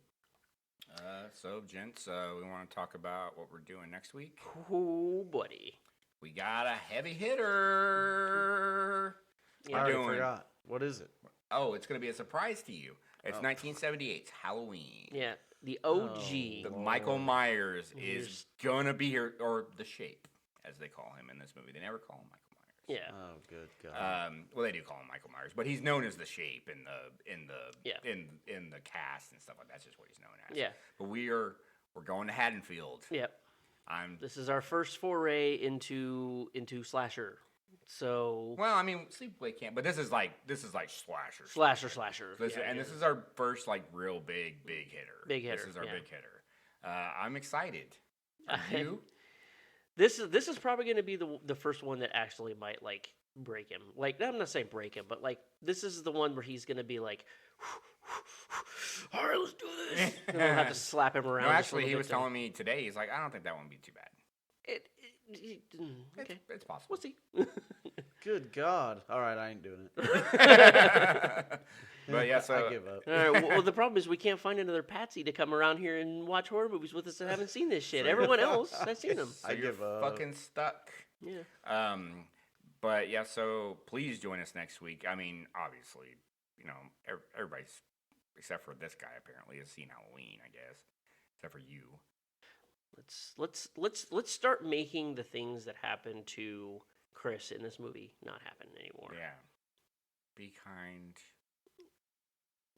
Speaker 7: So, gents, we want to talk about what we're doing next week.
Speaker 8: Oh, buddy.
Speaker 7: We got a heavy hitter.
Speaker 6: I already forgot. What is it?
Speaker 7: Oh, it's going to be a surprise to you. It's 1978's Halloween.
Speaker 8: Yeah, the OG.
Speaker 7: The Michael Myers is going to be here, or the Shape, as they call him in this movie. They never call him Michael Myers.
Speaker 8: Yeah.
Speaker 6: Oh, good God.
Speaker 7: Well, they do call him Michael Myers, but he's known as the Shape in the cast and stuff like that. That's just what he's known as.
Speaker 8: Yeah.
Speaker 7: But we're going to Haddonfield.
Speaker 8: Yep. This is our first foray into slasher. So
Speaker 7: well, I mean, Sleepaway Camp, but this is like slasher. This is our first like real big hitter. This is our big hitter. I'm excited. Are you?
Speaker 8: This is probably going to be the first one that actually might like break him. Like I'm not saying break him, but like this is the one where he's going to be like, all right, let's do this. And I'll have to slap him around.
Speaker 7: No, actually, he was telling me today. He's like, I don't think that one would be too bad.
Speaker 8: Okay.
Speaker 7: It's possible.
Speaker 8: We'll see.
Speaker 6: Good God. All right, I ain't doing it.
Speaker 7: But yeah, so
Speaker 6: I give up.
Speaker 8: All right. Well, the problem is we can't find another Patsy to come around here and watch horror movies with us that haven't seen this shit. Everyone else has seen them.
Speaker 7: So you're fucking stuck.
Speaker 8: Yeah.
Speaker 7: But yeah, so please join us next week. I mean, obviously, you know, everybody's except for this guy apparently has seen Halloween, I guess, except for you.
Speaker 8: Let's start making the things that happened to Chris in this movie not happen anymore.
Speaker 7: Yeah. Be kind.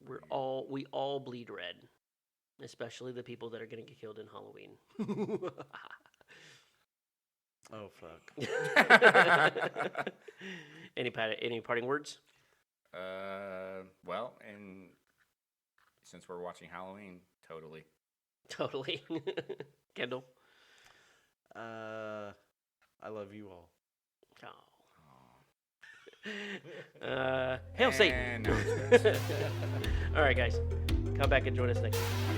Speaker 8: We all bleed red, especially the people that are going to get killed in Halloween.
Speaker 6: Oh fuck.
Speaker 8: Any parting words?
Speaker 7: Well, and since we're watching Halloween, totally.
Speaker 8: Kendall?
Speaker 6: I love you all.
Speaker 8: Hail Satan! All right, guys. Come back and join us next week.